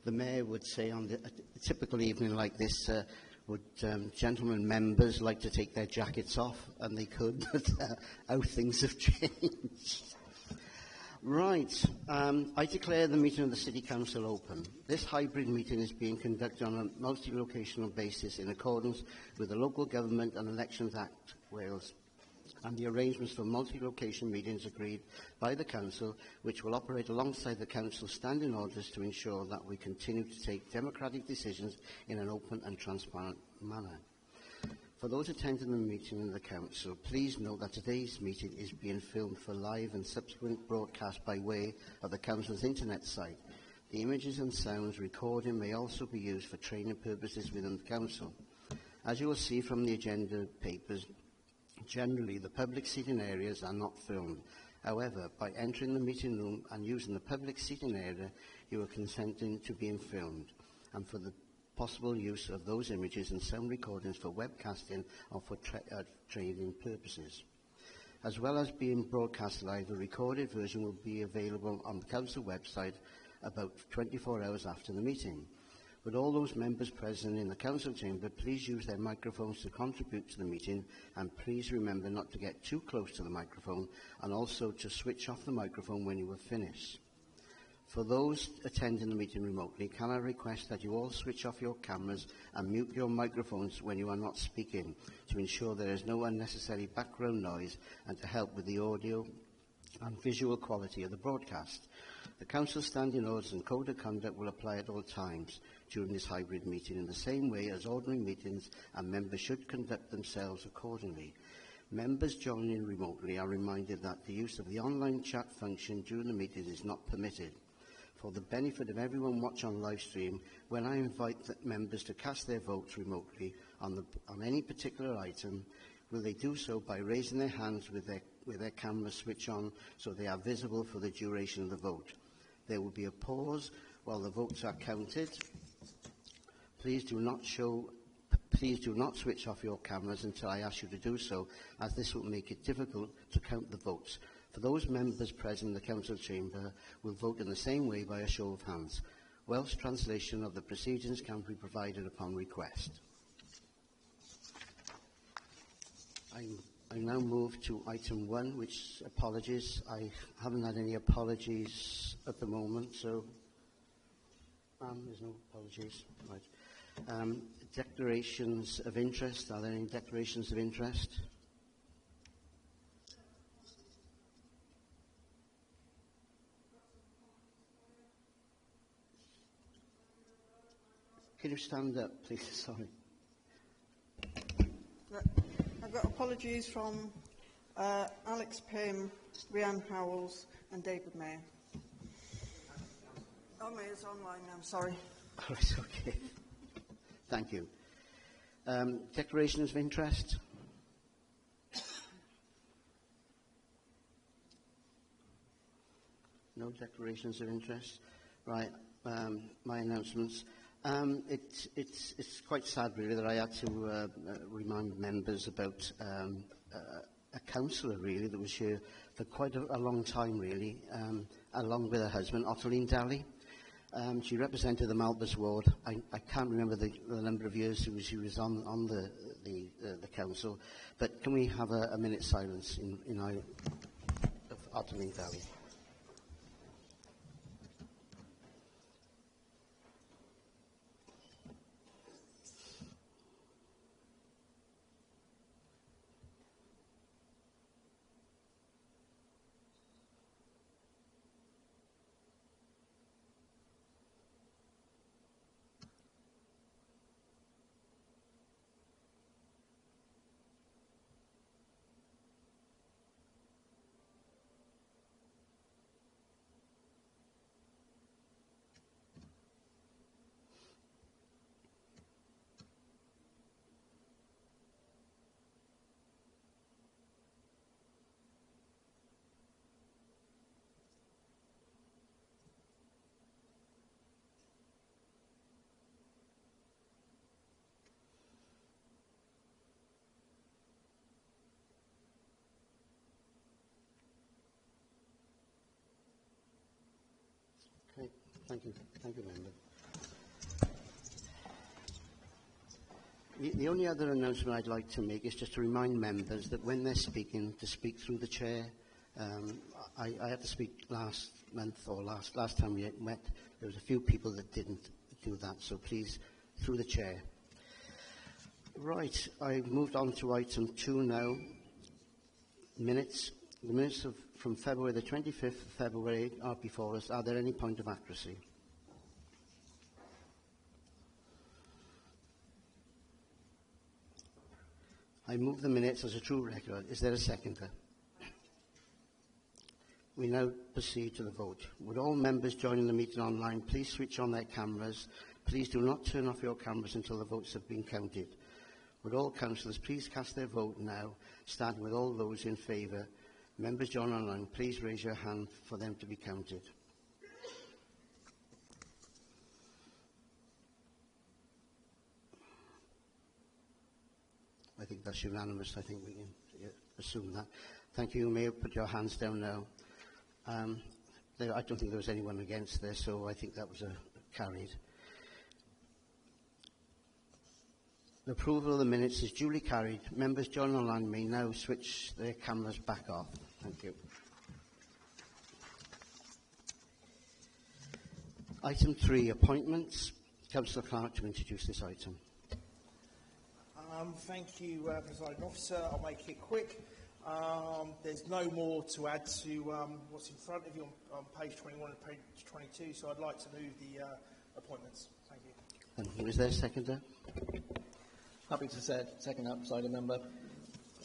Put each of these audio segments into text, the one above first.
the Mayor would say on a typical evening like this, would gentlemen members like to take their jackets off? And they could, but how things have changed. Right, I declare the meeting of the City Council open. This hybrid meeting is being conducted on a multi-locational basis in accordance with the Local Government and Elections Act, Wales, and the arrangements for multi-location meetings agreed by the Council, which will operate alongside the Council's standing orders to ensure that we continue to take democratic decisions in an open and transparent manner. For those attending the meeting in the Council, please note that today's meeting is being filmed for live and subsequent broadcast by way of the Council's internet site. The images and sounds recording may also be used for training purposes within the Council. As you will see from the agenda papers, generally the public seating areas are not filmed. However, by entering the meeting room and using the public seating area, you are consenting to being filmed, and for the possible use of those images and sound recordings for webcasting or for training purposes. As well as being broadcast live, a recorded version will be available on the Council website about 24 hours after the meeting. Would all those members present in the Council chamber please use their microphones to contribute to the meeting, and please remember not to get too close to the microphone, and also to switch off the microphone when you are finished. For those attending the meeting remotely, can I request that you all switch off your cameras and mute your microphones when you are not speaking, to ensure there is no unnecessary background noise and to help with the audio and visual quality of the broadcast. The Council standing orders and code of conduct will apply at all times during this hybrid meeting in the same way as ordinary meetings, and members should conduct themselves accordingly. Members joining remotely are reminded that the use of the online chat function during the meeting is not permitted. For the benefit of everyone watching on live stream, when I invite the members to cast their votes remotely on any particular item, will they do so by raising their hands with their camera switch on so they are visible for the duration of the vote. There will be a pause while the votes are counted. Please do not switch off your cameras until I ask you to do so, as this will make it difficult to count the votes. For those members present in the Council chamber will vote in the same way by a show of hands. Welsh translation of the proceedings can be provided upon request. I now move to item 1, which apologies. I haven't had any apologies at the moment, so there's no apologies. Right. Declarations of interest. Are there any declarations of interest? Can you stand up, please? Sorry. I've got apologies from Alex Pym, Rhiann Howells and David Mayer. Oh, Mayer's online now, sorry. Oh, it's okay. Thank you. Declarations of interest? No declarations of interest? Right, my announcements. It's quite sad, really, that I had to remind members about a councillor, really, that was here for quite a long time, really, along with her husband, Atodlen. She represented the Malbus ward. I can't remember the number of years she was on the council, but can we have a minute's silence in honour of Atodlen? Okay, thank you, member. The only other announcement I'd like to make is just to remind members that when they're speaking, to speak through the chair. I had to speak last month, or last time we met. There was a few people that didn't do that, so please, through the chair. Right, I've moved on to item 2 now. Minutes. The minutes from February the 25th of February are before us. Are there any point of accuracy? I move the minutes as a true record. Is there a seconder? We now proceed to the vote. Would all members joining the meeting online please switch on their cameras? Please do not turn off your cameras until the votes have been counted. Would all councillors please cast their vote now, starting with all those in favour. Members joining online, please raise your hand for them to be counted. I think that's unanimous. I think we can assume that. Thank you. You may put your hands down now. I don't think there was anyone against this, so I think that was carried. The approval of the minutes is duly carried. Members joining online may now switch their cameras back off. Thank you. Item 3, appointments. Councillor Clark to introduce this item. Thank you, Presiding Officer. I'll make it quick. There's no more to add to what's in front of you on page 21 and page 22, so I'd like to move the appointments. Thank you. Thank you. Is there a seconder? Happy to second that, Presiding Member.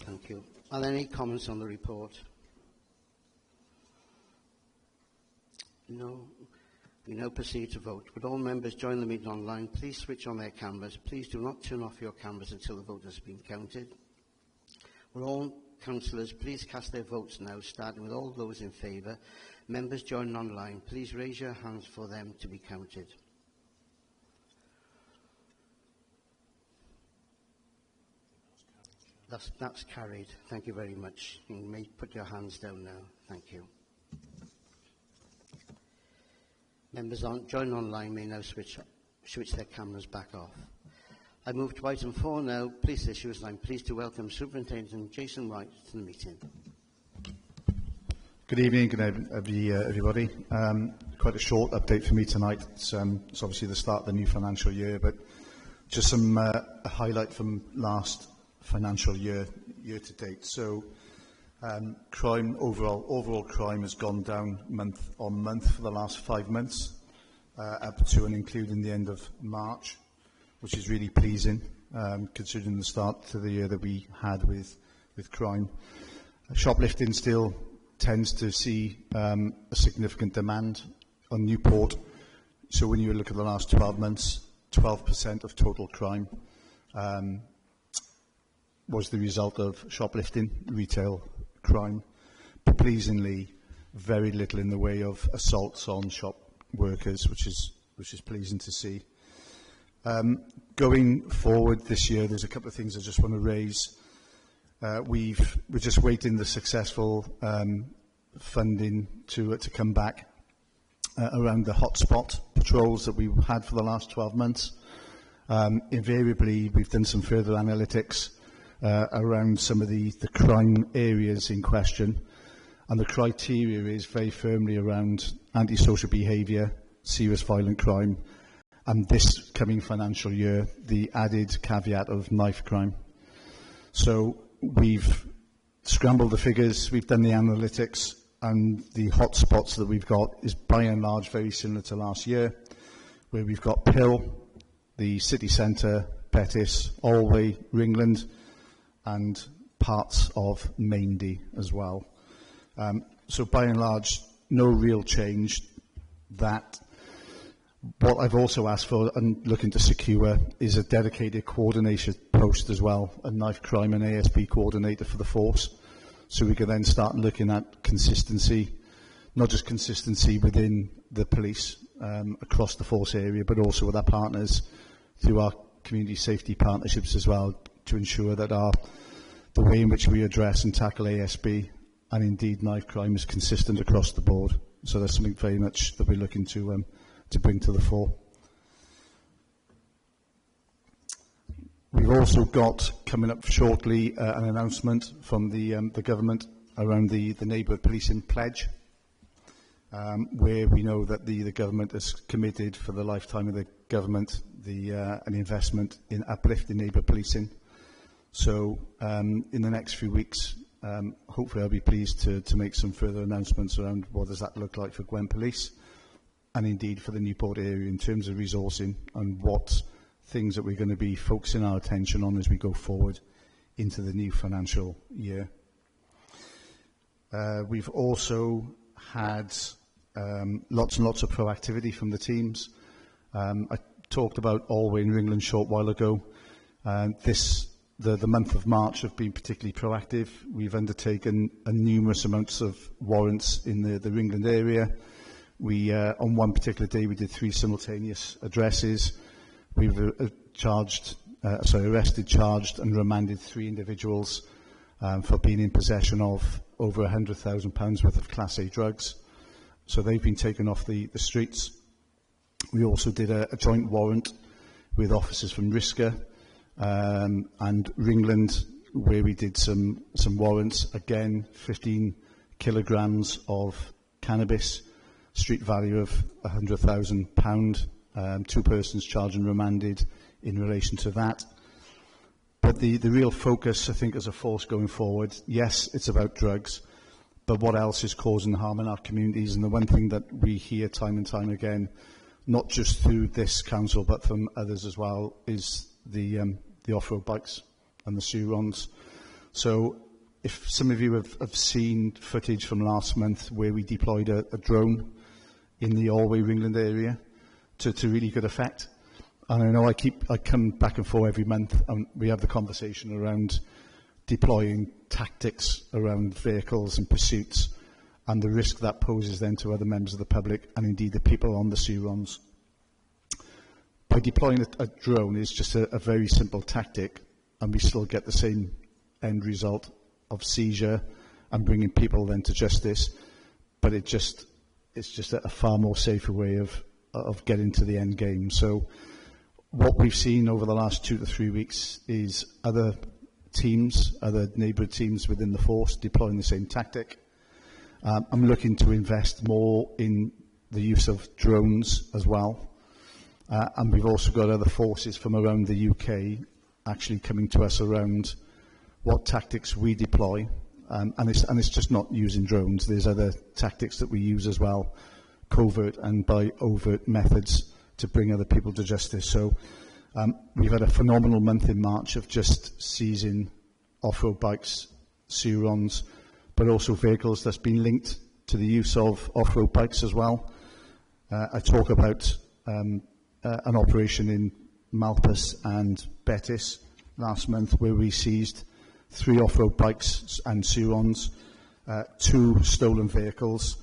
Thank you. Are there any comments on the report? No. We now proceed to vote. Would all members join the meeting online? Please switch on their cameras. Please do not turn off your cameras until the vote has been counted. Will all councillors please cast their votes now, starting with all those in favour. Members joining online, please raise your hands for them to be counted. That's carried. Thank you very much. You may put your hands down now. Thank you. Members joining online may now switch their cameras back off. I move to item 4 now, police issues, and I'm pleased to welcome Superintendent Jason Wright to the meeting. Good evening, everybody. Quite a short update for me tonight. It's obviously the start of the new financial year, but just some a highlight from last financial year to date. So crime overall crime has gone down month on month for the last 5 months, up to and including the end of March, which is really pleasing, considering the start to the year that we had with crime. Shoplifting still tends to see a significant demand on Newport. So when you look at the last 12 months, 12% of total crime was the result of shoplifting, retail crime. But pleasingly, very little in the way of assaults on shop workers, which is pleasing to see. Going forward this year, there's a couple of things I just want to raise. We're just waiting the successful funding to come back around the hotspot patrols that we've had for the last 12 months. Invariably, we've done some further analytics around some of the crime areas in question, and the criteria is very firmly around antisocial behaviour, serious violent crime, and this coming financial year, the added caveat of knife crime. So we've scrambled the figures, we've done the analytics, and the hotspots that we've got is by and large very similar to last year, where we've got Pill, the city centre, Bettis, Alway, Ringland, and parts of Maindy as well. So by and large, no real change. That what I've also asked for and looking to secure is a dedicated coordination post as well, a knife crime and ASP coordinator for the force, so we can then start looking at consistency, not just consistency within the police across the force area, but also with our partners through our community safety partnerships as well, to ensure that the way in which we address and tackle ASB and indeed knife crime is consistent across the board. So that's something very much that we're looking to bring to the fore. We've also got coming up shortly an announcement from the government around the neighbourhood policing pledge, where we know that the government has committed for the lifetime of the government an investment in uplifting neighbourhood policing. So in the next few weeks, hopefully I'll be pleased to make some further announcements around what does that look like for Gwen Police, and indeed for the Newport area in terms of resourcing and what things that we're going to be focusing our attention on as we go forward into the new financial year. We've also had lots and lots of proactivity from the teams. I talked about Allway in England a short while ago. The month of March have been particularly proactive. We've undertaken numerous amounts of warrants in the England area. On one particular day, we did 3 simultaneous addresses. We've arrested, charged and remanded 3 individuals for being in possession of over £100,000 worth of Class A drugs. So they've been taken off the streets. We also did a joint warrant with officers from Risca and Ringland, where we did some warrants. Again, 15 kilograms of cannabis, street value of £100,000. 2 persons charged and remanded in relation to that. But the real focus, I think, as a force going forward, yes, it's about drugs, but what else is causing harm in our communities? And the one thing that we hear time and time again, not just through this council, but from others as well, is the off-road bikes and the Surons. So if some of you have seen footage from last month where we deployed a drone in the Allway Ringland area, to really good effect. And I know I come back and forth every month and we have the conversation around deploying tactics around vehicles and pursuits and the risk that poses then to other members of the public and indeed the people on the Surons. By deploying a drone is just a very simple tactic, and we still get the same end result of seizure and bringing people then to justice, but it's just a far more safer way of getting to the end game. So what we've seen over the last 2 to 3 weeks is other teams, other neighbourhood teams within the force deploying the same tactic. I'm looking to invest more in the use of drones as well. And we've also got other forces from around the UK actually coming to us around what tactics we deploy. And it's just not using drones. There's other tactics that we use as well, covert and by overt methods to bring other people to justice. So we've had a phenomenal month in March of just seizing off-road bikes, Surons, but also vehicles that's been linked to the use of off-road bikes as well. I talk about an operation in Malpas and Betis last month where we seized 3 off-road bikes and Surons, 2 stolen vehicles,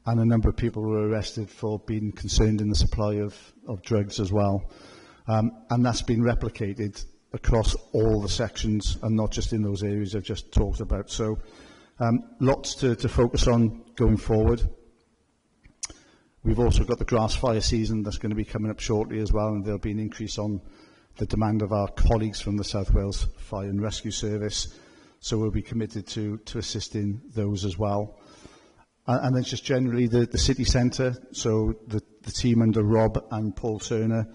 and a number of people were arrested for being concerned in the supply of drugs as well. And that's been replicated across all the sections and not just in those areas I've just talked about. So lots to focus on going forward. We've also got the grass fire season that's going to be coming up shortly as well, and there'll be an increase on the demand of our colleagues from the South Wales Fire and Rescue Service. So we'll be committed to assisting those as well. And then just generally the city centre, so the team under Rob and Paul Turner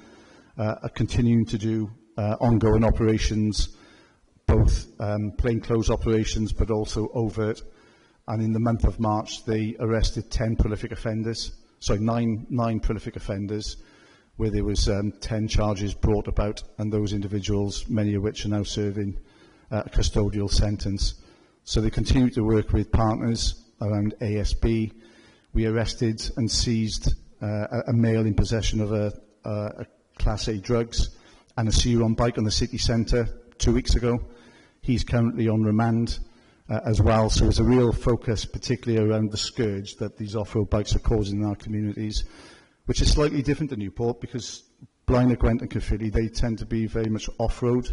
are continuing to do ongoing operations, both plainclothes operations but also overt. And in the month of March they arrested 10 prolific offenders, sorry, nine prolific offenders, where there was 10 charges brought about, and those individuals, many of which are now serving a custodial sentence. So they continue to work with partners around ASB. We arrested and seized a male in possession of a Class A drugs and a Suron bike on the city centre 2 weeks ago. He's currently on remand as well. So there's a real focus, particularly around the scourge that these off-road bikes are causing in our communities, which is slightly different to Newport because Blaenau, Gwent and Caerphilly, they tend to be very much off-road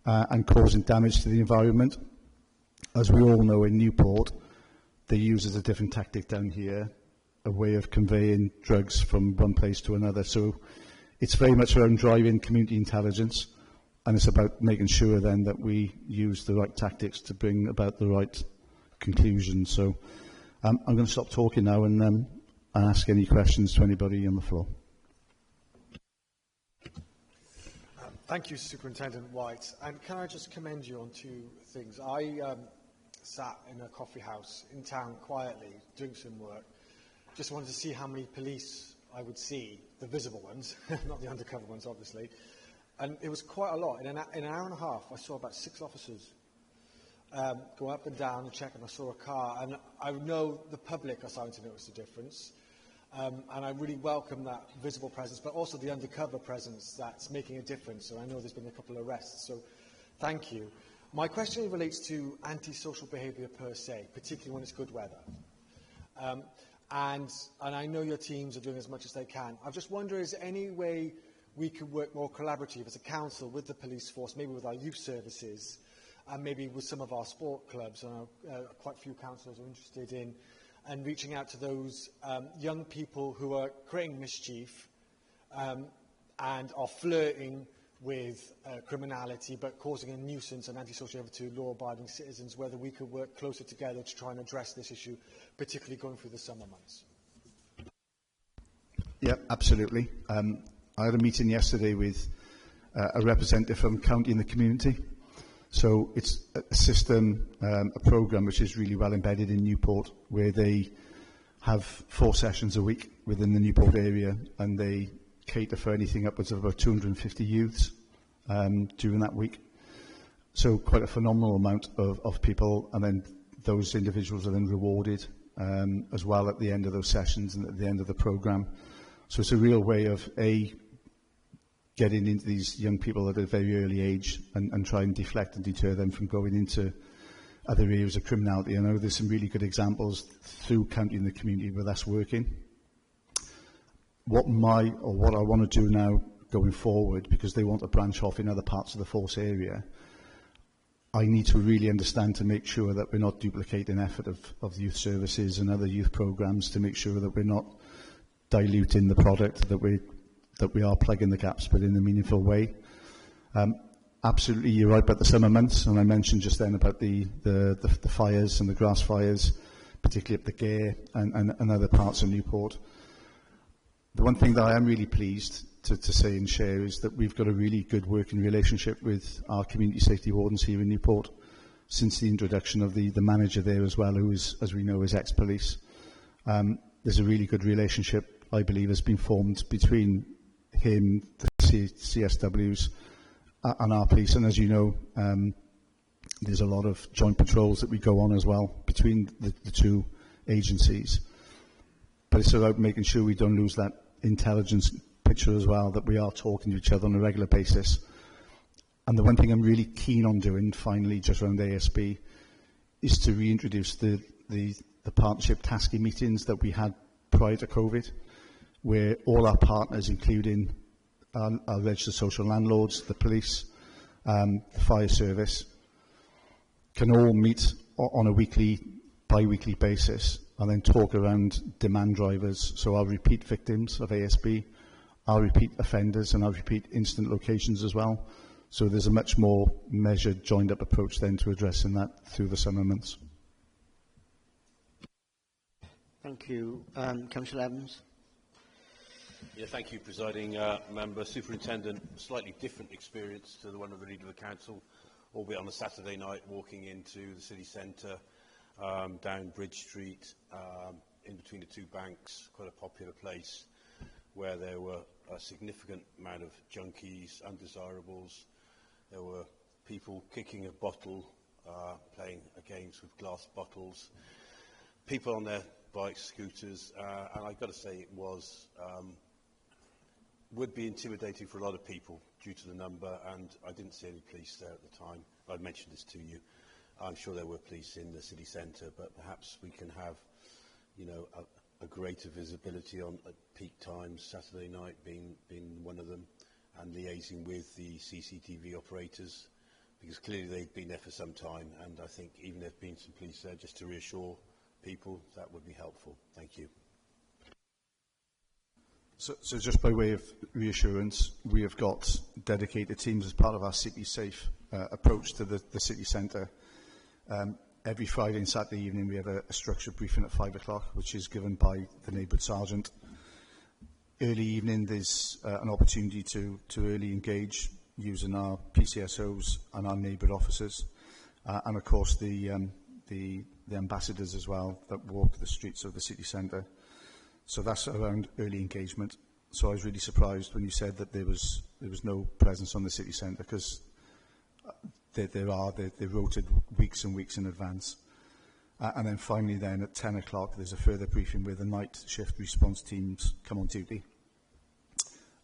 and causing damage to the environment. As we all know, in Newport, they use as a different tactic down here, a way of conveying drugs from one place to another. So it's very much around driving community intelligence And it's about making sure then that we use the right tactics to bring about the right conclusion. So I'm going to stop talking now and ask any questions to anybody on the floor. Thank you, Superintendent White. And can I just commend you on two things? I sat in a coffee house in town quietly doing some work. Just wanted to see how many police I would see, the visible ones, not the undercover ones, obviously. And it was quite a lot. In an hour and a half, I saw about 6 officers go up and down and check, and I saw a car. And I know the public are starting to notice the difference. And I really welcome that visible presence, but also the undercover presence that's making a difference. So I know there's been a couple of arrests, so thank you. My question relates to antisocial behaviour per se, particularly when it's good weather. And I know your teams are doing as much as they can. I just wonder, is there any way we could work more collaborative as a council with the police force, maybe with our youth services, and maybe with some of our sport clubs? I know quite a few councillors are interested in and reaching out to those young people who are creating mischief and are flirting with criminality but causing a nuisance and antisocial behaviour to law-abiding citizens, whether we could work closer together to try and address this issue, particularly going through the summer months. Yeah, absolutely. I had a meeting yesterday with a representative from county and the community. So it's a system, a programme which is really well embedded in Newport, where they have 4 sessions a week within the Newport area, and they cater for anything upwards of about 250 youths during that week. So quite a phenomenal amount of people, and then those individuals are then rewarded as well at the end of those sessions and at the end of the programme. So it's a real way of, getting into these young people at a very early age and try and deflect and deter them from going into other areas of criminality. I know there's some really good examples through county and the community where that's working. What I want to do now going forward, because they want to branch off in other parts of the force area, I need to really understand to make sure that we're not duplicating effort of youth services and other youth programmes, to make sure that we're not diluting the product, that we are plugging the gaps, but in a meaningful way. Absolutely, you're right about the summer months, and I mentioned just then about the fires and the grass fires, particularly up the Gare and other parts of Newport. The one thing that I am really pleased to say and share is that we've got a really good working relationship with our community safety wardens here in Newport since the introduction of the manager there as well, who is, as we know, is ex-police. There's a really good relationship, I believe, has been formed between him, the CSWs, and our police. And as you know, there's a lot of joint patrols that we go on as well between the two agencies. But it's about making sure we don't lose that intelligence picture as well, that we are talking to each other on a regular basis. And the one thing I'm really keen on doing, finally, just around ASB, is to reintroduce the partnership tasking meetings that we had prior to COVID, where all our partners, including our registered social landlords, the police, the fire service, can all meet on a weekly, bi-weekly basis and then talk around demand drivers, so our repeat victims of ASB, our repeat offenders and our repeat incident locations as well. So there's a much more measured, joined-up approach then to addressing that through the summer months. Thank you. Councillor Evans. Yeah, thank you, Presiding Member. Superintendent, slightly different experience to the one of the Leader of the Council, albeit on a Saturday night, walking into the city centre, down Bridge Street, in between the two banks, quite a popular place, where there were a significant amount of junkies, undesirables. There were people kicking a bottle, playing games with glass bottles, people on their bikes, scooters, and I've got to say it would be intimidating for a lot of people due to the number, and I didn't see any police there at the time. I'd mentioned this to you. I'm sure there were police in the city centre, but perhaps we can have, you know, a greater visibility on at peak times, Saturday night being one of them, and liaising with the CCTV operators, because clearly they've been there for some time, and I think even if there's been some police there, just to reassure people, that would be helpful. Thank you. So just by way of reassurance, we have got dedicated teams as part of our City Safe approach to the city centre. Every Friday and Saturday evening we have a structured briefing at 5 o'clock, which is given by the neighbourhood sergeant. Early evening there's an opportunity to early engage using our PCSOs and our neighbourhood officers, and of course the ambassadors as well that walk the streets of the city centre. So that's around early engagement. So I was really surprised when you said that there was no presence on the city centre, because they're rotated weeks and weeks in advance. And then finally then at 10 o'clock there's a further briefing where the night shift response teams come on duty.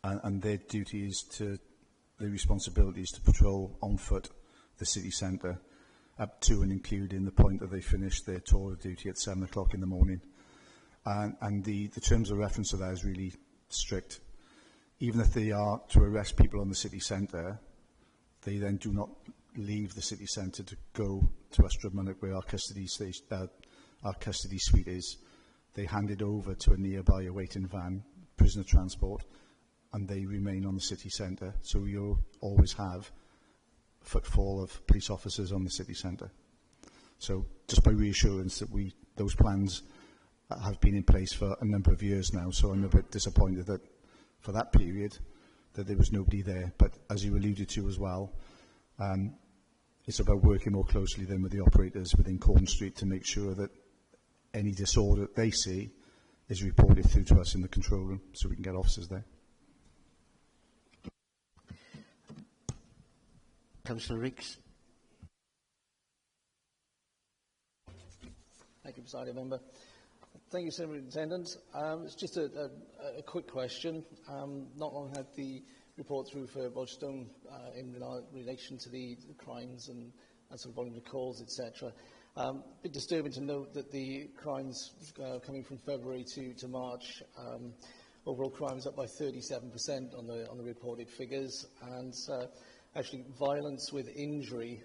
And their duty is their responsibility is to patrol on foot the city centre up to and including the point that they finish their tour of duty at 7 o'clock in the morning. And the terms of reference to that is really strict. Even if they are to arrest people on the city centre, they then do not leave the city centre to go to Ystâd, where our custody suite is. They hand it over to a nearby awaiting van, prisoner transport, and they remain on the city centre. So you'll always have a footfall of police officers on the city centre. So just by reassurance that those plans have been in place for a number of years now, so I'm a bit disappointed that for that period that there was nobody there. But as you alluded to as well, it's about working more closely then with the operators within Corn Street to make sure that any disorder that they see is reported through to us in the control room so we can get officers there. Councillor Riggs. Thank you, Presiding Member. Thank you, Superintendent. It's just a quick question. Not long had the report through for Rochestone in relation to the crimes and sort of volume of calls, etc. A bit disturbing to note that the crimes coming from February to March, overall crimes up by 37% on the reported figures, and actually violence with injury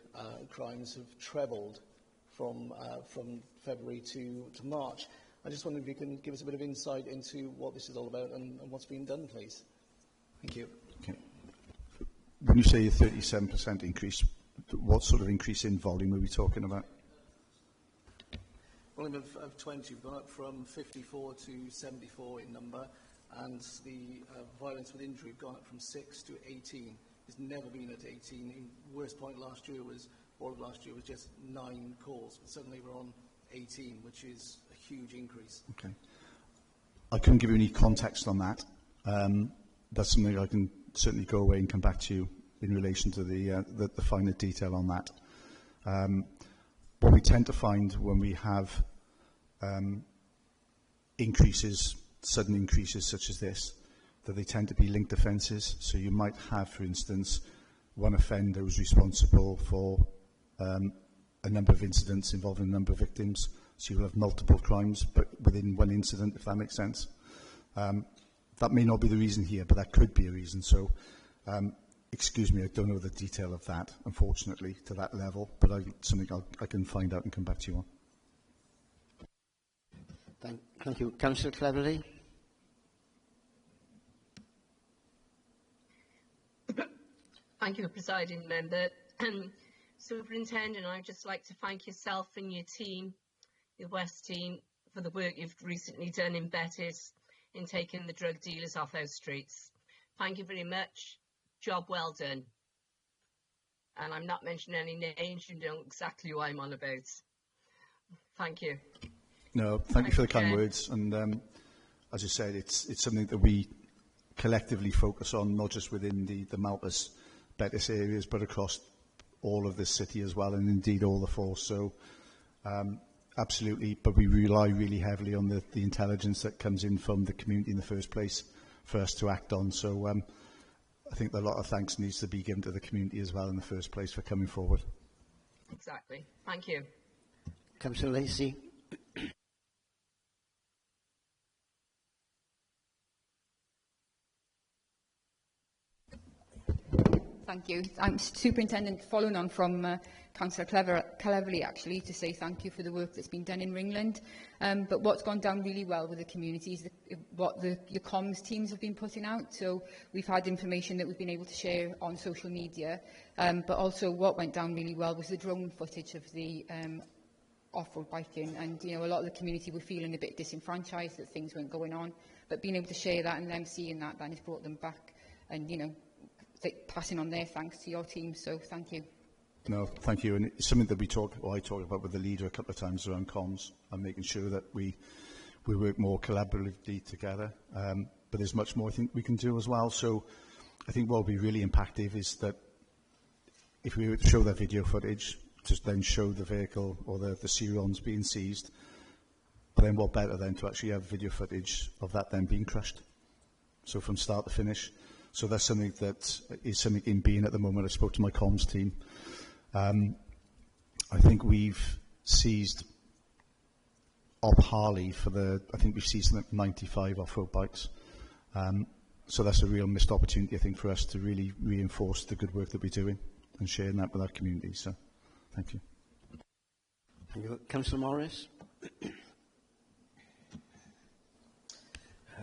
crimes have trebled from February to March. I just wonder if you can give us a bit of insight into what this is all about and what's being done, please. Thank you. Okay. When you say a 37% increase, what sort of increase in volume are we talking about? Volume of 20, we've gone up from 54 to 74 in number, and the violence with injury have gone up from 6 to 18. It's never been at 18. The worst point last year was, all of last year was just 9 calls, but suddenly we're on 18, which is a huge increase. Okay. I couldn't give you any context on that. That's something I can certainly go away and come back to you in relation to the finer detail on that. What we tend to find when we have increases, sudden increases such as this, that they tend to be linked offences. So you might have, for instance, one offender who's responsible for a number of incidents involving a number of victims. So you'll have multiple crimes, but within one incident, if that makes sense. That may not be the reason here, but that could be a reason. So, excuse me, I don't know the detail of that, unfortunately, to that level, but something I can find out and come back to you on. Thank you. Councillor Cleverly. Thank you, Presiding Member. Superintendent, I'd just like to thank yourself and your team, your West team, for the work you've recently done in Bettis in taking the drug dealers off our streets. Thank you very much. Job well done. And I'm not mentioning any names, you know exactly who I'm on about. Thank you. No, thank you for the kind words. And as you said, it's something that we collectively focus on, not just within the Malpas Bettis areas, but across all of this city as well, and indeed all the force. So absolutely, but we rely really heavily on the intelligence that comes in from the community in the first place for us to act on. So I think a lot of thanks needs to be given to the community as well in the first place for coming forward. Exactly. Thank you. Councillor Lacey. Thank you. I'm Superintendent, following on from Councillor Cleverly, actually, to say thank you for the work that's been done in Ringland. But what's gone down really well with the community is what your comms teams have been putting out. So we've had information that we've been able to share on social media, but also what went down really well was the drone footage of the off-road biking. And, you know, a lot of the community were feeling a bit disenfranchised that things weren't going on. But being able to share that and them seeing that, then has brought them back and, you know, passing on their thanks to your team, so thank you. No, thank you. And it's something that I talk about with the leader a couple of times around comms and making sure that we work more collaboratively together. But there's much more I think we can do as well. So I think what will be really impactful is that if we were to show that video footage, just then show the vehicle or the Cerons being seized, but then what better than to actually have video footage of that then being crushed. So from start to finish. So that's something that is something in being at the moment. I spoke to my comms team. I think we've seized op Harley I think we've seized 95 off-road bikes. So that's a real missed opportunity, I think, for us to really reinforce the good work that we're doing and sharing that with our community. So thank you. Thank you. Councillor Morris.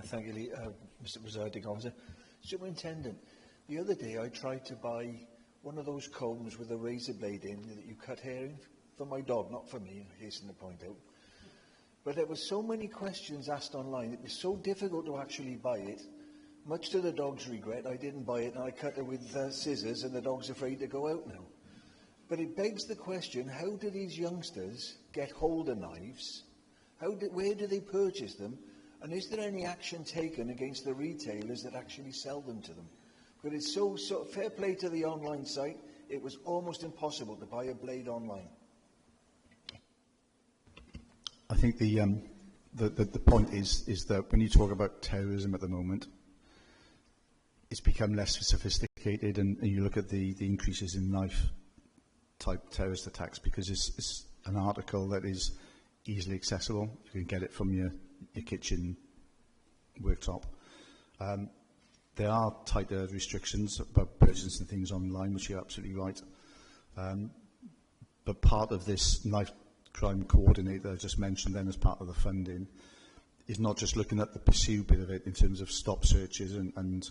Thank you, Mr. Presiding Officer. Superintendent, the other day I tried to buy one of those combs with a razor blade in that you cut hair in for my dog, not for me, I hasten to point out. But there were so many questions asked online, it was so difficult to actually buy it. Much to the dog's regret, I didn't buy it and I cut it with scissors and the dog's afraid to go out now. But it begs the question, how do these youngsters get hold of knives? Where do they purchase them? And is there any action taken against the retailers that actually sell them to them? But it's so fair play to the online site, it was almost impossible to buy a blade online. I think the point is that when you talk about terrorism at the moment, it's become less sophisticated, and you look at the increases in knife-type terrorist attacks because it's an article that is easily accessible. You can get it from your kitchen worktop. There are tighter restrictions about purchasing things online, which you're absolutely right. But part of this knife crime coordinator I just mentioned then as part of the funding is not just looking at the pursue bit of it in terms of stop searches and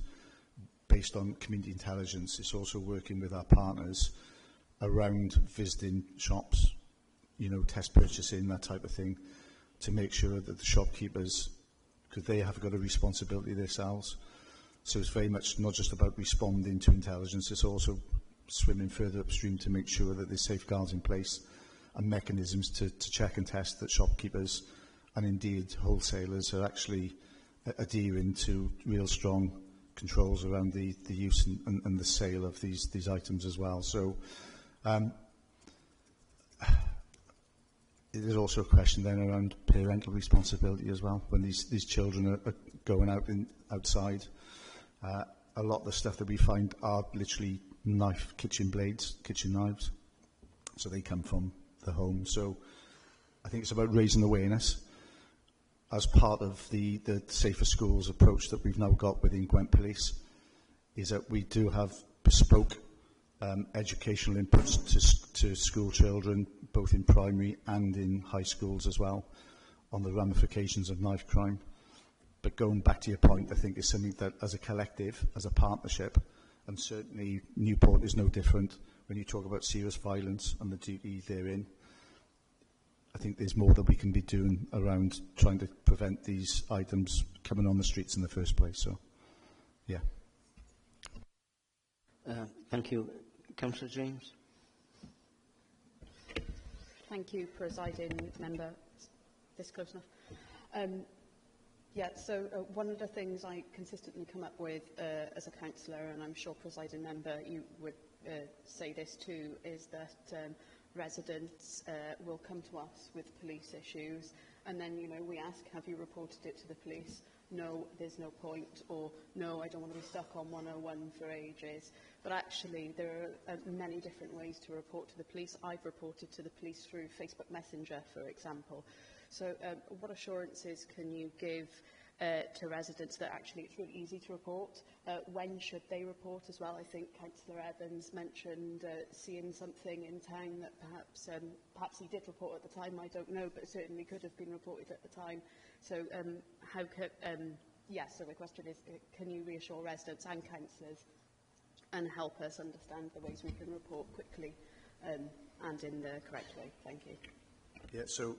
based on community intelligence. It's also working with our partners around visiting shops, you know, test purchasing, that type of thing, to make sure that the shopkeepers, because they have got a responsibility themselves. So it's very much not just about responding to intelligence, it's also swimming further upstream to make sure that there's safeguards in place and mechanisms to check and test that shopkeepers and indeed wholesalers are actually adhering to real strong controls around the use and the sale of these items as well. So there's also a question then around parental responsibility as well when these children are going outside. A lot of the stuff that we find are literally kitchen blades, kitchen knives. So they come from the home. So I think it's about raising awareness as part of the Safer Schools approach that we've now got within Gwent Police, is that we do have bespoke educational inputs to school children, both in primary and in high schools as well, on the ramifications of knife crime. But going back to your point, I think it's something that as a collective, as a partnership, and certainly Newport is no different when you talk about serious violence and the duty therein. I think there's more that we can be doing around trying to prevent these items coming on the streets in the first place. So, yeah. Thank you. Councillor James. Thank you, Presiding Member. Is this close enough? Yeah, so one of the things I consistently come up with as a councillor, and I'm sure, Presiding Member, you would say this too, is that residents will come to us with police issues, and then, you know, we ask, have you reported it to the police? No, there's no point, or no, I don't want to be stuck on 101 for ages. But actually, there are many different ways to report to the police. I've reported to the police through Facebook Messenger, for example. So what assurances can you give to residents that actually it's really easy to report. When should they report as well? I think Councillor Evans mentioned seeing something in town that perhaps he did report at the time, I don't know, but it certainly could have been reported at the time. So so the question is, can you reassure residents and councillors and help us understand the ways we can report quickly and in the correct way? Thank you. Yeah, so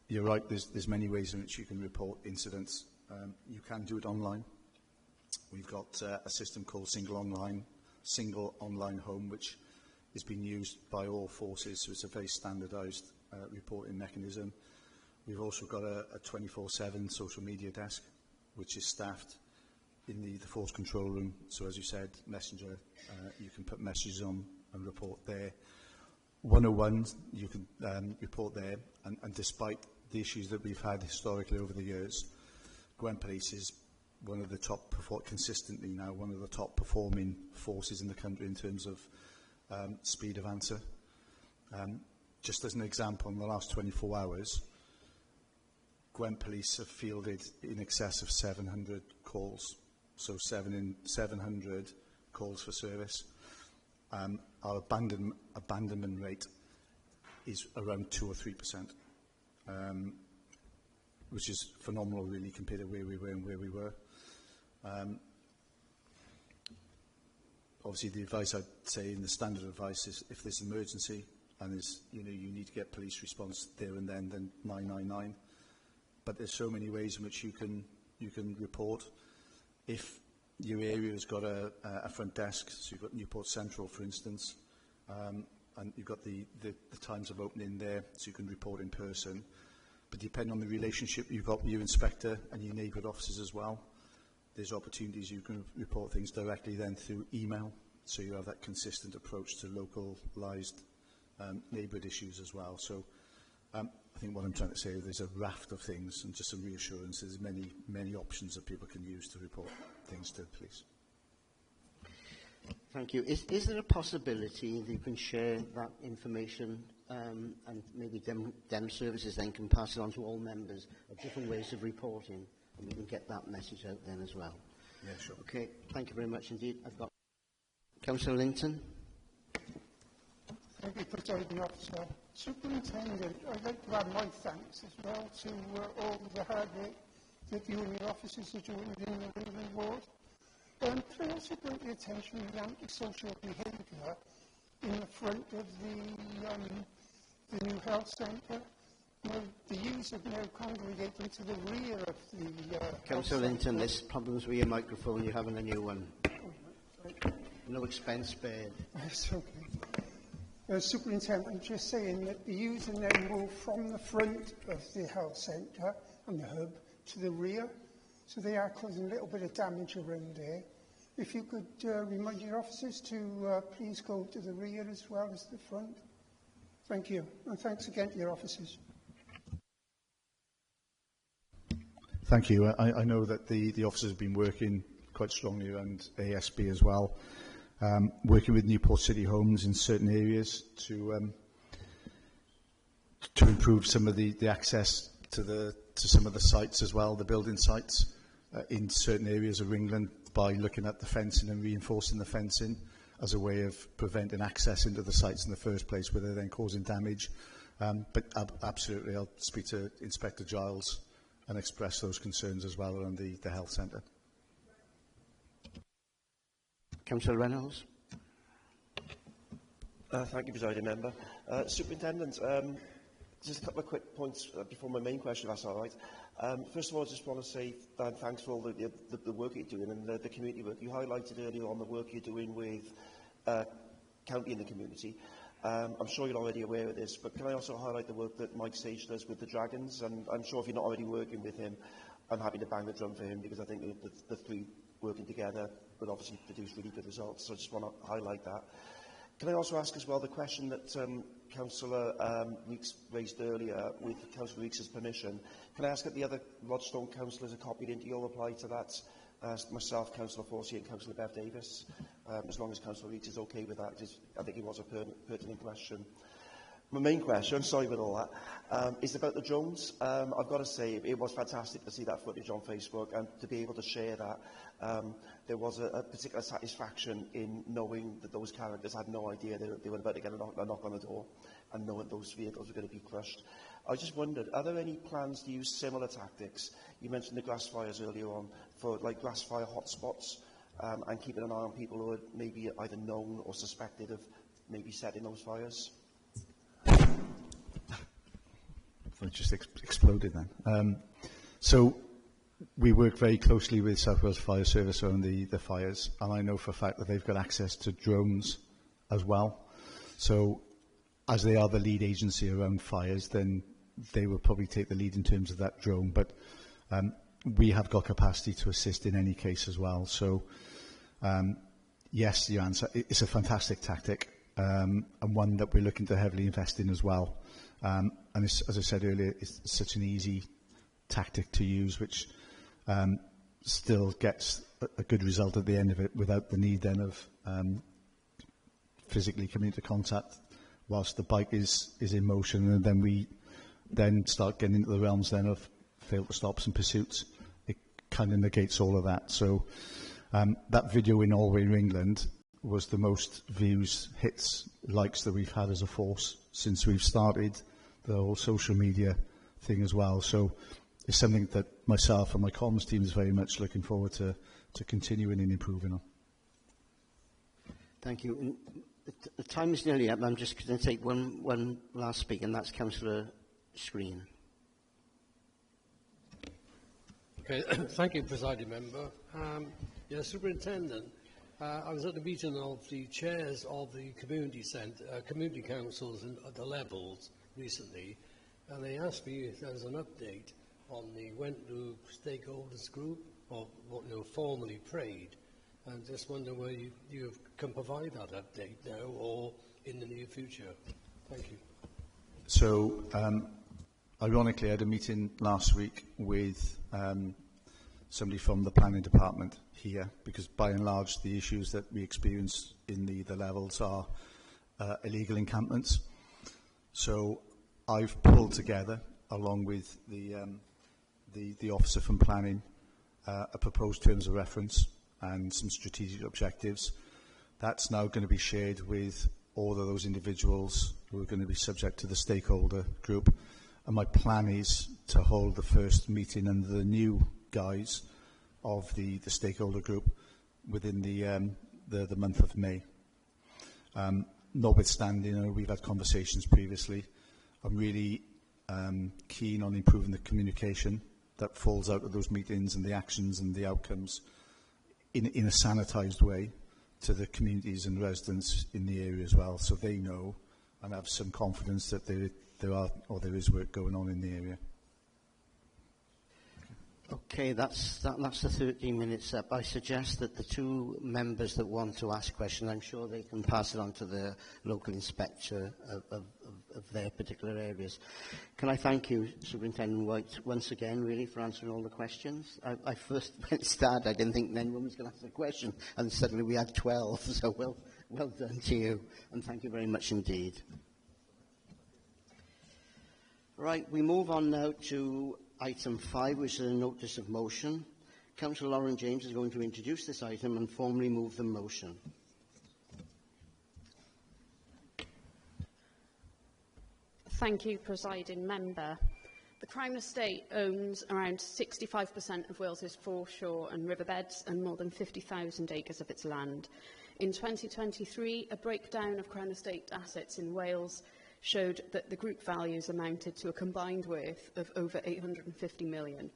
you're right, there's many ways in which you can report incidents. You can do it online. We've got a system called Single Online Home, which is being used by all forces, so it's a very standardised reporting mechanism. We've also got a 24/7 social media desk, which is staffed in the force control room. So as you said, Messenger, you can put messages on and report there. 101, you can report there, and despite the issues that we've had historically over the years, Gwent Police is one of the top, consistently now, one of the top performing forces in the country in terms of speed of answer. Just as an example, in the last 24 hours, Gwent Police have fielded in excess of 700 calls, so 700 calls for service. Our abandonment rate is around 2 or 3%, which is phenomenal, really, compared to where we were and where we were. Obviously, the advice I'd say, in the standard advice, is if there's an emergency and you need to get police response there and then 999. But there's so many ways in which you can report. If your area has got a front desk, so you've got Newport Central, for instance, and you've got the times of opening there, so you can report in person. But depending on the relationship you've got with your inspector and your neighbourhood officers as well, there's opportunities you can report things directly then through email, so you have that consistent approach to localised neighbourhood issues as well. So I think what I'm trying to say is there's a raft of things, and just some reassurance, there's many options that people can use to report things to the police. Thank you. Is there a possibility that you can share that information and maybe dem services then can pass it on to all members of different ways of reporting, and we can get that message out then as well? Yeah, sure. Okay, thank you very much indeed. I've got Councillor Linton. Thank you, Presiding Officer. Superintendent, I'd like to add my thanks as well to all the hard work that you and your officers are doing within the Ringland Ward. Could I also bring to the attention of the antisocial behaviour in the front of the new health centre? The youths have now congregated to the rear of the Councillor Linton, there's problems with your microphone. You're having a new one. No expense spared. That's okay. Superintendent, I'm just saying that the youths are now moved from the front of the health centre and the hub to the rear, so they are causing a little bit of damage around there. If you could remind your officers to please go to the rear as well as the front. Thank you, and thanks again to your officers. Thank you. I know that the officers have been working quite strongly around ASB as well, working with Newport City Homes in certain areas to improve some of the access to some of the sites as well, the building sites in certain areas of England, by looking at the fencing and reinforcing the fencing as a way of preventing access into the sites in the first place, where they're then causing damage. But absolutely, I'll speak to Inspector Giles and express those concerns as well around the health centre. Councillor Reynolds. Thank you, Presiding Member. Superintendent, just a couple of quick points before my main question, if that's all right. First of all, I just want to say thanks for all the work you're doing and the community work. You highlighted earlier on the work you're doing with county and the community. I'm sure you're already aware of this, but can I also highlight the work that Mike Sage does with the Dragons? And I'm sure if you're not already working with him, I'm happy to bang the drum for him, because I think the three working together would obviously produce really good results. So I just want to highlight that. Can I also ask as well the question that Councillor Weeks raised earlier, with Councillor Weeks' permission? Can I ask that the other Rodstone councillors are copied into your reply to that? Myself, Councillor Forsey and Councillor Bev Davis, as long as Councillor Weeks is okay with that, because I think it was a pertinent question. My main question, sorry about all that, is about the drones. I've got to say, it was fantastic to see that footage on Facebook and to be able to share that. There was a particular satisfaction in knowing that those characters had no idea they were about to get a knock on the door and knowing those vehicles were going to be crushed. I just wondered, are there any plans to use similar tactics? You mentioned the grass fires earlier on, for like grass fire hotspots and keeping an eye on people who are maybe either known or suspected of maybe setting those fires? It just exploded then. So we work very closely with South Wales Fire Service on the fires, and I know for a fact that they've got access to drones as well. So as they are the lead agency around fires, then they will probably take the lead in terms of that drone. But we have got capacity to assist in any case as well. So yes, your answer, it's a fantastic tactic, and one that we're looking to heavily invest in as well. And it's, as I said earlier, it's such an easy tactic to use, which still gets a good result at the end of it without the need then of physically coming into contact whilst the bike is in motion, and then we then start getting into the realms then of fail to stops and pursuits. It kind of negates all of that. So that video in All Over England was the most views, hits, likes that we've had as a force since we've started the whole social media thing as well. So it's something that myself and my comms team is very much looking forward to continuing and improving on. Thank you. The time is nearly up. I'm just going to take one last speaker, and that's Councillor Screen. Okay, thank you, Presiding Member. Yeah, Superintendent, I was at the meeting of the chairs of the community councils at the levels recently, and they asked me if there was an update on the Wentloop stakeholders group, or what formerly Prade, and just wonder whether you can provide that update now or in the near future. Thank you. So, ironically, I had a meeting last week with somebody from the planning department here, because by and large the issues that we experience in the levels are illegal encampments. So I've pulled together, along with the officer from planning, a proposed terms of reference and some strategic objectives. That's now going to be shared with all of those individuals who are going to be subject to the stakeholder group. And my plan is to hold the first meeting under the new guise of the stakeholder group within the month of May. Notwithstanding, we've had conversations previously. I'm really keen on improving the communication that falls out of those meetings and the actions and the outcomes in a sanitised way to the communities and residents in the area as well, so they know and have some confidence that there is work going on in the area. Okay, that's the 13 minutes up. I suggest that the two members that want to ask questions, I'm sure they can pass it on to the local inspector of their particular areas. Can I thank you, Superintendent White, once again, really, for answering all the questions. I first went started, I didn't think anyone was going to ask a question, and suddenly we had 12, so well done to you, and thank you very much indeed. Right, we move on now to item 5, which is a notice of motion. Councillor Lauren James is going to introduce this item and formally move the motion. Thank you, Presiding Member. The Crown Estate owns around 65% of Wales's foreshore and riverbeds and more than 50,000 acres of its land. In 2023, a breakdown of Crown Estate assets in Wales showed that the group values amounted to a combined worth of over £850 million.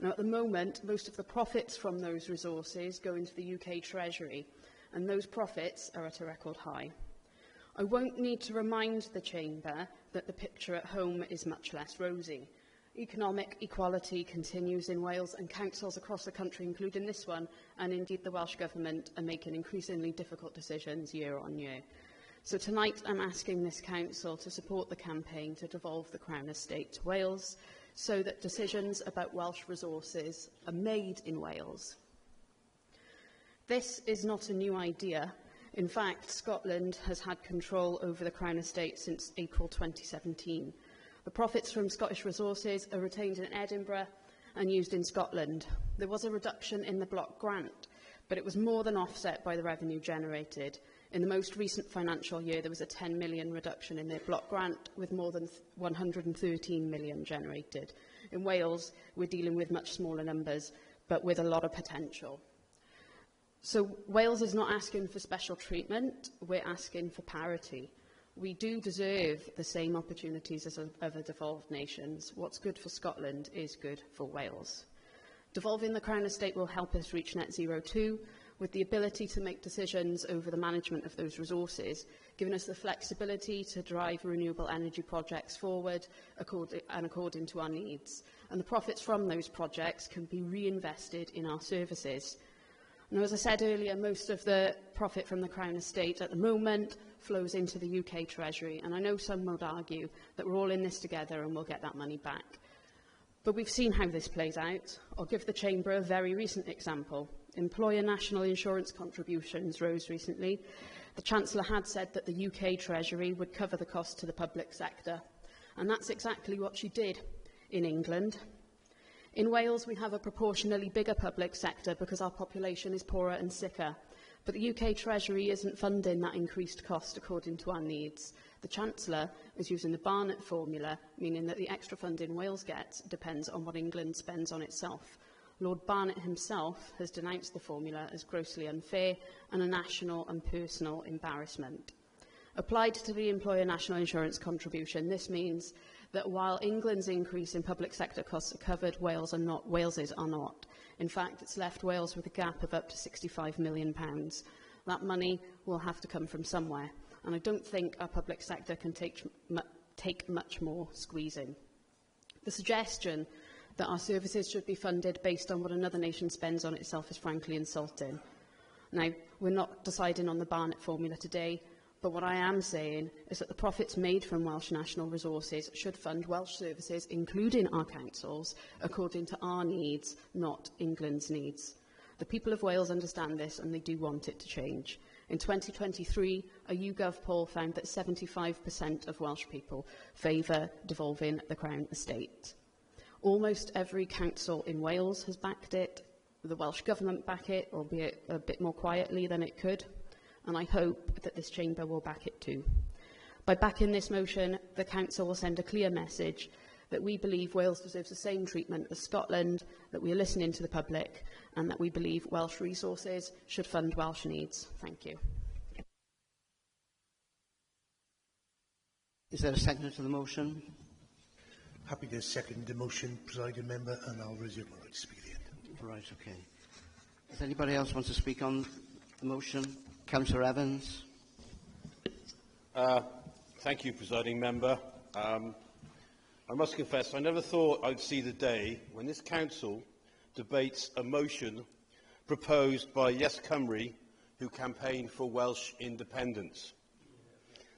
Now, at the moment, most of the profits from those resources go into the UK Treasury, and those profits are at a record high. I won't need to remind the Chamber that the picture at home is much less rosy. Economic equality continues in Wales, and councils across the country, including this one, and indeed the Welsh Government, are making increasingly difficult decisions year on year. So tonight I'm asking this council to support the campaign to devolve the Crown Estate to Wales, so that decisions about Welsh resources are made in Wales. This is not a new idea. In fact, Scotland has had control over the Crown Estate since April 2017. The profits from Scottish resources are retained in Edinburgh and used in Scotland. There was a reduction in the block grant, but it was more than offset by the revenue generated. In the most recent financial year, there was a 10 million reduction in the block grant, with more than 113 million generated. In Wales, we're dealing with much smaller numbers, but with a lot of potential. So Wales is not asking for special treatment, we're asking for parity. We do deserve the same opportunities as other devolved nations. What's good for Scotland is good for Wales. Devolving the Crown Estate will help us reach net zero too, with the ability to make decisions over the management of those resources, giving us the flexibility to drive renewable energy projects forward according to our needs. And the profits from those projects can be reinvested in our services. Now, as I said earlier, most of the profit from the Crown Estate at the moment flows into the UK Treasury, and I know some would argue that we're all in this together and we'll get that money back. But we've seen how this plays out. I'll give the Chamber a very recent example. Employer national insurance contributions rose recently. The Chancellor had said that the UK Treasury would cover the cost to the public sector, and that's exactly what she did in England. In Wales, we have a proportionally bigger public sector because our population is poorer and sicker. But the UK Treasury isn't funding that increased cost according to our needs. The Chancellor is using the Barnett formula, meaning that the extra funding Wales gets depends on what England spends on itself. Lord Barnett himself has denounced the formula as grossly unfair and a national and personal embarrassment. Applied to the employer national insurance contribution, this means that while England's increase in public sector costs are covered, Wales's are not. In fact, it's left Wales with a gap of up to £65 million. That money will have to come from somewhere, and I don't think our public sector can take much more squeezing. The suggestion that our services should be funded based on what another nation spends on itself is frankly insulting. Now, we're not deciding on the Barnett formula today, but what I am saying is that the profits made from Welsh national resources should fund Welsh services, including our councils, according to our needs, not England's needs. The people of Wales understand this and they do want it to change. In 2023, a YouGov poll found that 75% of Welsh people favour devolving the Crown Estate. Almost every council in Wales has backed it. The Welsh Government back it, albeit a bit more quietly than it could. And I hope that this Chamber will back it too. By backing this motion, the Council will send a clear message that we believe Wales deserves the same treatment as Scotland, that we are listening to the public, and that we believe Welsh resources should fund Welsh needs. Thank you. Is there a second to the motion? Happy to second the motion, Presiding Member, and I'll resume my right to speak at the end. Right, okay. Does anybody else want to speak on the motion? Councillor Evans. Thank you, Presiding Member. I must confess, I never thought I'd see the day when this Council debates a motion proposed by Yes Cymru, who campaigned for Welsh independence.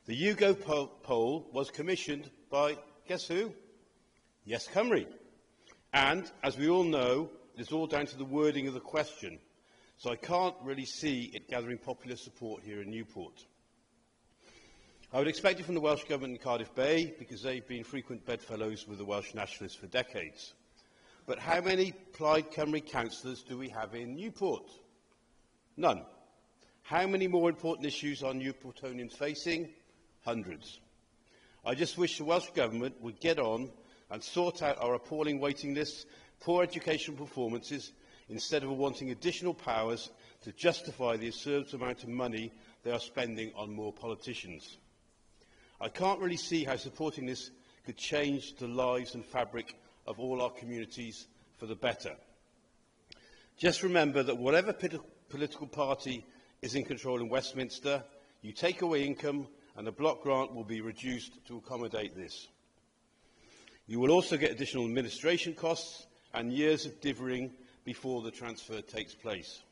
The YouGov poll was commissioned by, guess who? Yes Cymru. And, as we all know, it is all down to the wording of the question. So I can't really see it gathering popular support here in Newport. I would expect it from the Welsh Government in Cardiff Bay, because they've been frequent bedfellows with the Welsh nationalists for decades. But how many Plaid Cymru councillors do we have in Newport? None. How many more important issues are Newportonians facing? Hundreds. I just wish the Welsh Government would get on and sort out our appalling waiting lists, poor educational performances, instead of wanting additional powers to justify the absurd amount of money they are spending on more politicians. I can't really see how supporting this could change the lives and fabric of all our communities for the better. Just remember that whatever political party is in control in Westminster, you take away income and the block grant will be reduced to accommodate this. You will also get additional administration costs and years of divvying before the transfer takes place.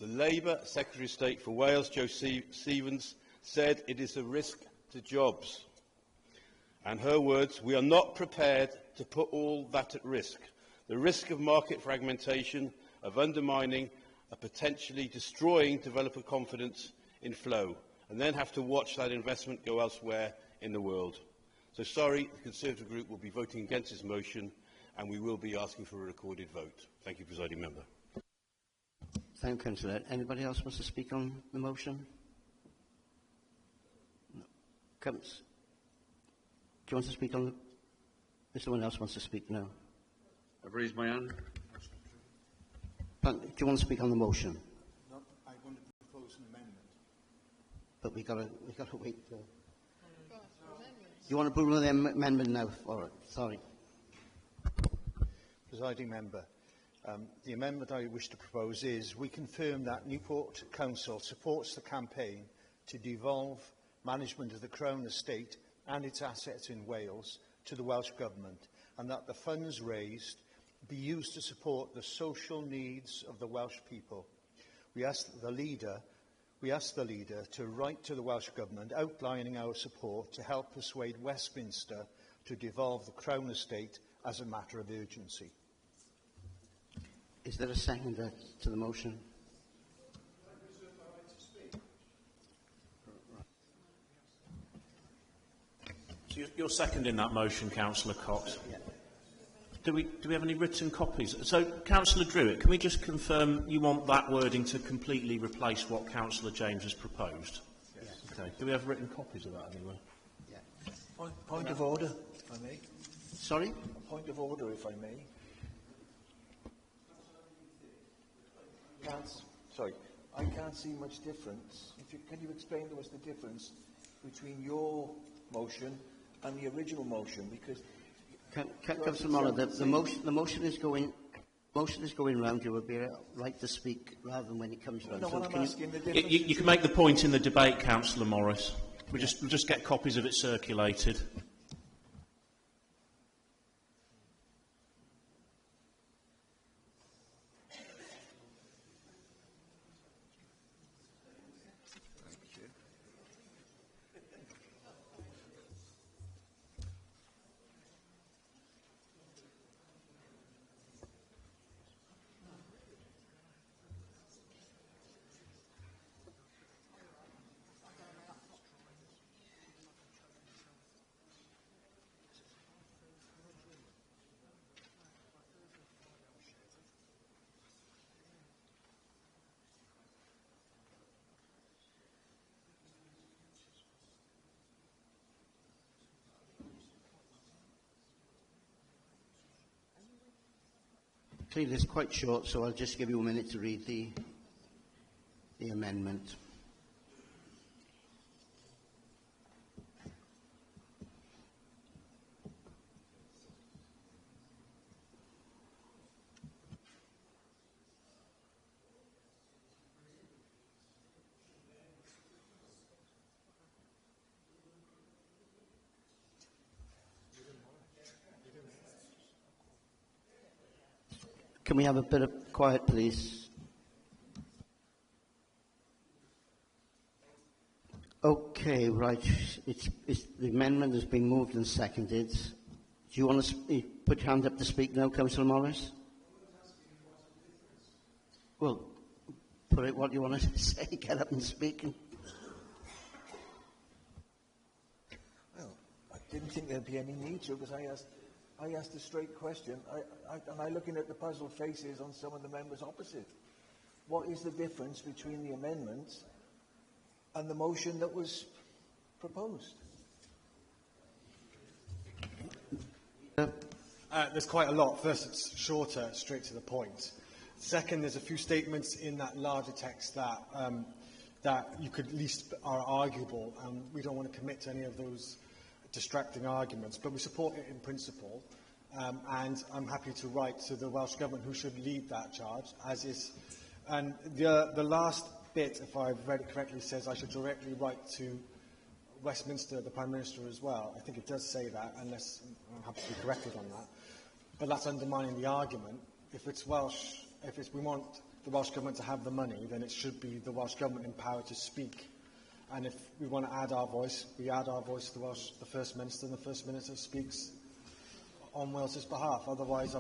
The Labour Secretary of State for Wales, Jo Stevens, said it is a risk to jobs. And her words, we are not prepared to put all that at risk. The risk of market fragmentation, of undermining are potentially destroying developer confidence in flow, and then have to watch that investment go elsewhere in the world. So sorry, the Conservative Group will be voting against this motion, and we will be asking for a recorded vote. Thank you, Presiding Member. Thank you, Councillor. Anybody else wants to speak on the motion? No. Do you want to speak on the... If someone else wants to speak, no. I've raised my hand. Do you want to speak on the motion? No, I want to propose an amendment. But we got to wait. You want to bring the amendment now? All right. Sorry. Presiding Member, the amendment I wish to propose is we confirm that Newport Council supports the campaign to devolve management of the Crown Estate and its assets in Wales to the Welsh Government, and that the funds raised be used to support the social needs of the Welsh people. We ask the leader to write to the Welsh Government outlining our support to help persuade Westminster to devolve the Crown Estate as a matter of urgency. Is there a seconder to the motion? So you're seconding that motion, Councillor Cox? Yeah. Do we have any written copies? So, Councillor Druitt, can we just confirm you want that wording to completely replace what Councillor James has proposed? Yes. Okay. Do we have written copies of that anywhere? Yeah. Point of order, if I may. Sorry? A point of order, if I may. Sorry, I can't see much difference. Can you explain to us the difference between your motion and the original motion? Because Councillor Moller, the motion is going round. You will be right to speak rather than when it comes round. No, So what I'm asking, the difference You can make the point in the debate, Councillor Morris. We'll just get copies of it circulated. Clearly, it's quite short, so I'll just give you a minute to read the amendment. Can we have a bit of quiet, please? Okay, right. The amendment has been moved and seconded. Do you want to put your hand up to speak now, Councillor Morris? Well, put it what you want to say. Get up and speak. Well, I didn't think there'd be any need to, because I asked a straight question, and I'm looking at the puzzled faces on some of the members opposite. What is the difference between the amendment and the motion that was proposed? There's quite a lot. First, it's shorter, straight to the point. Second, there's a few statements in that larger text that that you could at least are arguable, and we don't want to commit to any of those distracting arguments, but we support it in principle, and I'm happy to write to the Welsh Government, who should lead that charge, as is. And the last bit, if I've read it correctly, says I should directly write to Westminster, the Prime Minister, as well. I think it does say that, unless I'm happy to be corrected on that. But that's undermining the argument. If it's Welsh, we want the Welsh Government to have the money, then it should be the Welsh Government empowered to speak. And if we want to add our voice, we add our voice to the First Minister, and the First Minister speaks on Wales's behalf. Otherwise,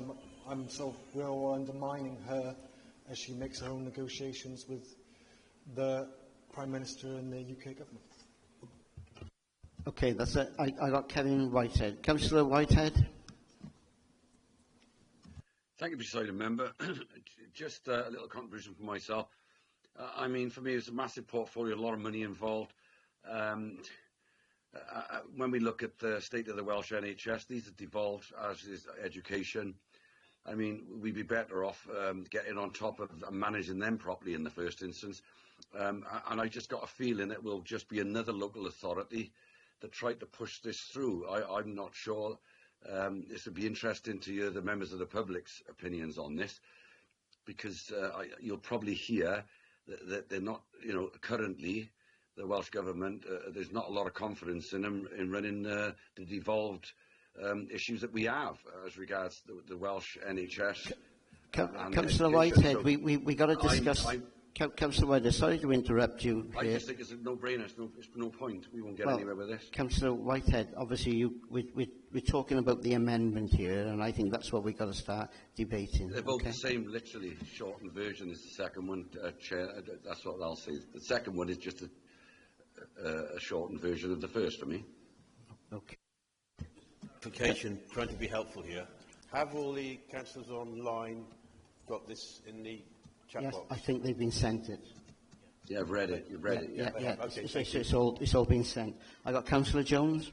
we're undermining her as she makes her own negotiations with the Prime Minister and the UK government. Okay, that's it. I got Kevin Whitehead. Councillor Whitehead. Thank you, Presiding Member. Just a little contribution from myself. I mean, for me, it's a massive portfolio, a lot of money involved. When we look at the state of the Welsh NHS, these are devolved, as is education. I mean, we'd be better off getting on top of managing them properly in the first instance. And I just got a feeling it will just be another local authority that tried to push this through. I'm not sure. This would be interesting to hear the members of the public's opinions on this, because you'll probably hear that they're not, currently, the Welsh Government, there's not a lot of confidence in them in running the devolved issues that we have as regards the Welsh NHS. Councillor Whitehead, we got to discuss. Councillor Whitehead, sorry to interrupt you. I just think it's a no-brainer. It's no point. We won't get anywhere with this. Councillor Whitehead, obviously we're talking about the amendment here, and I think that's what we've got to start debating. They're both the same, literally. Shortened version is the second one, Chair. That's what I'll say. The second one is just a shortened version of the first for me. Okay. Trying to be helpful here. Have all the councillors online got this in the chat Yes, box? I think they've been sent it. Yeah, I've read it. You've read it. Yeah. Yeah. Okay, It's all been sent. I got Councillor Jones.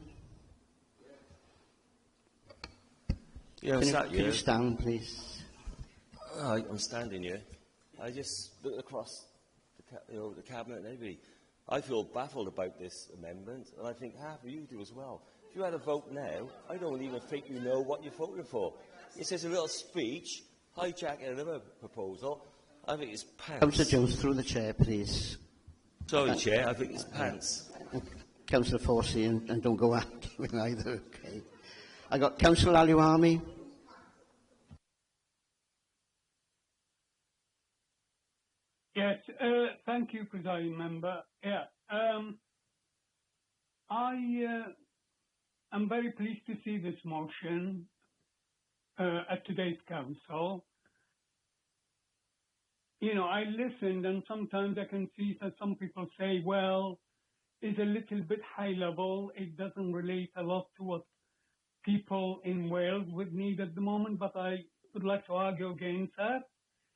Yeah, Can you stand, please? I'm standing here. I just looked across the cabinet and everybody. I feel baffled about this amendment, and I think half of you do as well. If you had a vote now, I don't even think you know what you're voting for. It says a little speech, hijacking another proposal. I think it's pants. Councillor Jones, through the chair, please. Sorry, Chair, I think it's pants. Councillor Forsey, and don't go after me either, okay. I got Councillor Aluami. Yes, thank you, Presiding Member. Yeah, I am very pleased to see this motion at today's council. I listened, and sometimes I can see that some people say, well, it's a little bit high level. It doesn't relate a lot to what people in Wales would need at the moment, but I would like to argue against that.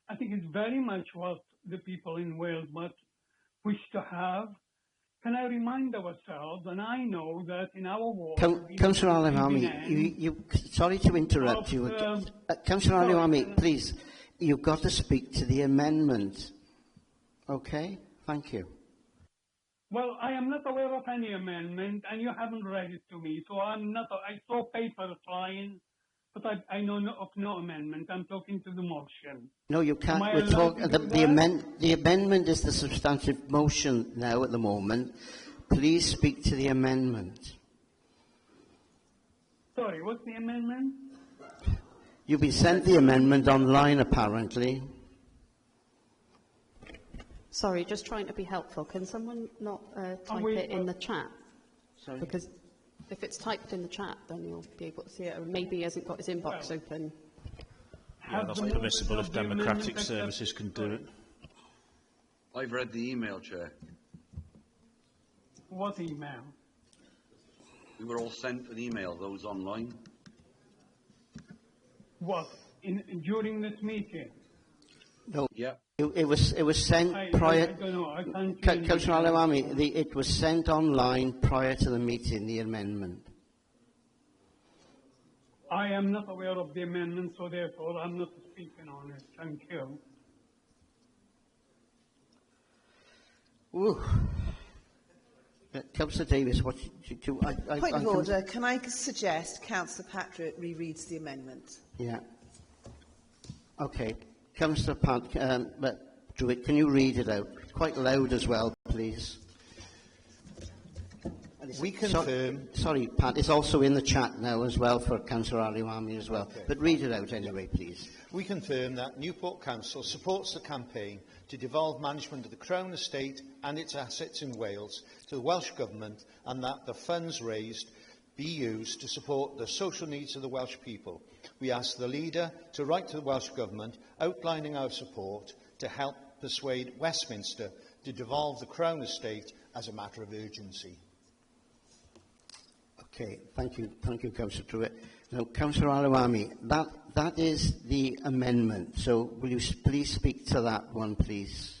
I think it's very much what the people in Wales must wish to have. Can I remind ourselves, and I know that in our ward... Councillor Aluami, sorry to interrupt you. Councillor Aluami, please, you've got to speak to the amendment. Okay? Thank you. Well, I am not aware of any amendment, and you haven't read it to me, so I'm not... I saw paper flying, but I know of no amendment. I'm talking to the motion. No, you can't. We're talking. The amendment is the substantive motion now at the moment. Please speak to the amendment. Sorry, what's the amendment? You've been sent the amendment online, apparently. Sorry, just trying to be helpful. Can someone not type it in the chat? Sorry. Because if it's typed in the chat, then you'll be able to see it. Or maybe he hasn't got his inbox open. Yeah, that's permissible if democratic services can do it. I've read the email, Chair. What email? We were all sent an email, those online. What? During this meeting? No. Yeah. It was sent prior. I don't know. I can't. Councillor Aluami, it was sent online prior to the meeting. The amendment. I am not aware of the amendment, so therefore I'm not speaking on it. Thank you. Ooh. Councillor Davis, what do Point of order. Can I suggest Councillor Patrick rereads the amendment? Yeah. Okay. Councillor Druitt, can you read it out? Quite loud as well, please. We confirm... Sorry, Pat, it's also in the chat now as well for Councillor Aluami as well. Okay. But read it out anyway, please. We confirm that Newport Council supports the campaign to devolve management of the Crown Estate and its assets in Wales to the Welsh Government, and that the funds raised be used to support the social needs of the Welsh people. We ask the Leader to write to the Welsh Government outlining our support to help persuade Westminster to devolve the Crown Estate as a matter of urgency. Okay, thank you, Councillor Truitt. Now, Councillor Alawami, that is the amendment. So, will you please speak to that one, please?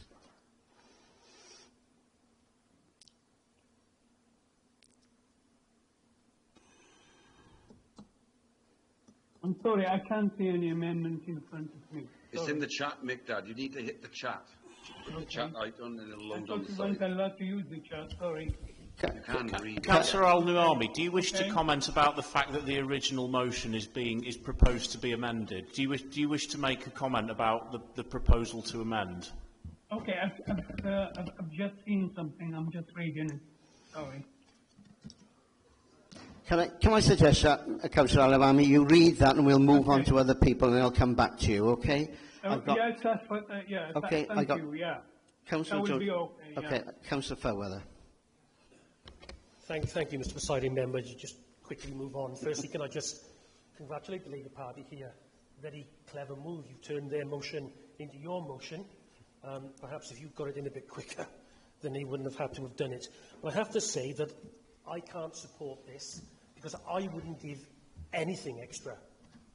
I'm sorry, I can't see any amendment in front of me. It's in the chat, Mick, You need to hit the chat. Put the chat icon and it'll load on the side. I thought you weren't allowed to use the chat, sorry. Councillor Al-Nuami, do you wish to comment about the fact that the original motion is proposed to be amended? Do you wish to make a comment about the proposal to amend? Okay, I've just seen something. I'm just reading it. Sorry. Can I suggest that, Councillor Alawami, you read that and we'll move on to other people and I'll come back to you, okay? Yes, that's what, yeah, okay, thank you, yeah. Councillor that will be okay, yeah. Okay, Councillor Fairweather. Thank you, Mr. Presiding Member. Just quickly move on. Firstly, can I just congratulate the Labour Party here? Very clever move. You turned their motion into your motion. Perhaps if you'd got it in a bit quicker, then they wouldn't have had to have done it. But I have to say that I can't support this because I wouldn't give anything extra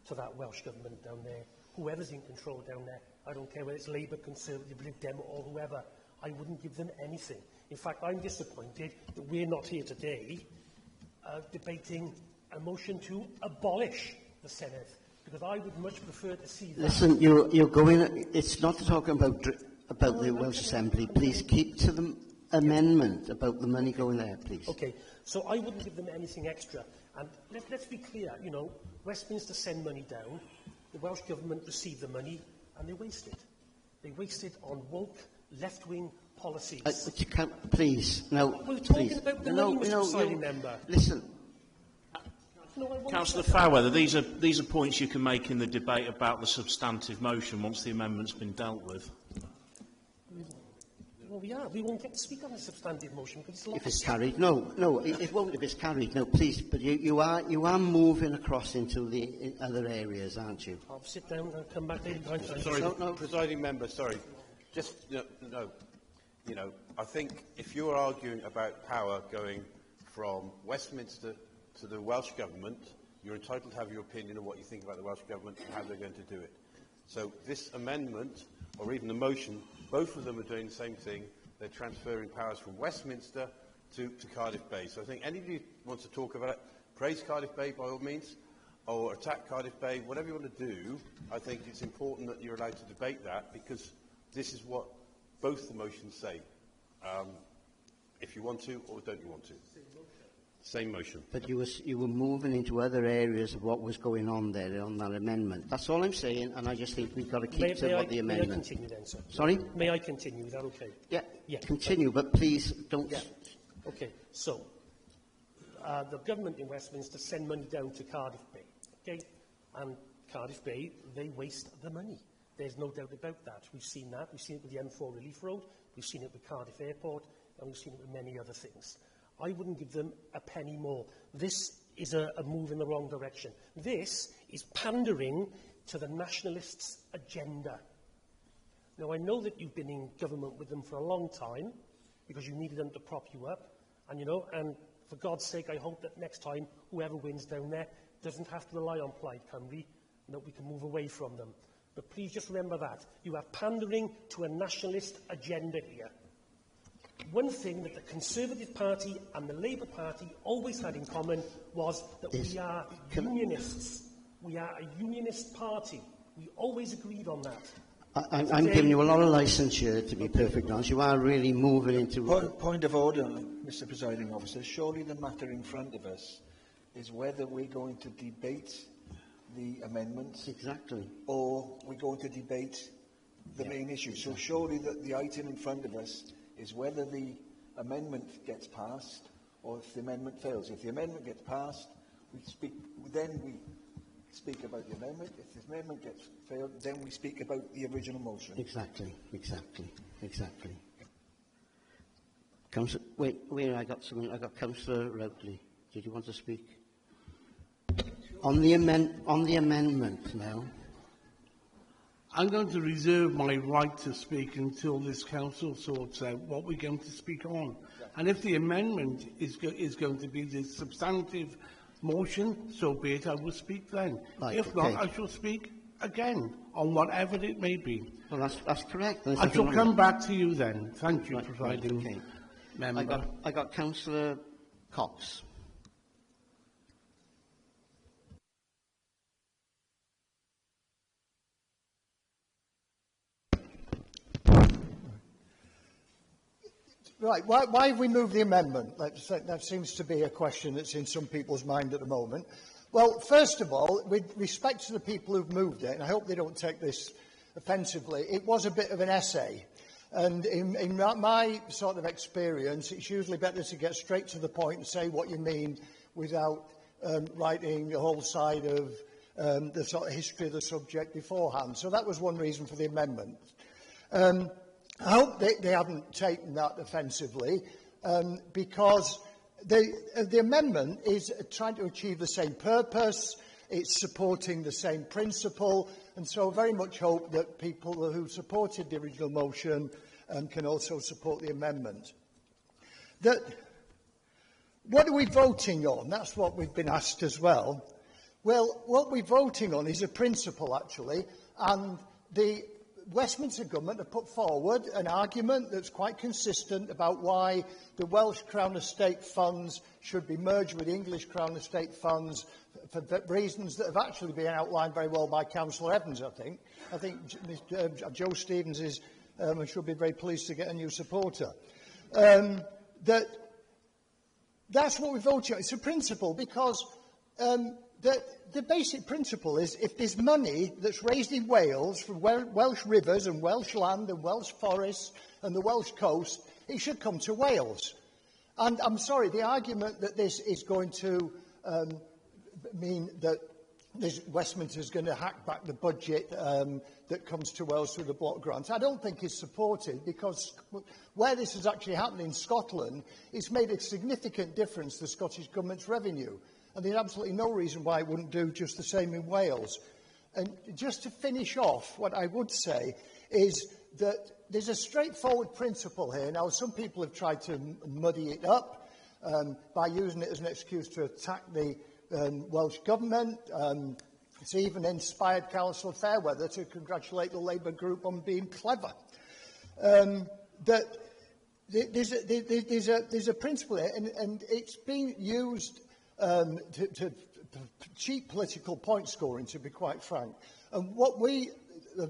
to that Welsh Government down there. Whoever's in control down there, I don't care whether it's Labour, Conservative, Lib Dem or whoever, I wouldn't give them anything. In fact, I'm disappointed that we're not here today debating a motion to abolish the Senedd, because I would much prefer to see that. Listen, you're going. It's not talking about the Welsh Assembly. Please keep to the amendment about the money going there, please. Okay, so I wouldn't give them anything extra. And let's be clear. You know, Westminster send money down. The Welsh Government receive the money and they waste it. They waste it on woke, left-wing policies. Please, no. We're talking about the money, Mr. Presiding Member. Listen. Councillor Fairweather, these are points you can make in the debate about the substantive motion once the amendment's been dealt with. Well, we won't get to speak on the substantive motion because if it's carried, no, it won't if it's carried. No, please, but you are moving across into the other areas, aren't you? I'll sit down and come back later. Sorry, Presiding Member, sorry. Just, no. You know, I think if you're arguing about power going from Westminster to the Welsh Government, you're entitled to have your opinion on what you think about the Welsh Government and how they're going to do it. So this amendment, or even the motion, both of them are doing the same thing. They're transferring powers from Westminster to Cardiff Bay. So I think anybody who wants to talk about it, praise Cardiff Bay by all means, or attack Cardiff Bay, whatever you want to do, I think it's important that you're allowed to debate that, because this is what both the motions say. If you want to, or don't you want to? Same motion. But you were moving into other areas of what was going on there on that amendment. That's all I'm saying, and I just think we've got to keep to what the amendment. May I continue then, sir? Sorry? May I continue? Is that okay? Yeah. Continue, but please don't. Yeah. Okay. So the government in Westminster send money down to Cardiff Bay. Okay, and Cardiff Bay, they waste the money. There's no doubt about that. We've seen that. We've seen it with the M4 Relief Road. We've seen it with Cardiff Airport, and we've seen it with many other things. I wouldn't give them a penny more. This is a move in the wrong direction. This is pandering to the nationalists' agenda. Now, I know that you've been in government with them for a long time because you needed them to prop you up. And, you know, and for God's sake, I hope that next time, whoever wins down there doesn't have to rely on Plaid Cymru and that we can move away from them. But please just remember that. You are pandering to a nationalist agenda here. One thing that the Conservative Party and the Labour Party always had in common was that we are unionists. We are a unionist party. We always agreed on that. I'm giving you a lot of licence here, to be perfectly honest. You are really moving into... Point of order, Mr. Presiding Officer. Surely the matter in front of us is whether we're going to debate the amendments. Exactly. Or we're going to debate the main issue. So surely the item in front of us is whether the amendment gets passed or if the amendment fails. If the amendment gets passed, we speak about the amendment. If the amendment gets failed, then we speak about the original motion. Exactly. Councillor, wait, I got something. I got Councillor Routley. Did you want to speak? On the amendment now. I'm going to reserve my right to speak until this council sorts out what we're going to speak on. And if the amendment is going to be the substantive motion, so be it, I will speak then. Right, if okay. not, I shall speak again on whatever it may be. Well, that's correct. I shall come back to you then. Thank you, Presiding Member. I got Councillor Cox. Right, why have we moved the amendment? That seems to be a question that's in some people's mind at the moment. Well, first of all, with respect to the people who've moved it, and I hope they don't take this offensively, it was a bit of an essay. And in my sort of experience, it's usually better to get straight to the point and say what you mean without writing the whole side of the sort of history of the subject beforehand. So that was one reason for the amendment. I hope they haven't taken that offensively, because the amendment is trying to achieve the same purpose, it's supporting the same principle, and so I very much hope that people who supported the original motion can also support the amendment. What are we voting on? That's what we've been asked as well. Well, what we're voting on is a principle, actually, and the Westminster Government have put forward an argument that's quite consistent about why the Welsh Crown Estate funds should be merged with the English Crown Estate funds for reasons that have actually been outlined very well by Councillor Evans, I think. I think Joe Stevens should be very pleased to get a new supporter. That's what we're voting on. It's a principle because the basic principle is if there's money that's raised in Wales from Welsh rivers and Welsh land and Welsh forests and the Welsh coast, it should come to Wales. And I'm sorry, the argument that this is going to mean that Westminster is going to hack back the budget that comes to Wales through the block grant, I don't think is supported, because where this has actually happened in Scotland, it's made a significant difference to the Scottish Government's revenue. And there's absolutely no reason why it wouldn't do just the same in Wales. And just to finish off, what I would say is that there's a straightforward principle here. Now, some people have tried to muddy it up by using it as an excuse to attack the Welsh Government. It's even inspired Councillor Fairweather to congratulate the Labour group on being clever. There's a principle here, and it's being used to cheap political point scoring, to be quite frank. And what we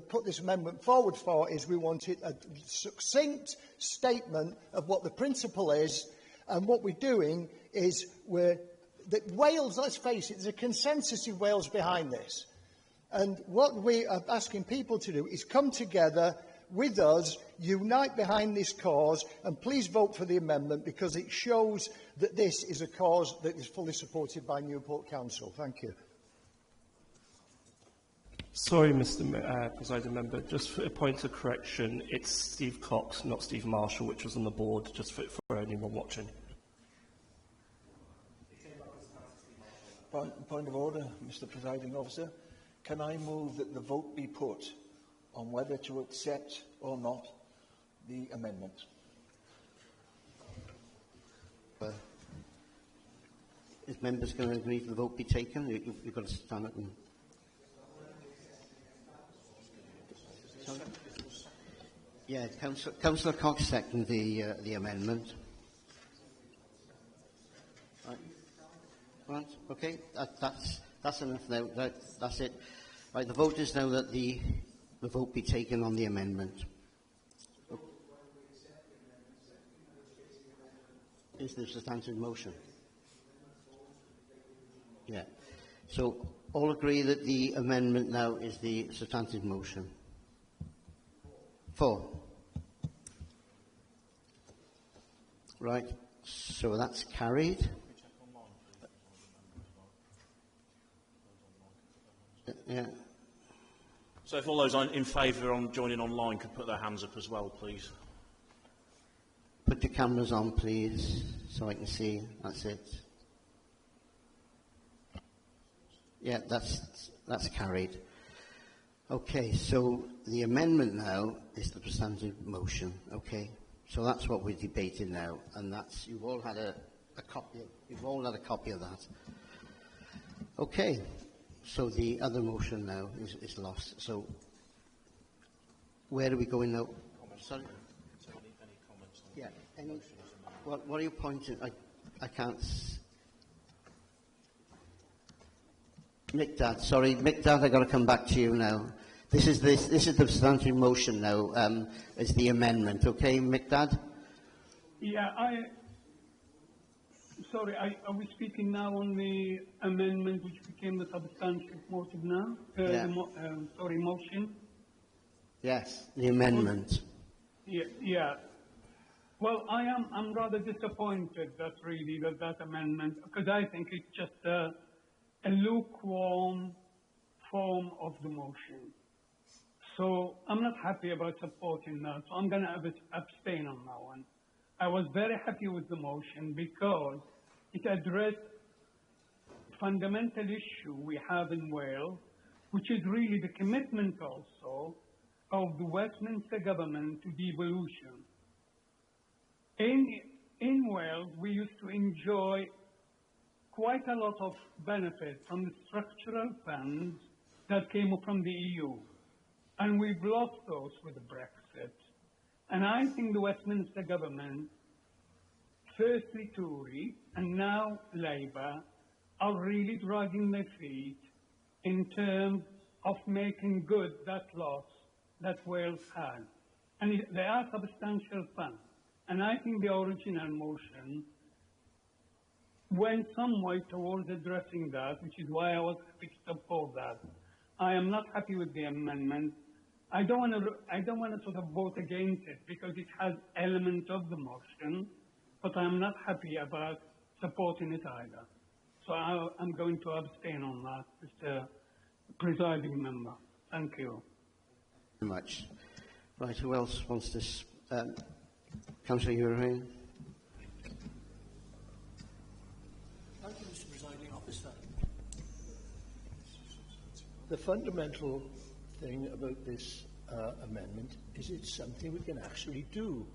put this amendment forward for is we wanted a succinct statement of what the principle is, and what we're doing is that Wales, let's face it, there's a consensus in Wales behind this. And what we are asking people to do is come together with us, unite behind this cause, and please vote for the amendment, because it shows that this is a cause that is fully supported by Newport Council. Thank you. Sorry, Mr. Presiding Member, just for a point of correction, it's Steve Cox, not Steve Marshall, which was on the board, just for anyone watching. Point of order, Mr. Presiding Officer. Can I move that the vote be put on whether to accept or not the amendment? Is members going to agree to the vote be taken? You've got to stand up and... Sorry? Yeah, Councillor Cox seconded the amendment. Right, okay, that's enough now. That's it. Right, the vote is now that the vote be taken on the amendment. Is there a substantive motion? Yeah. So all agree that the amendment now is the substantive motion. 4. Right. So that's carried. Yeah. So if all those in favour on joining online could put their hands up as well, please. Put your cameras on, please, so I can see. That's it. Yeah, that's carried. Okay, so the amendment now is the substantive motion, okay? So that's what we're debating now, and that's, you've all had a copy of that. Okay, so the other motion now is lost. So where are we going now? Sorry? Any comments on Yeah, any, what are you pointing? I can't... Mick sorry, Mick I've got to come back to you now. This is the substantive motion now, is the amendment, okay, Mick Yeah, sorry, are we speaking now on the amendment which became the substantive motion now? Yeah. Sorry, motion? Yes, the amendment. Yeah. Well, I'm rather disappointed that really that amendment, because I think it's just a lukewarm form of the motion. So I'm not happy about supporting that, so I'm going to abstain on that one. I was very happy with the motion because it addressed fundamental issue we have in Wales, which is really the commitment also of the Westminster government to devolution. In Wales, we used to enjoy quite a lot of benefit from the structural funds that came from the EU. And we've lost those with the Brexit. And I think the Westminster government, firstly Tory and now Labour, are really dragging their feet in terms of making good that loss that Wales had. And they are substantial funds. And I think the original motion went some way towards addressing that, which is why I was happy to support that. I am not happy with the amendment. I don't want to sort of vote against it because it has elements of the motion, but I'm not happy about supporting it either. So I'm going to abstain on that, Mr. Presiding Member. Thank you. Very much. Right, who else wants this? Councillor Urian. Thank you, Mr. Presiding Officer. The fundamental thing about this amendment is it's something we can actually do.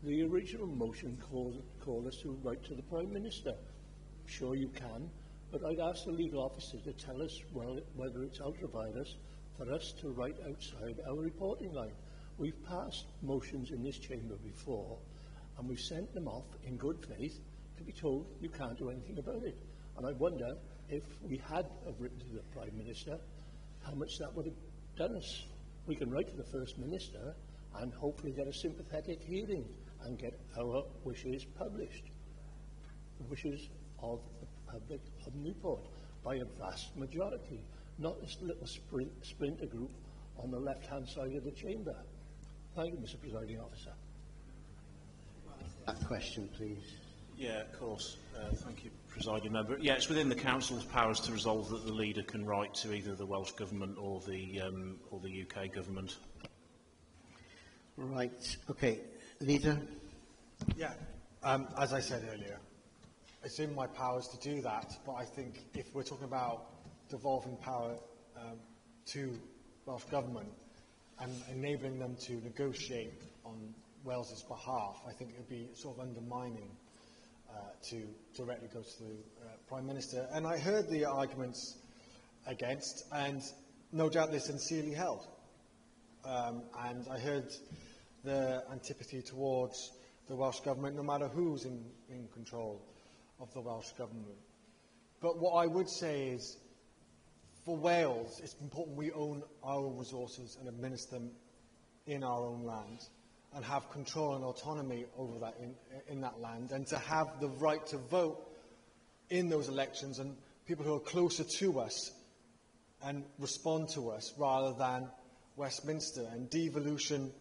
The original motion called us to write to the Prime Minister. Sure you can, but I'd ask the legal officer to tell us whether it's ultra-virus for us to write outside our reporting line. We've passed motions in this chamber before, and we've sent them off in good faith to be told you can't do anything about it. And I wonder if we had written to the Prime Minister, how much that would have done us. We can write to the First Minister and hopefully get a sympathetic hearing and get our wishes published. The wishes of the public of Newport by a vast majority, not this little splinter group on the left-hand side of the chamber. Thank you, Mr. Presiding Officer. That question, please. Yeah, of course. Thank you, Presiding Member. Yeah, it's within the Council's powers to resolve that the leader can write to either the Welsh Government or the UK Government. Right. Okay. Leader? Yeah. As I said earlier, it's in my powers to do that, but I think if we're talking about devolving power to Welsh Government and enabling them to negotiate on Wales's behalf, I think it would be sort of undermining to directly go to the Prime Minister. And I heard the arguments against, and no doubt they're sincerely held. And I heard the antipathy towards the Welsh Government, no matter who's in control of the Welsh Government. But what I would say is, for Wales, it's important we own our own resources and administer them in our own land, and have control and autonomy over that in that land, and to have the right to vote in those elections, and people who are closer to us and respond to us rather than Westminster. And devolution,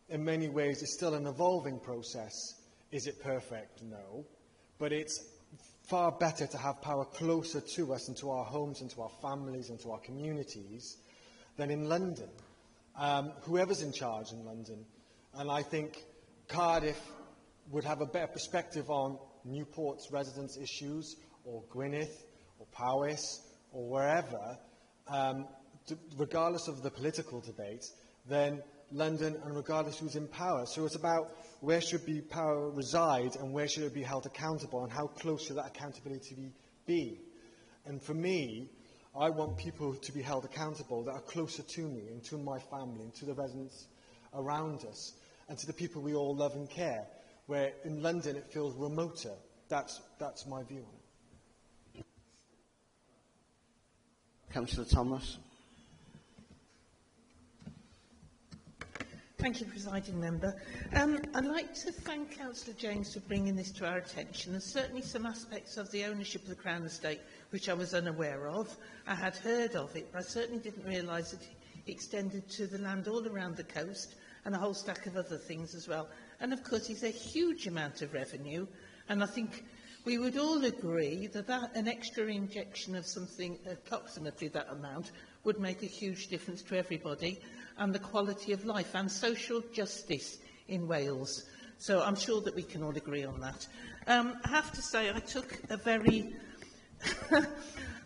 in many ways, is still an evolving process. Is it perfect? No. But it's far better to have power closer to us and to our homes and to our families and to our communities than in London. Whoever's in charge in London. And I think Cardiff would have a better perspective on Newport's residents' issues, or Gwynedd, or Powys, or wherever, regardless of the political debate, then London and regardless who's in power. So it's about where should be power reside and where should it be held accountable and how close should that accountability be. And for me, I want people to be held accountable that are closer to me and to my family and to the residents around us and to the people we all love and care, where in London it feels remoter. That's my view on it. Councillor Thomas. Thank you, Presiding Member. I'd like to thank Councillor James for bringing this to our attention. There's certainly some aspects of the ownership of the Crown Estate which I was unaware of. I had heard of it, but I certainly didn't realise that it extended to the land all around the coast and a whole stack of other things as well. And of course, it's a huge amount of revenue, and I think we would all agree that, an extra injection of something approximately that amount would make a huge difference to everybody and the quality of life and social justice in Wales. So I'm sure that we can all agree on that. I have to say, I took a very...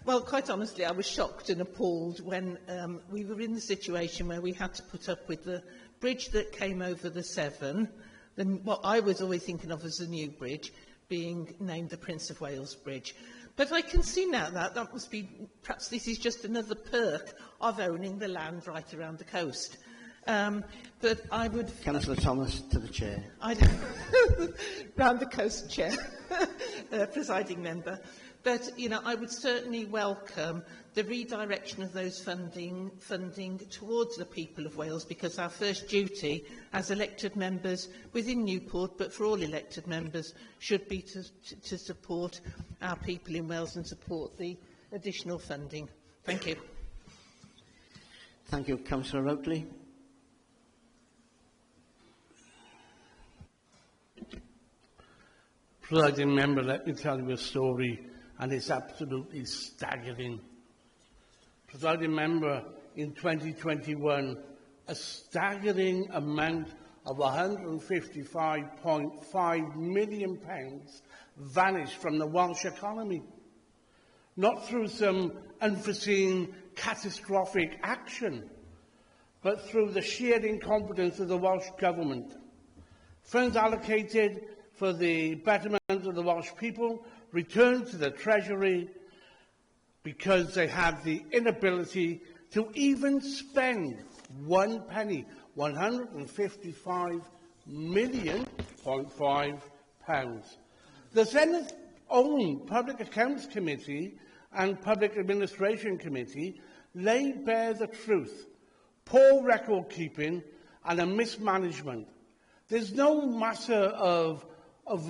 well, quite honestly, I was shocked and appalled when we were in the situation where we had to put up with the bridge that came over the Severn, what I was always thinking of as the new bridge, being named the Prince of Wales Bridge. But I can see now that must be, perhaps this is just another perk of owning the land right around the coast. But I would... Councillor Thomas, to the Chair. Round the coast, Chair, Presiding Member. But, you know, I would certainly welcome the redirection of those funding towards the people of Wales, because our first duty as elected members within Newport, but for all elected members, should be to support our people in Wales and support the additional funding. Thank you. Thank you. Councillor Oakley. Presiding Member, let me tell you a story, and it's absolutely staggering. Presiding Member, in 2021, a staggering amount of £155.5 million vanished from the Welsh economy. Not through some unforeseen catastrophic action, but through the sheer incompetence of the Welsh Government. Funds allocated for the betterment of the Welsh people returned to the Treasury because they had the inability to even spend one penny, £155.5 million. The Senate's own Public Accounts Committee and Public Administration Committee lay bare the truth: poor record keeping and a mismanagement. There's no matter of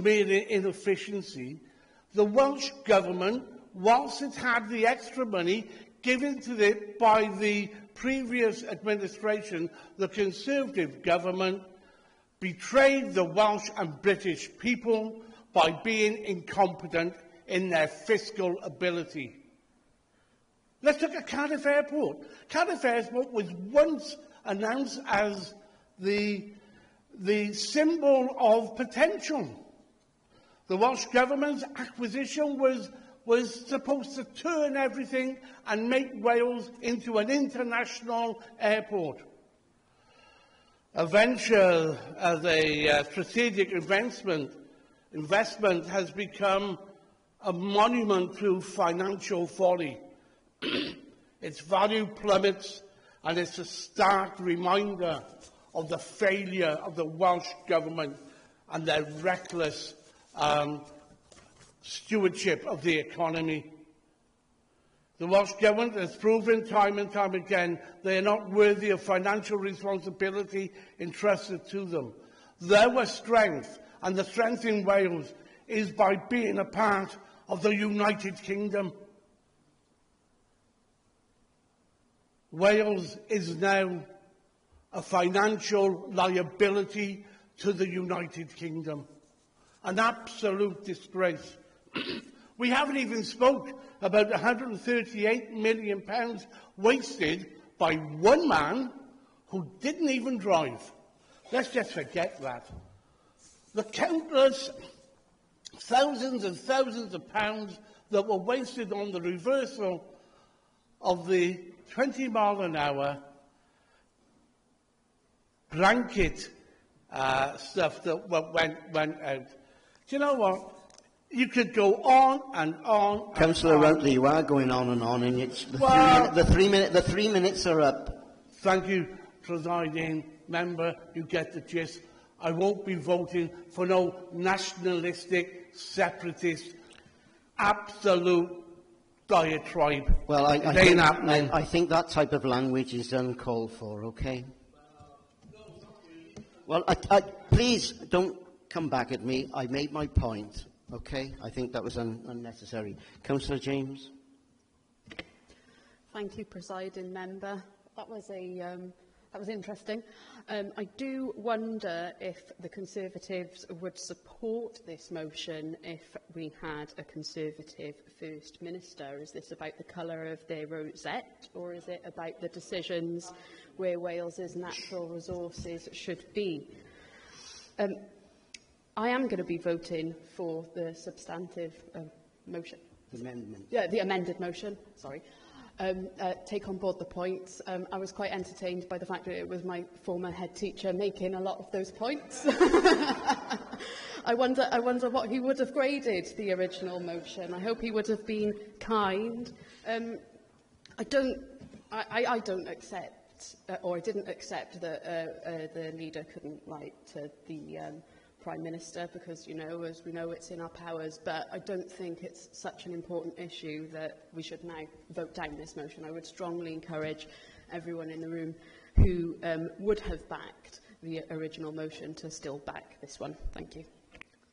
mere inefficiency. The Welsh Government, whilst it had the extra money given to it by the previous administration, the Conservative Government, betrayed the Welsh and British people by being incompetent in their fiscal ability. Let's look at Cardiff Airport. Cardiff Airport was once announced as the symbol of potential. The Welsh Government's acquisition was supposed to turn everything and make Wales into an international airport. A venture as a strategic investment has become a monument to financial folly. Its value plummets, and it's a stark reminder of the failure of the Welsh Government and their reckless stewardship of the economy. The Welsh Government has proven time and time again they are not worthy of financial responsibility entrusted to them. Their strength, and the strength in Wales, is by being a part of the United Kingdom. Wales is now a financial liability to the United Kingdom. An absolute disgrace. We haven't even spoke about £138 million wasted by one man who didn't even drive. Let's just forget that. The countless thousands and thousands of pounds that were wasted on the reversal of the 20-mile-an-hour blanket stuff that went out. Do you know what? You could go on and on. Councillor Routley, you are going on, and it's the 3 minutes are up. Thank you, presiding member. You get the gist. I won't be voting for no nationalistic, separatist, absolute diatribe. Well, I think that type of language is uncalled for. Okay. Well, please don't come back at me. I made my point. Okay, I think that was unnecessary. Councillor James. Thank you, presiding member. That was interesting. I do wonder if the Conservatives would support this motion if we had a Conservative First Minister. Is this about the colour of their rosette, or is it about the decisions where Wales's natural resources should be? I am going to be voting for the substantive motion. Amendment. Yeah, the amended motion, sorry. Take on board the points. I was quite entertained by the fact that it was my former head teacher making a lot of those points. I wonder what he would have graded the original motion. I hope he would have been kind. I don't accept, or I didn't accept that the leader couldn't write to the Prime Minister because, you know, as we know, it's in our powers, but I don't think it's such an important issue that we should now vote down this motion. I would strongly encourage everyone in the room who would have backed the original motion to still back this one. Thank you.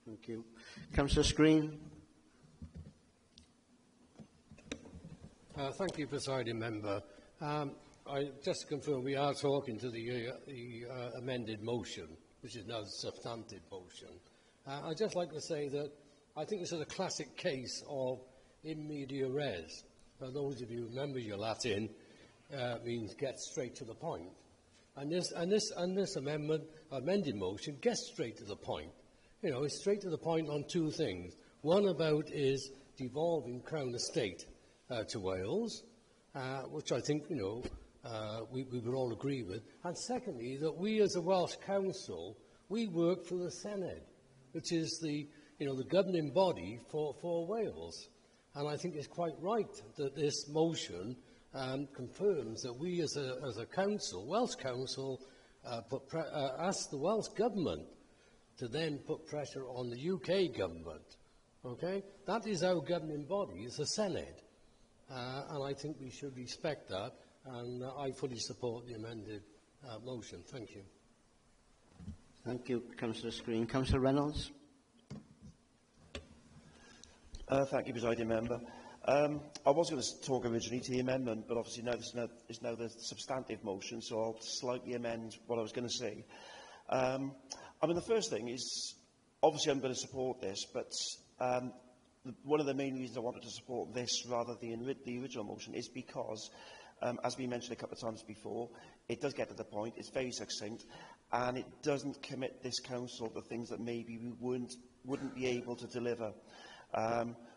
Thank you. Councillor Screen. Thank you, presiding member. Just to confirm, we are talking to the amended motion, which is now the substantive motion. I'd just like to say that I think this is a classic case of in media res. For those of you who remember your Latin, means get straight to the point. And this amended motion gets straight to the point. You know, it's straight to the point on two things. One about is devolving Crown Estate to Wales, which I think, you know, we would all agree with. And secondly, that we as a Welsh Council, we work for the Senedd, which is the governing body for Wales. And I think it's quite right that this motion confirms that we as a council, Welsh Council, ask the Welsh Government to then put pressure on the UK Government. Okay? That is our governing body, it's the Senedd. And I think we should respect that. And I fully support the amended motion. Thank you. Thank you, Councillor Screen. Councillor Reynolds. Thank you, presiding member. I was going to talk originally to the amendment, but obviously now it's now the substantive motion, so I'll slightly amend what I was going to say. I mean, the first thing is, obviously I'm going to support this, but one of the main reasons I wanted to support this rather than the original motion is because as we mentioned a couple of times before, it does get to the point, it's very succinct, and it doesn't commit this council to things that maybe we wouldn't be able to deliver.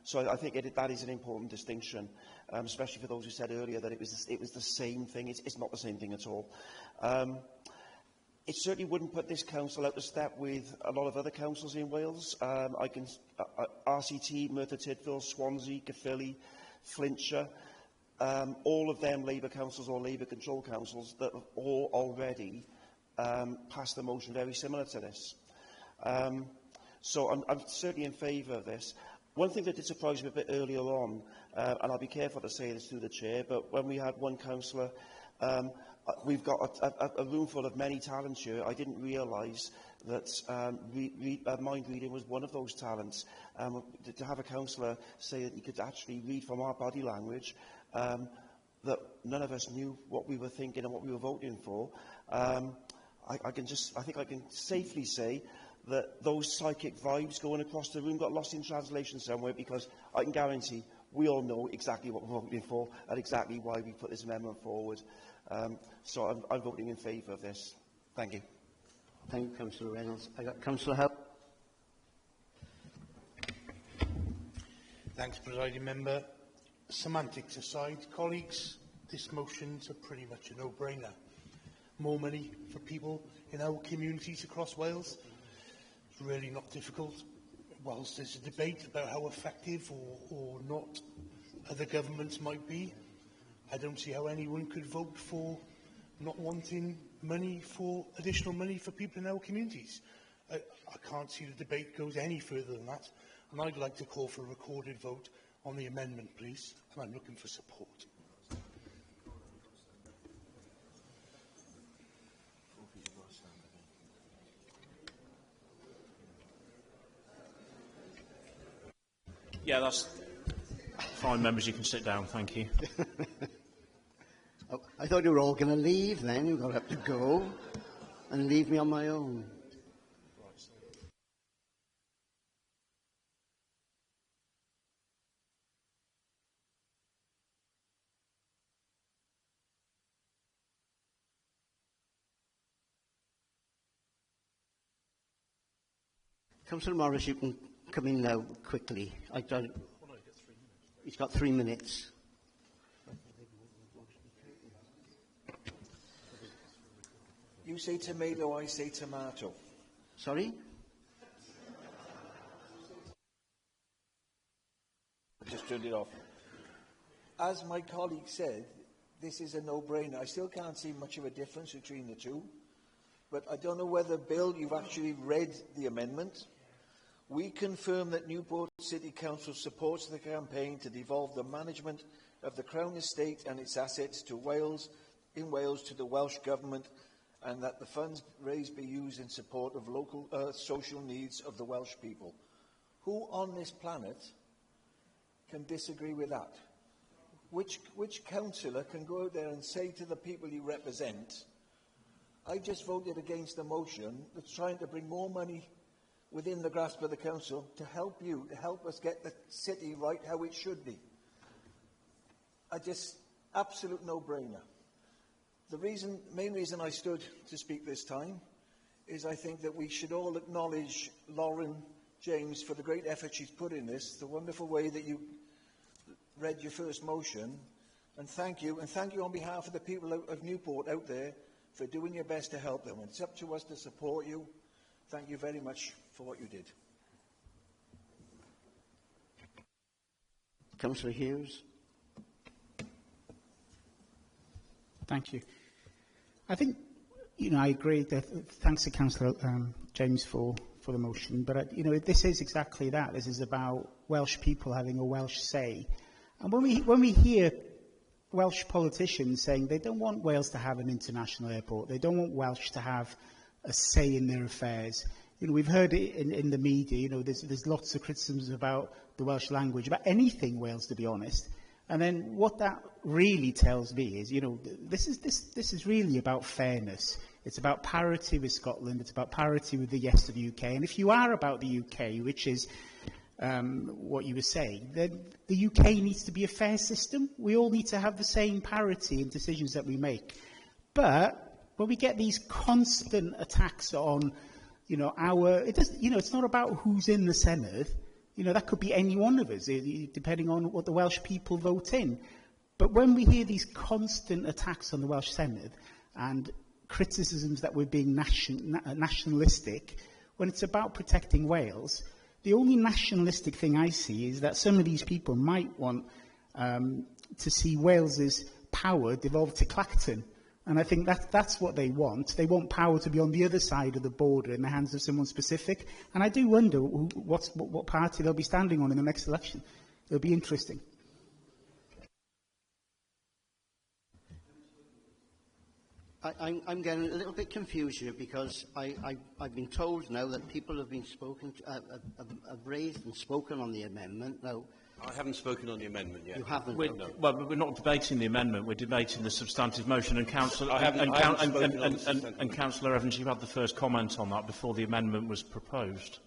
So I think that is an important distinction, especially for those who said earlier that it was the same thing. It's not the same thing at all. It certainly wouldn't put this council out of step with a lot of other councils in Wales. RCT, Merthyr Tydfil, Swansea, Caerphilly, Flintshire, all of them Labour councils or Labour control councils that have all already passed a motion very similar to this. So I'm certainly in favour of this. One thing that did surprise me a bit earlier on, and I'll be careful to say this through the chair, but when we had one councillor, we've got a room full of many talents here. I didn't realise that mind reading was one of those talents. To have a councillor say that he could actually read from our body language, that none of us knew what we were thinking and what we were voting for. I think I can safely say that those psychic vibes going across the room got lost in translation somewhere, because I can guarantee we all know exactly what we're voting for and exactly why we put this amendment forward. So I'm voting in favour of this. Thank you. Thank you, Councillor Reynolds. I got Councillor Hull. Thanks, presiding member. Semantics aside, colleagues, this motion's pretty much a no-brainer. More money for people in our communities across Wales. It's really not difficult. Whilst there's a debate about how effective or not other governments might be, I don't see how anyone could vote for not wanting additional money for people in our communities. I can't see the debate goes any further than that, and I'd like to call for a recorded vote on the amendment, please, and I'm looking for support. Yeah, that's fine, members. You can sit down. Thank you. Oh, I thought you were all going to leave then. You got up to go and leave me on my own. Councillor Morris, you can come in now quickly. He's got 3 minutes. You say tomato, I say tomato. Sorry? Just turned it off. As my colleague said, this is a no-brainer. I still can't see much of a difference between the two. But I don't know whether, Bill, you've actually read the amendment. We confirm that Newport City Council supports the campaign to devolve the management of the Crown Estate and its assets to Wales to the Welsh Government, and that the funds raised be used in support of local social needs of the Welsh people. Who on this planet can disagree with that? Which councillor can go out there and say to the people you represent, I just voted against a motion that's trying to bring more money within the grasp of the council to help you, to help us get the city right how it should be. Absolute no-brainer. The main reason I stood to speak this time is I think that we should all acknowledge Lauren James for the great effort she's put in this, the wonderful way that you read your first motion, and thank you on behalf of the people of Newport out there for doing your best to help them. It's up to us to support you. Thank you very much for what you did. Councillor Hughes. Thank you. I think, I agree that thanks to Councillor James for the motion, but, this is exactly that. This is about Welsh people having a Welsh say. And when we hear Welsh politicians saying they don't want Wales to have an international airport, they don't want Welsh to have a say in their affairs. We've heard it in the media, there's lots of criticisms about the Welsh language, about anything Wales, to be honest. And then what that really tells me is, this is really about fairness. It's about parity with Scotland. It's about parity with the rest of the UK. And if you are about the UK, which is what you were saying, then the UK needs to be a fair system. We all need to have the same parity in decisions that we make. But when we get these constant attacks on, it's not about who's in the Senedd. That could be any one of us, depending on what the Welsh people vote in. But when we hear these constant attacks on the Welsh Senedd and criticisms that we're being nationalistic, when it's about protecting Wales, the only nationalistic thing I see is that some of these people might want to see Wales's power devolved to Clacton. And I think that's what they want. They want power to be on the other side of the border in the hands of someone specific. And I do wonder what party they'll be standing on in the next election. It'll be interesting. I'm getting a little bit confused here because I've been told now that people have been have raised and spoken on the amendment. Now, I haven't spoken on the amendment yet. You haven't? Well, we're not debating the amendment. We're debating the substantive motion. And Councillor Evans, you had the first comment on that before the amendment was proposed.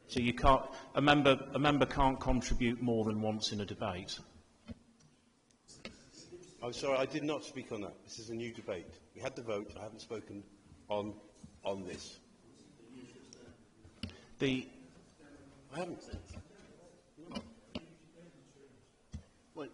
So you can't. A member can't contribute more than once in a debate. I'm sorry, I did not speak on that. This is a new debate. We had the vote. I haven't spoken on this. I haven't. Well,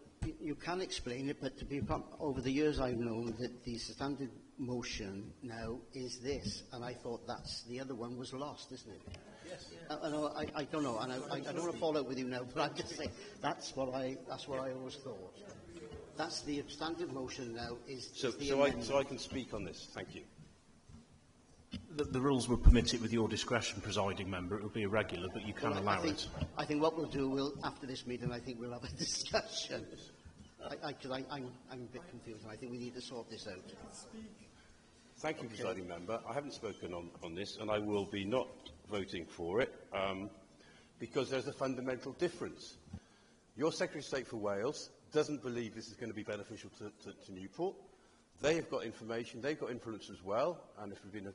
you can explain it, but to be over the years I've known that the standard motion now is this, and I thought the other one was lost, isn't it? Yes. I don't know, and I don't want to fall out with you now, but I'm just saying that's what I always thought. That's the standard motion now. So I can speak on this. Thank you. The rules will permit it with your discretion, presiding member. It will be irregular, but you can allow it. I think what we'll do, after this meeting, I think we'll have a discussion. Because I'm a bit confused, and I think we need to sort this out. Thank you, presiding member. I haven't spoken on this, and I will be not voting for it, because there's a fundamental difference. Your Secretary of State for Wales doesn't believe this is going to be beneficial to Newport. They have got information, they've got influence as well, and if it had been a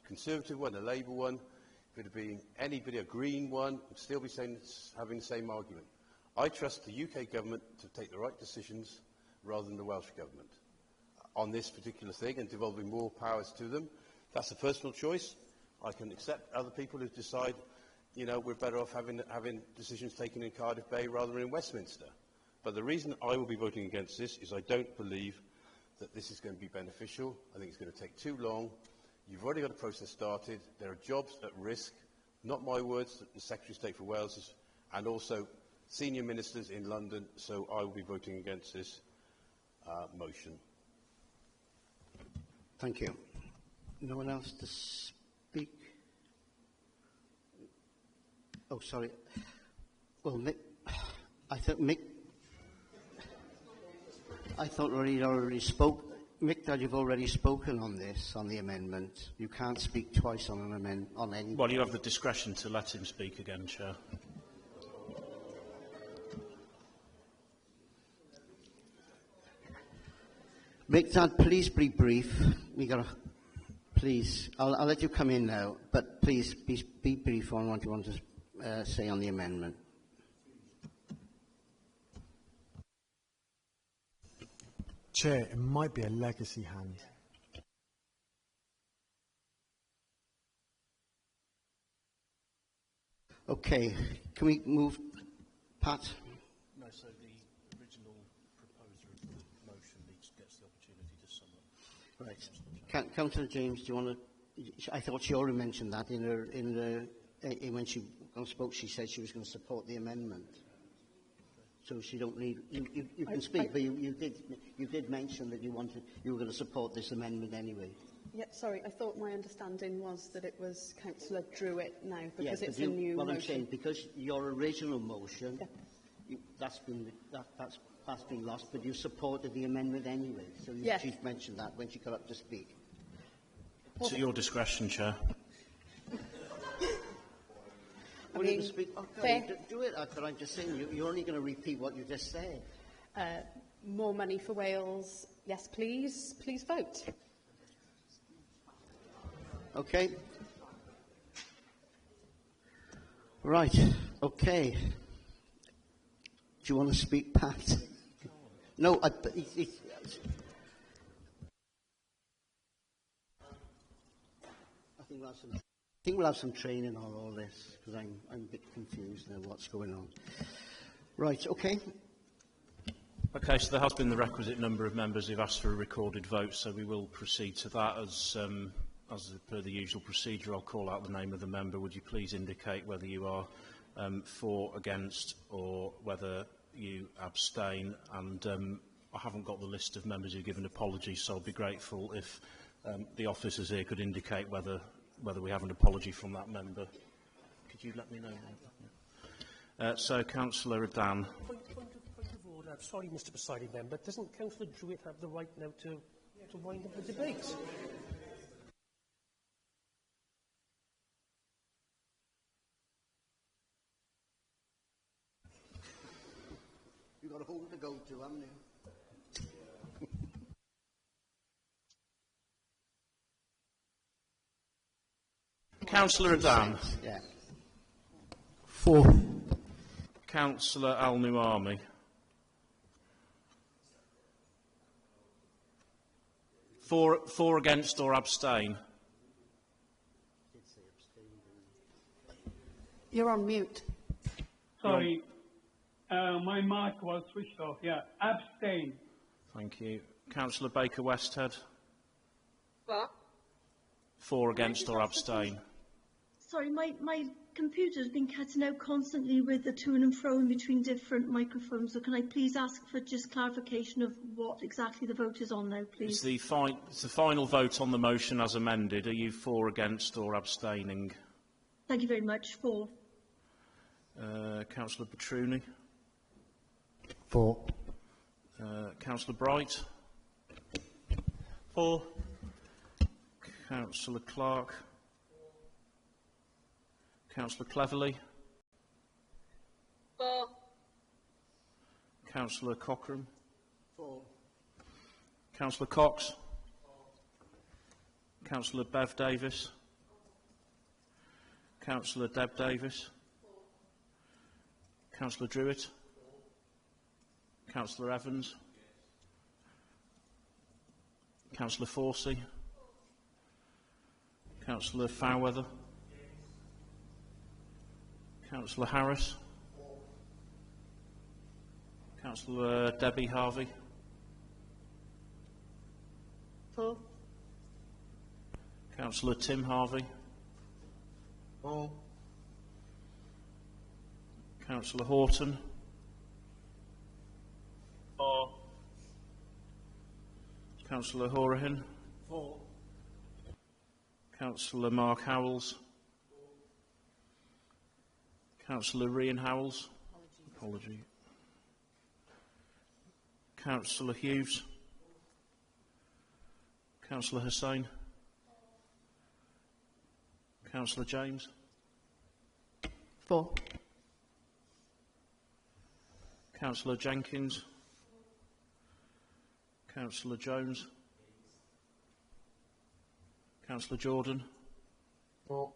Conservative one, a Labour one, if it had been anybody, a Green one, would still be having the same argument. I trust the UK government to take the right decisions rather than the Welsh government on this particular thing and devolving more powers to them. That's a personal choice. I can accept other people who decide, you know, we're better off having decisions taken in Cardiff Bay rather than in Westminster. But the reason I will be voting against this is I don't believe that this is going to be beneficial. I think it's going to take too long. You've already got a process started. There are jobs at risk. Not my words, the Secretary of State for Wales and also senior ministers in London. So I will be voting against this motion. Thank you. No one else to speak? Oh, sorry. Well, Mick, I thought he'd already spoke. Mick, that you've already spoken on this, on the amendment. You can't speak twice on an amendment, on any... Well, you have the discretion to let him speak again, Chair. Mick, Dad, please be brief. Please, I'll let you come in now, but please be brief on what you want to say on the amendment. Chair, it might be a legacy hand. Okay, can we move, Pat? No, so the original proposer of the motion gets the opportunity to sum up. Right. Councillor James, do you want to... I thought she already mentioned that when she spoke, she said she was going to support the amendment. So she don't need... You can speak, but you did mention that you were going to support this amendment anyway. Yeah, sorry, I thought my understanding was that it was Councillor Druitt now, because it's a new what motion. I'm saying, because your original motion, that's been lost, but you supported the amendment anyway. So she's mentioned that when she got up to speak. It's at your discretion, Chair. Do it, but I'm just saying, you're only going to repeat what you just said. More money for Wales, yes please. Please vote. Okay. Right, okay. Do you want to speak, Pat? No, I think we'll have some training on all this, because I'm a bit confused now what's going on. Right, okay. Okay, so there has been the requisite number of members who've asked for a recorded vote, so we will proceed to that. As per the usual procedure, I'll call out the name of the member. Would you please indicate whether you are for, against, or whether you abstain? And I haven't got the list of members who've given apologies, so I'd be grateful if the officers here could indicate whether we have an apology from that member. Could you let me know? So, Councillor Adan. Point of order. Sorry, Mr Presiding Member. Doesn't Councillor Druitt have the right now to wind up the debate? You've got a home to go to, haven't you? Councillor Adan. Yeah. For. Councillor Al-Nuami. For, against, or abstain? You're on mute. Sorry. My mic was switched off. Yeah, abstain. Thank you. Councillor Baker Westhead. What? For, against or abstain? Sorry, my computer's been cutting out constantly with the to and fro in between different microphones. So can I please ask for just clarification of what exactly the vote is on now, please? It's the final vote on the motion as amended. Are you for, against or abstaining? Thank you very much. For. Councillor Petruni. For. Councillor Bright. For. Councillor Clark. Councillor Cleverly. For. Councillor Cochrane. For. Councillor Cox. Councillor Bev Davis. Councillor Deb Davis. Councillor Druitt. Councillor Evans. Councillor Forsey. Councillor Fairweather. Councillor Harris. Councillor Debbie Harvey. For. Councillor Tim Harvey. For. Councillor Horton. For. Councillor Horahan. For. Councillor Mark Howells. Councillor Rian Howells. Apology. Councillor Hughes. Councillor Hussain. Councillor James. For. Councillor Jenkins. Councillor Jones. Councillor Jordan. For.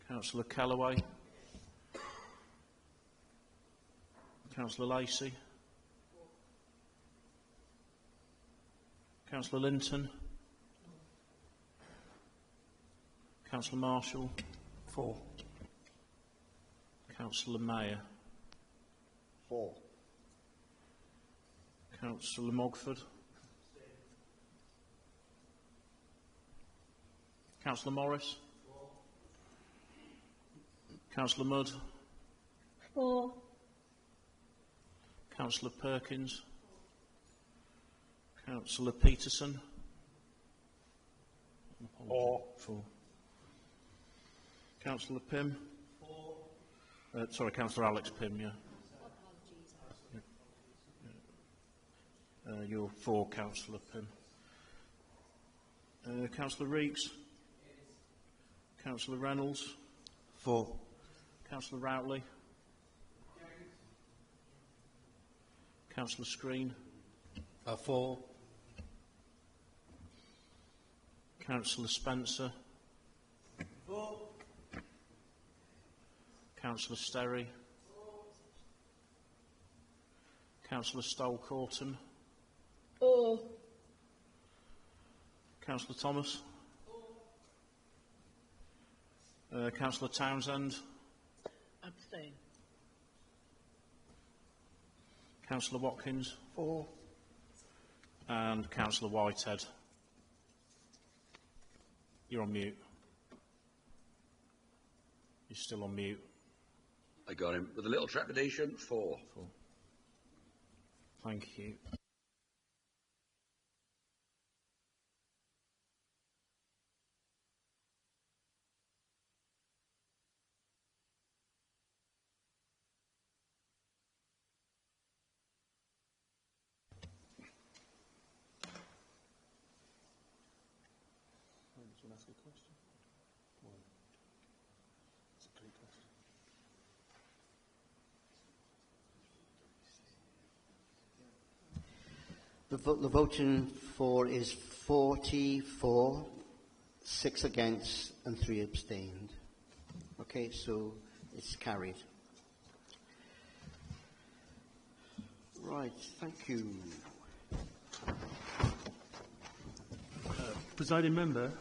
Councillor Callaway. Councillor Lacey. Councillor Linton. Councillor Marshall. For. Councillor Mayer. For. Councillor Mogford. Councillor Morris. Councillor Mudd. For. Councillor Perkins. Councillor Peterson. For. Councillor Pym. Sorry, Councillor Alex Pym, yeah. You're for, Councillor Pym. Councillor Reeks. Councillor Reynolds. For. Councillor Routley. Councillor Screen. For. Councillor Spencer. For. Councillor Sterry. Councillor Stoll-Corton. For. Councillor Thomas. Councillor Townsend. Abstain. Councillor Watkins. For. And Councillor Whitehead. You're on mute. You're still on mute. I got him. With a little trepidation, 4. Thank you. The voting for is 44, 6 against and 3 abstained. Okay, so it's carried. Right, thank you. Presiding member,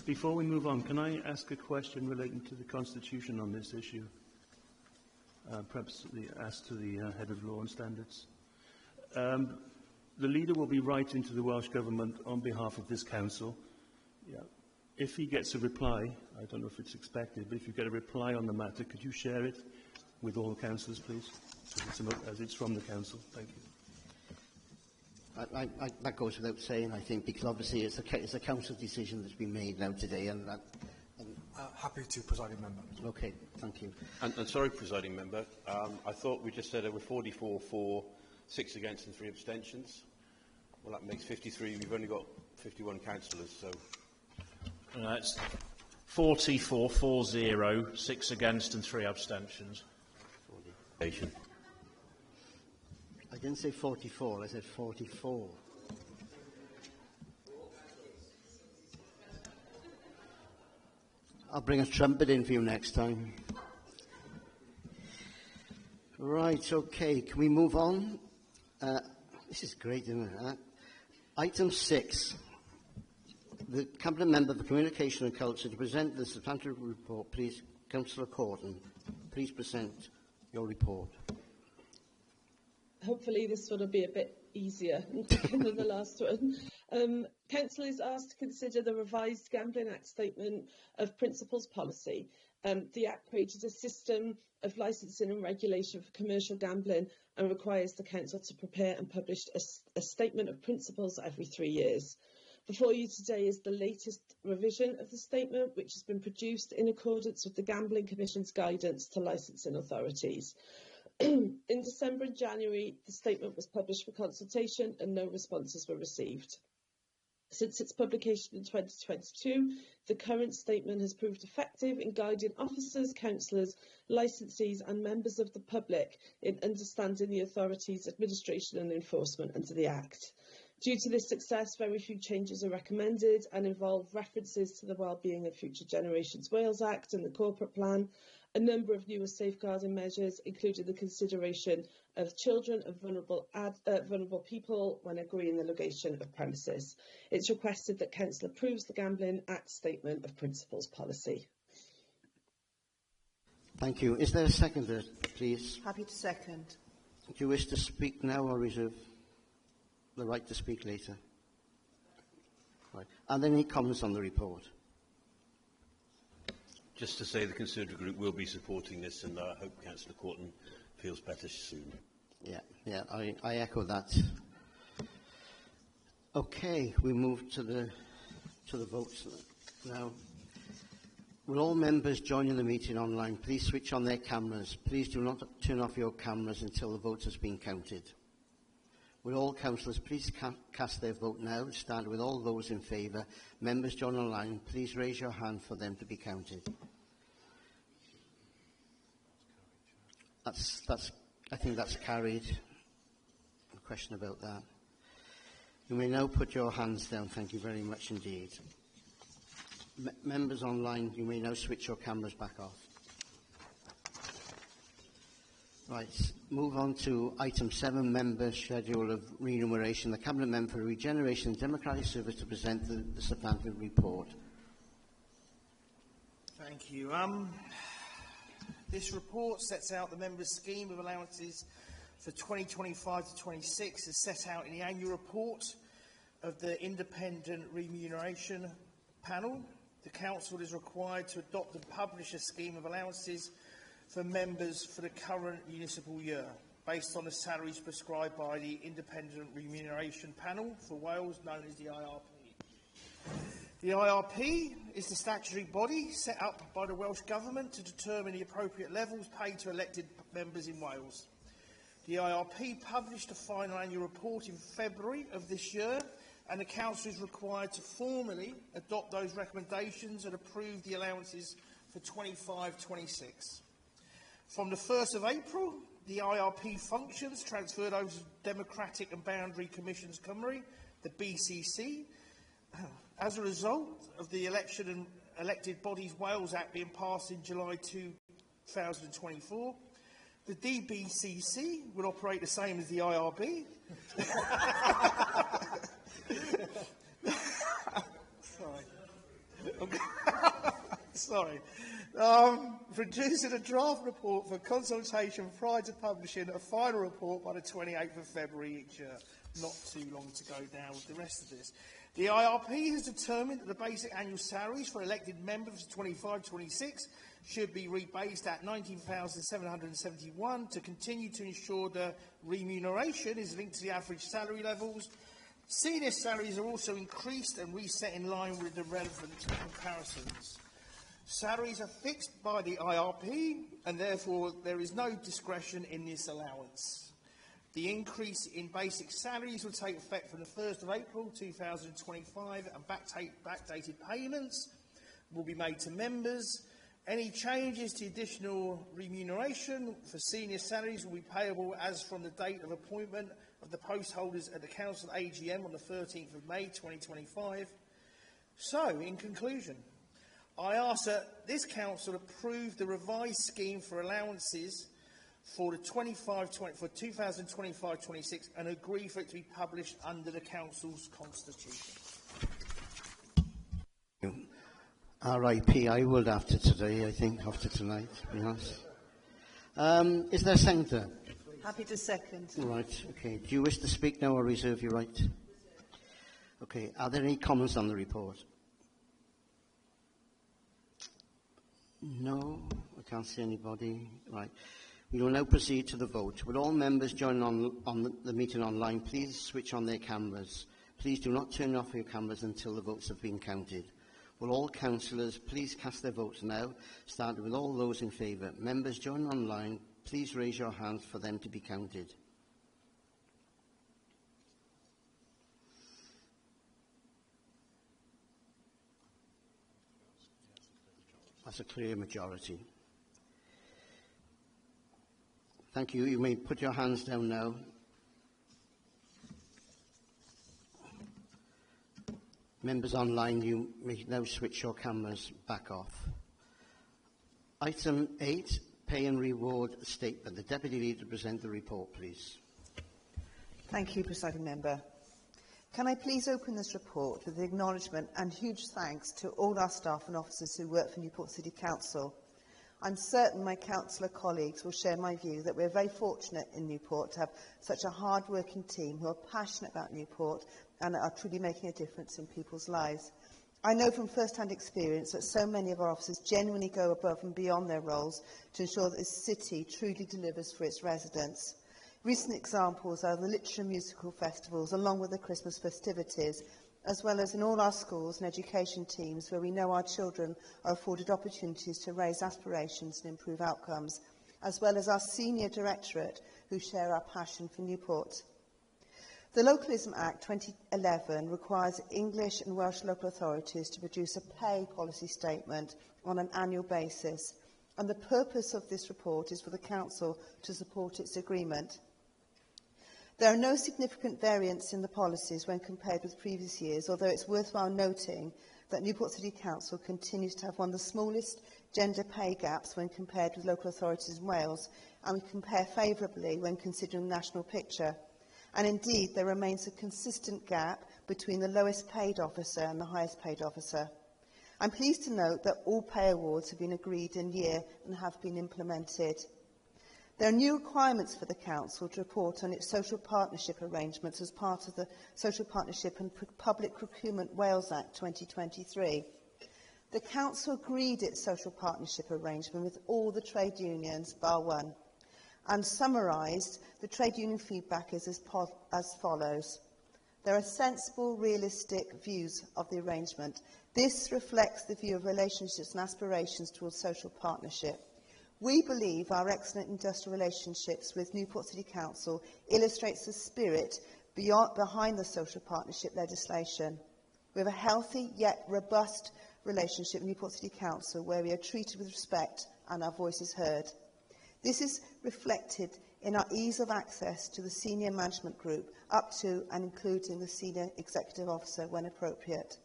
before we move on, can I ask a question relating to the Constitution on this issue? perhaps asked to the Head of Law and Standards. The leader will be writing to the Welsh Government on behalf of this council. Yeah. If he gets a reply, I don't know if it's expected, but if you get a reply on the matter, could you share it with all councillors, please, as it's from the council? Thank you. That goes without saying, I think, because obviously it's a council decision that's been made now today, and that. Happy to, Presiding Member. Okay, thank you. And sorry, Presiding Member, I thought we just said there were 44 for, 6 against and 3 abstentions. Well, that makes 53. We've only got 51 councillors, so... It's 44, 4-0, 6 against and 3 abstentions. I didn't say 44, I said 44. I'll bring a trumpet in for you next time. Right, okay, can we move on? This is great, isn't it? Item 6. The Cabinet Member for Communication and Culture to present the substantive report, please. Councillor Corton, please present your report. Hopefully this one will be a bit easier than the last one. Council is asked to consider the revised Gambling Act Statement of Principles Policy. The Act created a system of licensing and regulation for commercial gambling and requires the Council to prepare and publish a Statement of Principles every 3 years. Before you today is the latest revision of the statement, which has been produced in accordance with the Gambling Commission's guidance to licensing authorities. In December and January, the statement was published for consultation and no responses were received. Since its publication in 2022, the current statement has proved effective in guiding officers, councillors, licensees and members of the public in understanding the authority's administration and enforcement under the Act. Due to this success, very few changes are recommended and involve references to the Wellbeing of Future Generations Wales Act and the Corporate Plan, a number of newer safeguarding measures, including the consideration of children and vulnerable people when agreeing the location of premises. It's requested that Council approves the Gambling Act Statement of Principles Policy. Thank you. Is there a seconder, please? Happy to second. Do you wish to speak now or reserve the right to speak later? Right. Are there any comments on the report? Just to say the Conservative Group will be supporting this, and I hope Councillor Corton feels better soon. Yeah, I echo that. Okay, we move to the votes now. Will all members joining the meeting online please switch on their cameras? Please do not turn off your cameras until the vote has been counted. Will all councillors please cast their vote now, starting with all those in favour. Members joining online, please raise your hand for them to be counted. I think that's carried. No question about that. You may now put your hands down. Thank you very much indeed. Members online, you may now switch your cameras back off. Right, move on to item 7, member schedule of remuneration. The Cabinet Member for Regeneration and Democratic Service to present the substantive report. Thank you. This report sets out the members' scheme of allowances for 2025 to 26 as set out in the annual report of the Independent Remuneration Panel. The Council is required to adopt and publish a scheme of allowances for members for the current municipal year, based on the salaries prescribed by the Independent Remuneration Panel for Wales, known as the IRP. The IRP is the statutory body set up by the Welsh Government to determine the appropriate levels paid to elected members in Wales. The IRP published a final annual report in February of this year, and the Council is required to formally adopt those recommendations and approve the allowances for 25-26. From the 1st of April, the IRP functions transferred over to Democratic and Boundary Commissions Cymru, the BCC. As a result of the Election and Elected Bodies Wales Act being passed in July 2024, the DBCC would operate the same as the IRB. Sorry. producing a draft report for consultation prior to publishing a final report by the 28th of February each year. Not too long to go down with the rest of this. The IRP has determined that the basic annual salaries for elected members for 25-26 should be rebased at $19,771 to continue to ensure the remuneration is linked to the average salary levels. Senior salaries are also increased and reset in line with the relevant comparisons. Salaries are fixed by the IRP and therefore there is no discretion in this allowance. The increase in basic salaries will take effect from the 1st of April 2025 and backdated payments will be made to members. Any changes to additional remuneration for senior salaries will be payable as from the date of appointment of the post holders at the Council AGM on the 13th of May 2025. So, in conclusion, I ask that this Council approve the revised scheme for allowances for the 2025-26 and agree for it to be published under the Council's constitution. RIP, I would after today, I think, after tonight, to be honest. Is there a seconder? Happy to second. Right, okay. Do you wish to speak now or reserve your right? Okay, are there any comments on the report? No, I can't see anybody. Right. We will now proceed to the vote. Will all members joining on the meeting online please switch on their cameras? Please do not turn off your cameras until the votes have been counted. Will all councillors please cast their votes now, starting with all those in favour. Members joining online, please raise your hands for them to be counted. That's a clear majority. Thank you. You may put your hands down now. Members online, you may now switch your cameras back off. Item 8, Pay and Reward Statement. The Deputy Leader to present the report, please. Thank you, Presiding Member. Can I please open this report with the acknowledgement and huge thanks to all our staff and officers who work for Newport City Council. I'm certain my councillor colleagues will share my view that we're very fortunate in Newport to have such a hard-working team who are passionate about Newport and are truly making a difference in people's lives. I know from first-hand experience that so many of our officers genuinely go above and beyond their roles to ensure that this city truly delivers for its residents. Recent examples are the literary musical festivals, along with the Christmas festivities, as well as in all our schools and education teams where we know our children are afforded opportunities to raise aspirations and improve outcomes, as well as our senior directorate who share our passion for Newport. The Localism Act 2011 requires English and Welsh local authorities to produce a pay policy statement on an annual basis, and the purpose of this report is for the Council to support its agreement. There are no significant variants in the policies when compared with previous years, although it's worthwhile noting that Newport City Council continues to have one of the smallest gender pay gaps when compared with local authorities in Wales, and we compare favourably when considering the national picture. And indeed, there remains a consistent gap between the lowest paid officer and the highest paid officer. I'm pleased to note that all pay awards have been agreed in year and have been implemented. There are new requirements for the Council to report on its social partnership arrangements as part of the Social Partnership and Public Procurement Wales Act 2023. The Council agreed its social partnership arrangement with all the trade unions, bar one, and summarised the trade union feedback is as follows. There are sensible, realistic views of the arrangement. This reflects the view of relationships and aspirations towards social partnership. We believe our excellent industrial relationships with Newport City Council illustrates the spirit behind the social partnership legislation. We have a healthy yet robust relationship with Newport City Council where we are treated with respect and our voice is heard. This is reflected in our ease of access to the senior management group up to and including the senior executive officer when appropriate.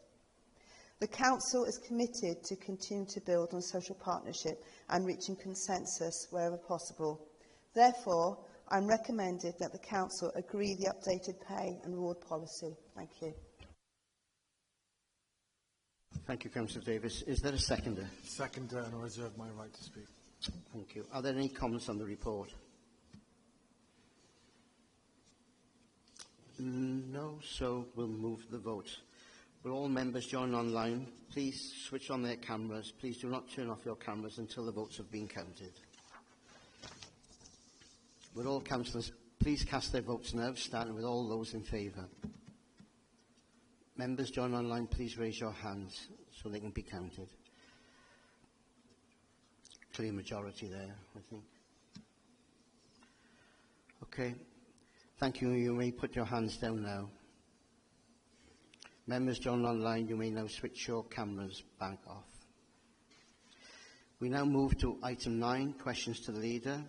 The Council is committed to continue to build on social partnership and reaching consensus wherever possible. Therefore, I'm recommending that the Council agree the updated pay and reward policy. Thank you. Thank you, Councillor Davis. Is there a seconder? Seconder, and I reserve my right to speak. Thank you. Are there any comments on the report? No, so we'll move the vote. Will all members join online? Please switch on their cameras. Please do not turn off your cameras until the votes have been counted. Will all councillors please cast their votes now, starting with all those in favour. Members join online, please raise your hands so they can be counted. Clear majority there, I think. Okay. Thank you. You may put your hands down now. Members join online, you may now switch your cameras back off. We now move to item 9, questions to the Leader.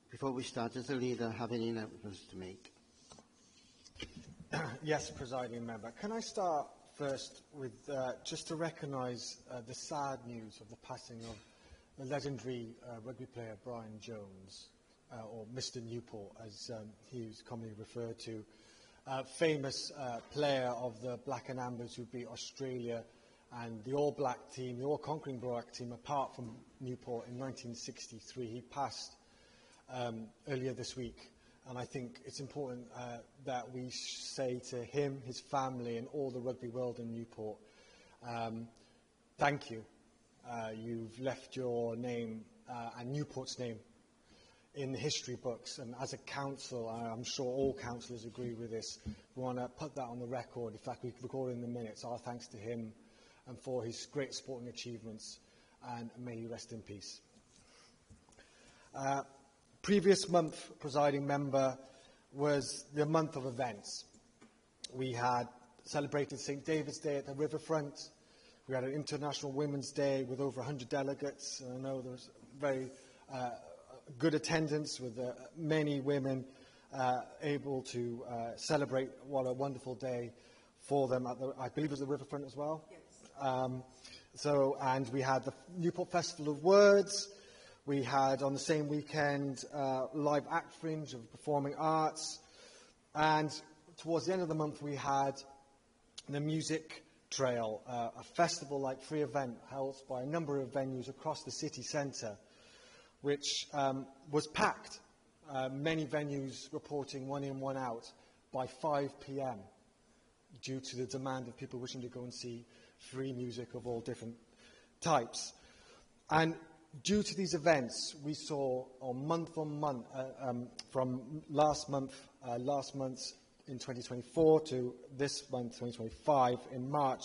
Before we start, does the Leader have any announcements to make? Yes, Presiding Member. Can I start first with just to recognise the sad news of the passing of the legendary rugby player Brian Jones, or Mr. Newport, as he was commonly referred to. Famous player of the Black and Ambers who beat Australia and the All Black team, the All Conquering Black team, apart from Newport in 1963. He passed earlier this week, and I think it's important that we say to him, his family, and all the rugby world in Newport, thank you. You've left your name and Newport's name in the history books, and as a council, I'm sure all councillors agree with this, we want to put that on the record. In fact, we record in the minutes our thanks to him and for his great sporting achievements, and may he rest in peace. Previous month, Presiding Member, was the month of events. We had celebrated St. David's Day at the riverfront. We had an International Women's Day with over 100 delegates. And I know there was very good attendance with many women able to celebrate what a wonderful day for them at the, I believe it was the riverfront as well. Yes. And we had the Newport Festival of Words. We had on the same weekend live act fringe of performing arts, and towards the end of the month we had the Music Trail, a festival-like free event held by a number of venues across the city centre, which was packed. Many venues reporting one in, one out by 5 p.m. due to the demand of people wishing to go and see free music of all different types. And due to these events, we saw on month, from last month in 2024 to this month, 2025, in March,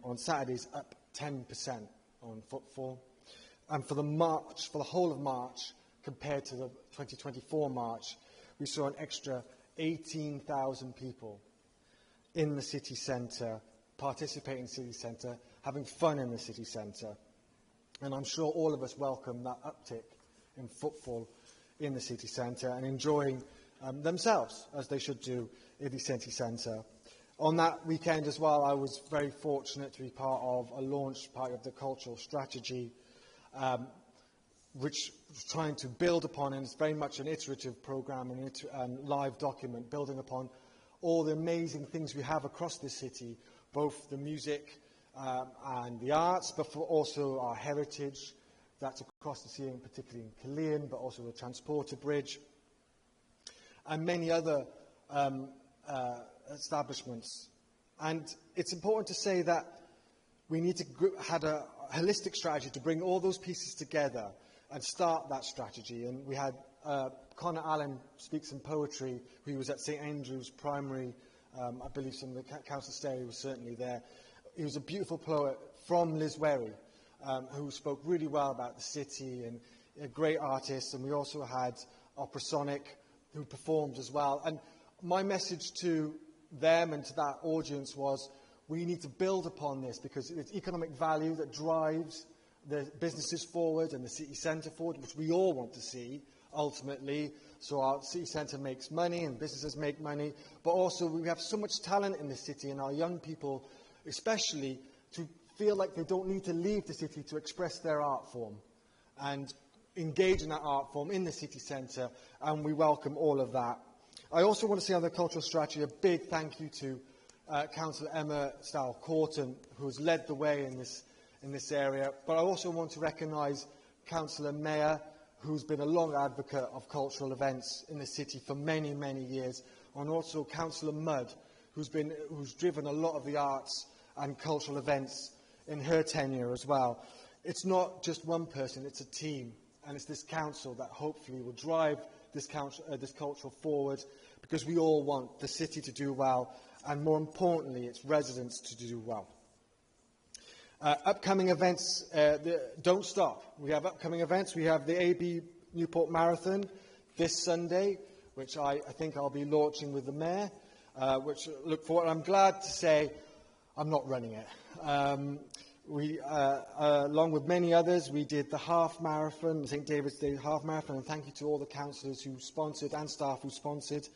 on Saturdays, up 10% on footfall. And for the whole of March, compared to the 2024 March, we saw an extra 18,000 people in the city centre, participating in the city centre, having fun in the city centre. And I'm sure all of us welcome that uptick in footfall in the city centre and enjoying themselves, as they should do, in the city centre. On that weekend as well, I was very fortunate to be part of a launch part of the cultural strategy, which was trying to build upon, and it's very much an iterative programme and live document, building upon all the amazing things we have across the city, both the music and the arts, but for also our heritage that's across the sea, and particularly in Killeen, but also the Transporter Bridge, and many other establishments. And it's important to say that we need to have a holistic strategy to bring all those pieces together and start that strategy. And we had Connor Allen speak some poetry, who was at St Andrew's Primary. I believe some of the council staff was certainly there. He was a beautiful poet from Liswerry, who spoke really well about the city, and a great artist. And we also had Opera Sonic, who performed as well. And my message to them and to that audience was, we need to build upon this, because it's economic value that drives the businesses forward and the city centre forward, which we all want to see, ultimately. So our city centre makes money and businesses make money, but also we have so much talent in the city, and our young people especially, to feel like they don't need to leave the city to express their art form and engage in that art form in the city centre, and we welcome all of that. I also want to say on the cultural strategy a big thank you to Councillor Emma Stowell-Corton, who has led the way in this area. But I also want to recognise Councillor Mayer, who's been a long advocate of cultural events in the city for many, many years, and also Councillor Mudd, who's driven a lot of the arts and cultural events in her tenure as well. It's not just one person, it's a team, and it's this council that hopefully will drive this culture forward, because we all want the city to do well, and more importantly, its residents to do well. Upcoming events don't stop. We have upcoming events. We have the AB Newport Marathon this Sunday, which I think I'll be launching with the Mayor, which I look forward. I'm glad to say I'm not running it. Along with many others, we did the half marathon, St David's Day half marathon, and thank you to all the councillors who sponsored and staff who sponsored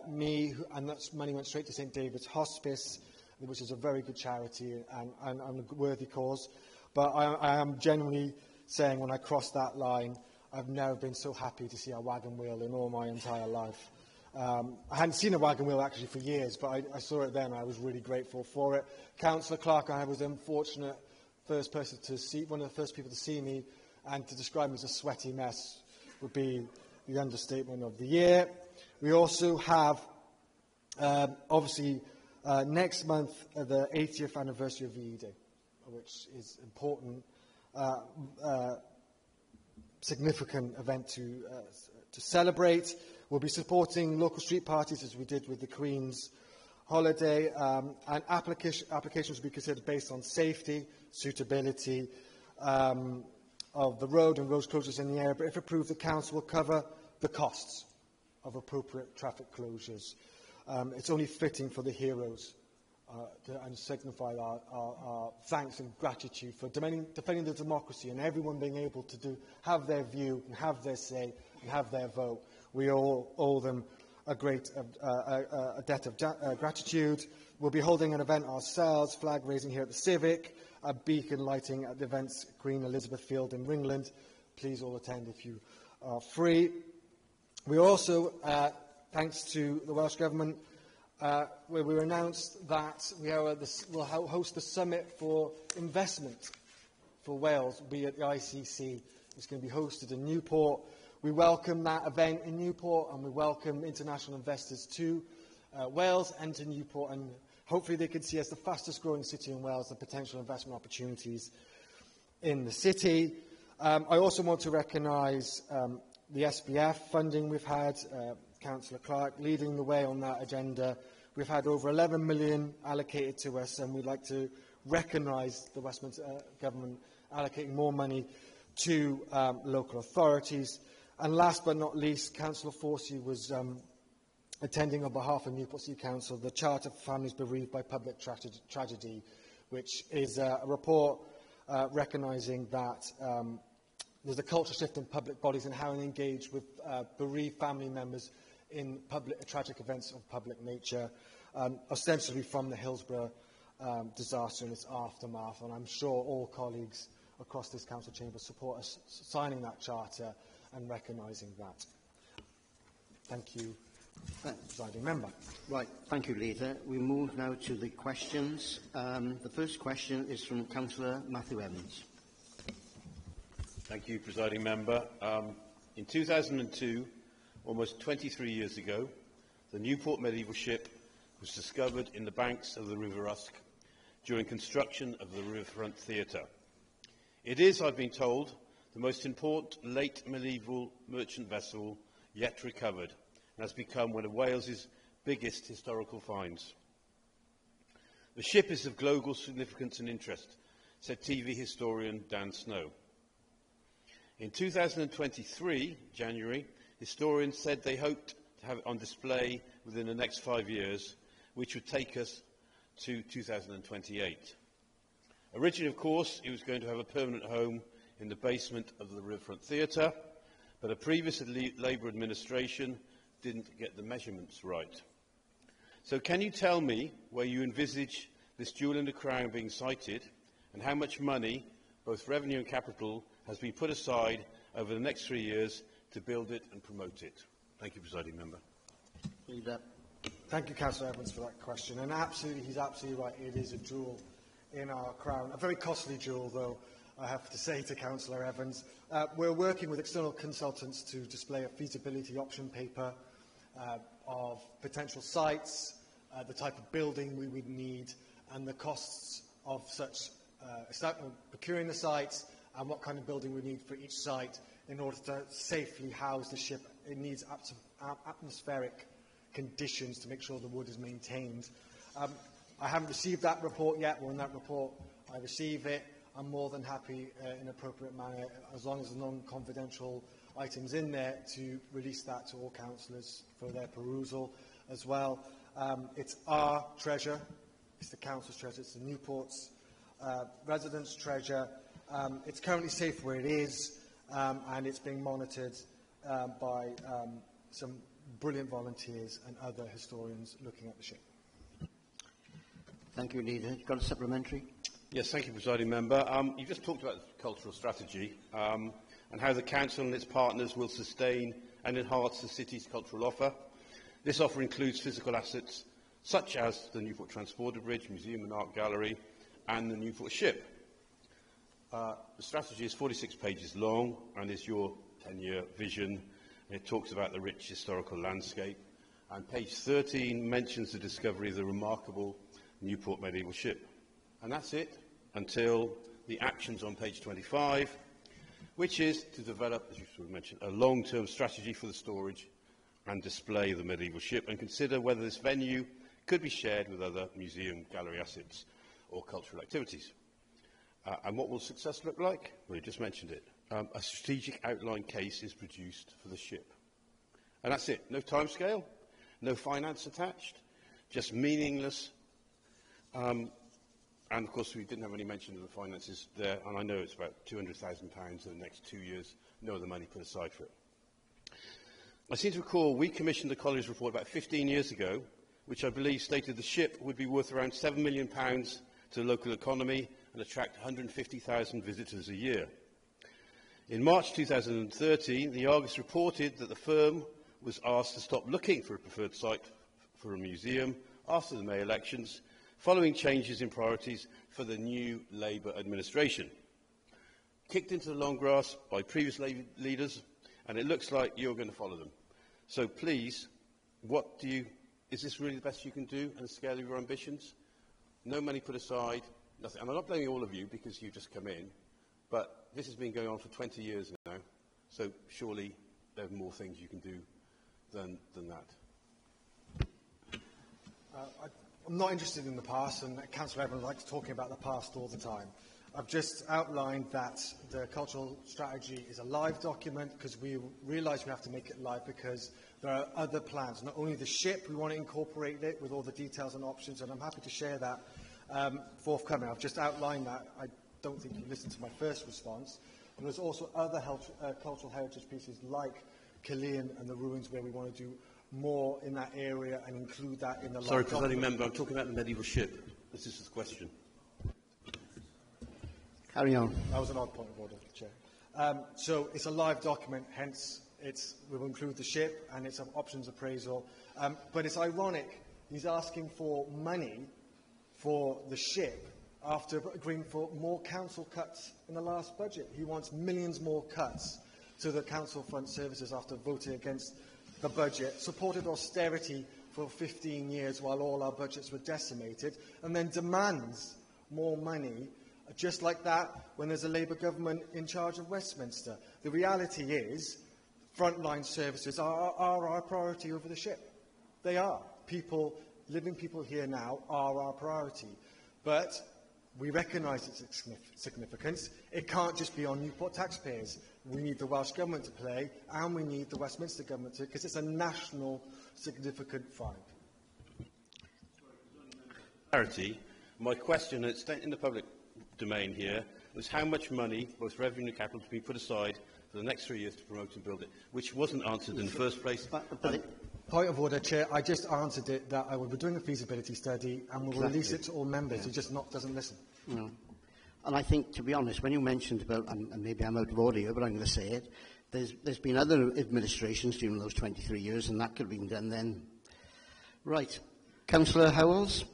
me, and that money went straight to St David's Hospice, which is a very good charity and a worthy cause. But I am genuinely saying, when I crossed that line, I've never been so happy to see a wagon wheel in all my entire life. I hadn't seen a wagon wheel actually for years, but I saw it then and I was really grateful for it. Councillor Clark, I was unfortunate first person to see, one of the first people to see me, and to describe me as a sweaty mess would be the understatement of the year. We also have, obviously, next month, the 80th anniversary of VE Day, which is important, significant event to celebrate. We'll be supporting local street parties, as we did with the Queen's holiday, and applications will be considered based on safety, suitability of the road and road closures in the area. But if approved, the Council will cover the costs of appropriate traffic closures. It's only fitting for the heroes and signify our thanks and gratitude for defending the democracy and everyone being able to have their view and have their say and have their vote. We all owe them a great debt of gratitude. We'll be holding an event ourselves, flag raising here at the Civic, a beacon lighting at the events Queen Elizabeth Field in Ringland. Please all attend if you are free. We also, thanks to the Welsh Government, where we announced that we'll host the Summit for Investment for Wales, will be at the ICC. It's going to be hosted in Newport. We welcome that event in Newport, and we welcome international investors to Wales and to Newport, and hopefully they can see as the fastest growing city in Wales the potential investment opportunities in the city. I also want to recognise the SBF funding we've had, Councillor Clark leading the way on that agenda. We've had over 11 million allocated to us, and we'd like to recognise the Westminster Government allocating more money to local authorities. And last but not least, Councillor Forsey was attending on behalf of Newport City Council the Charter for Families Bereaved by Public Tragedy, which is a report recognising that there's a culture shift in public bodies and how they engage with bereaved family members in tragic events of public nature, ostensibly from the Hillsborough disaster and its aftermath. And I'm sure all colleagues across this council chamber support us signing that charter and recognising that. Thank you, Presiding Member. Right, thank you, Leader. We move now to the questions. The first question is from Councillor Matthew Evans. Thank you, Presiding Member. In 2002, almost 23 years ago, the Newport medieval ship was discovered in the banks of the River Usk during construction of the Riverfront Theatre. It is, I've been told, the most important late medieval merchant vessel yet recovered, and has become one of Wales's biggest historical finds. The ship is of global significance and interest, said TV historian Dan Snow. In 2023, January, historians said they hoped to have it on display within the next 5 years, which would take us to 2028. Originally, of course, it was going to have a permanent home in the basement of the Riverfront Theatre, but a previous Labour administration didn't get the measurements right. So can you tell me where you envisage this jewel in the crown being sited, and how much money, both revenue and capital, has been put aside over the next 3 years to build it and promote it? Thank you, Presiding Member. Thank you, Councillor Evans, for that question. And absolutely, he's absolutely right. It is a jewel in our crown. A very costly jewel, though, I have to say to Councillor Evans. We're working with external consultants to display a feasibility option paper of potential sites, the type of building we would need, and the costs of such procuring the sites, and what kind of building we need for each site in order to safely house the ship. It needs atmospheric conditions to make sure the wood is maintained. I haven't received that report yet. When that report, I receive it, I'm more than happy in an appropriate manner, as long as the non-confidential items in there, to release that to all councillors for their perusal as well. It's our treasure. It's the council's treasure. It's the Newport's residents' treasure. It's currently safe where it is, and it's being monitored by some brilliant volunteers and other historians looking at the ship. Thank you, Leader. You've got a supplementary? Yes, thank you, Presiding Member. You just talked about the cultural strategy and how the Council and its partners will sustain and enhance the city's cultural offer. This offer includes physical assets such as the Newport Transporter Bridge, Museum and Art Gallery, and the Newport Ship. The strategy is 46 pages long and is your 10-year vision. It talks about the rich historical landscape. And page 13 mentions the discovery of the remarkable Newport medieval ship. And that's it until the actions on page 25, which is to develop, as you sort of mentioned, a long-term strategy for the storage and display of the medieval ship, and consider whether this venue could be shared with other museum gallery assets or cultural activities. And what will success look like? Well, you just mentioned it. A strategic outline case is produced for the ship. And that's it. No timescale, no finance attached, just meaningless. And, of course, we didn't have any mention of the finances there, and I know it's about £200,000 in the next 2 years. No other money put aside for it. I seem to recall we commissioned the College report about 15 years ago, which I believe stated the ship would be worth around £7 million to the local economy and attract 150,000 visitors a year. In March 2013, the Argus reported that the firm was asked to stop looking for a preferred site for a museum after the May elections, following changes in priorities for the new Labour administration. Kicked into the long grass by previous Labour leaders, and it looks like you're going to follow them. So please, is this really the best you can do and scale of your ambitions? No money put aside, nothing. And I'm not blaming all of you because you've just come in, but this has been going on for 20 years now, so surely there are more things you can do than that. I'm not interested in the past, and Councillor Evans likes talking about the past all the time. I've just outlined that the cultural strategy is a live document because we realise we have to make it live because there are other plans. Not only the ship, we want to incorporate it with all the details and options, and I'm happy to share that forthcoming. I've just outlined that. I don't think you listened to my first response. And there's also other cultural heritage pieces like Killeen and the ruins where we want to do more in that area and include that in the live document. Sorry, Presiding Member, I'm talking about the medieval ship. This is the question. Carry on. That was an odd point of order, Chair. So it's a live document, hence we will include the ship and it's an options appraisal. But it's ironic, he's asking for money for the ship after agreeing for more council cuts in the last budget. He wants millions more cuts to the council fund services after voting against the budget, supported austerity for 15 years while all our budgets were decimated, and then demands more money just like that when there's a Labour government in charge of Westminster. The reality is frontline services are our priority over the ship. They are. Living people here now are our priority. But we recognise its significance. It can't just be on Newport taxpayers. We need the Welsh Government to play, and we need the Westminster Government to, because it's a national significant fine. Clarity. My question, it's in the public domain here, was how much money, both revenue and capital, to be put aside for the next 3 years to promote and build it, which wasn't answered in the first place. Point of order, Chair. I just answered it that I will be doing a feasibility study and we will release it to all members. Yeah. He just doesn't listen. No. And I think, to be honest, when you mentioned about, and maybe I'm out of order here, but I'm going to say it, there's been other administrations during those 23 years, and that could have been done then. Right. Councillor Howells.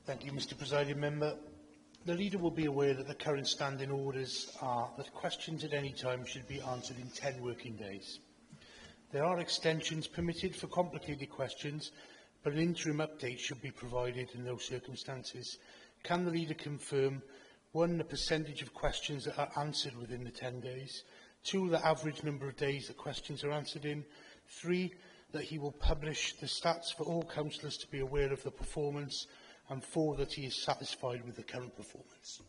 Thank you, Mr. Presiding Member. The Leader will be aware that the current standing orders are that questions at any time should be answered in 10 working days. There are extensions permitted for complicated questions, but an interim update should be provided in those circumstances. Can the Leader confirm, 1, the percentage of questions that are answered within the 10 days, 2, the average number of days that questions are answered in, 3, that he will publish the stats for all councillors to be aware of the performance, and 4, that he is satisfied with the current performance.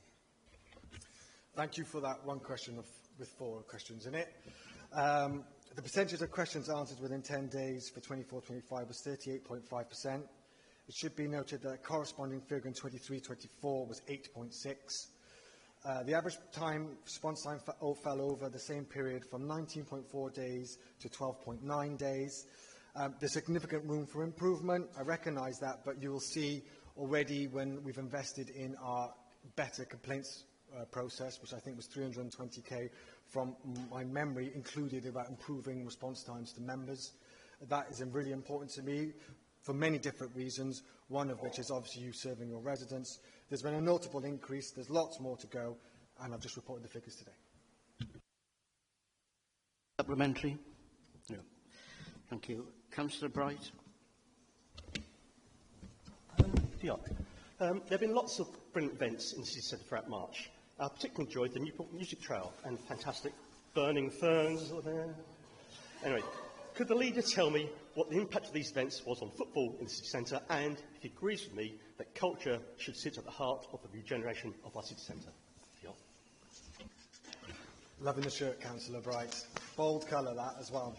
Thank you for that one question with 4 questions in it. The percentage of questions answered within 10 days for 24-25 was 38.5%. It should be noted that a corresponding figure in 23-24 was 8.6%. The average response time fell over the same period from 19.4 days to 12.9 days. There's significant room for improvement. I recognise that, but you will see already when we've invested in our better complaints process, which I think was 320k from my memory, included about improving response times to members. That is really important to me for many different reasons, one of which is obviously you serving your residents. There's been a notable increase, there's lots more to go, and I've just reported the figures today. Supplementary? No. Thank you. Councillor Bright. There have been lots of brilliant events in the city centre throughout March. I particularly enjoyed the Newport Music Trail and fantastic burning ferns there. Anyway, could the Leader tell me what the impact of these events was on football in the city centre, and if he agrees with me that culture should sit at the heart of the regeneration of our city centre? Loving the shirt, Councillor Bright. Bold colour, that, as well.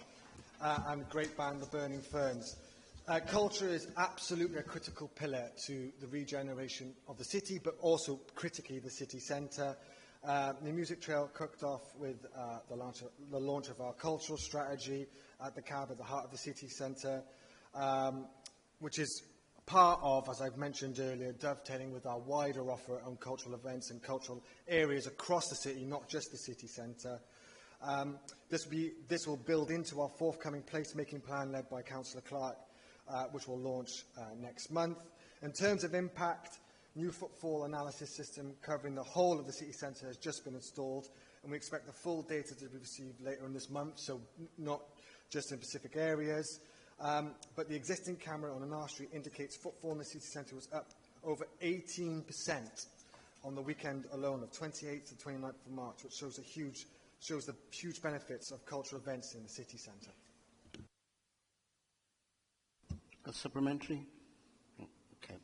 And great band, the Burning Ferns. Culture is absolutely a critical pillar to the regeneration of the city, but also critically the city centre. The music trail kicked off with the launch of our cultural strategy at the CAB at the heart of the city centre, which is part of, as I've mentioned earlier, dovetailing with our wider offer on cultural events and cultural areas across the city, not just the city centre. This will build into our forthcoming placemaking plan led by Councillor Clark, which will launch next month. In terms of impact, new footfall analysis system covering the whole of the city centre has just been installed, and we expect the full data to be received later in this month, so not just in specific areas. But the existing camera on Anar Street indicates footfall in the city centre was up over 18% on the weekend alone of 28th to 29th of March, which shows the huge benefits of cultural events in the city centre. A supplementary? Okay.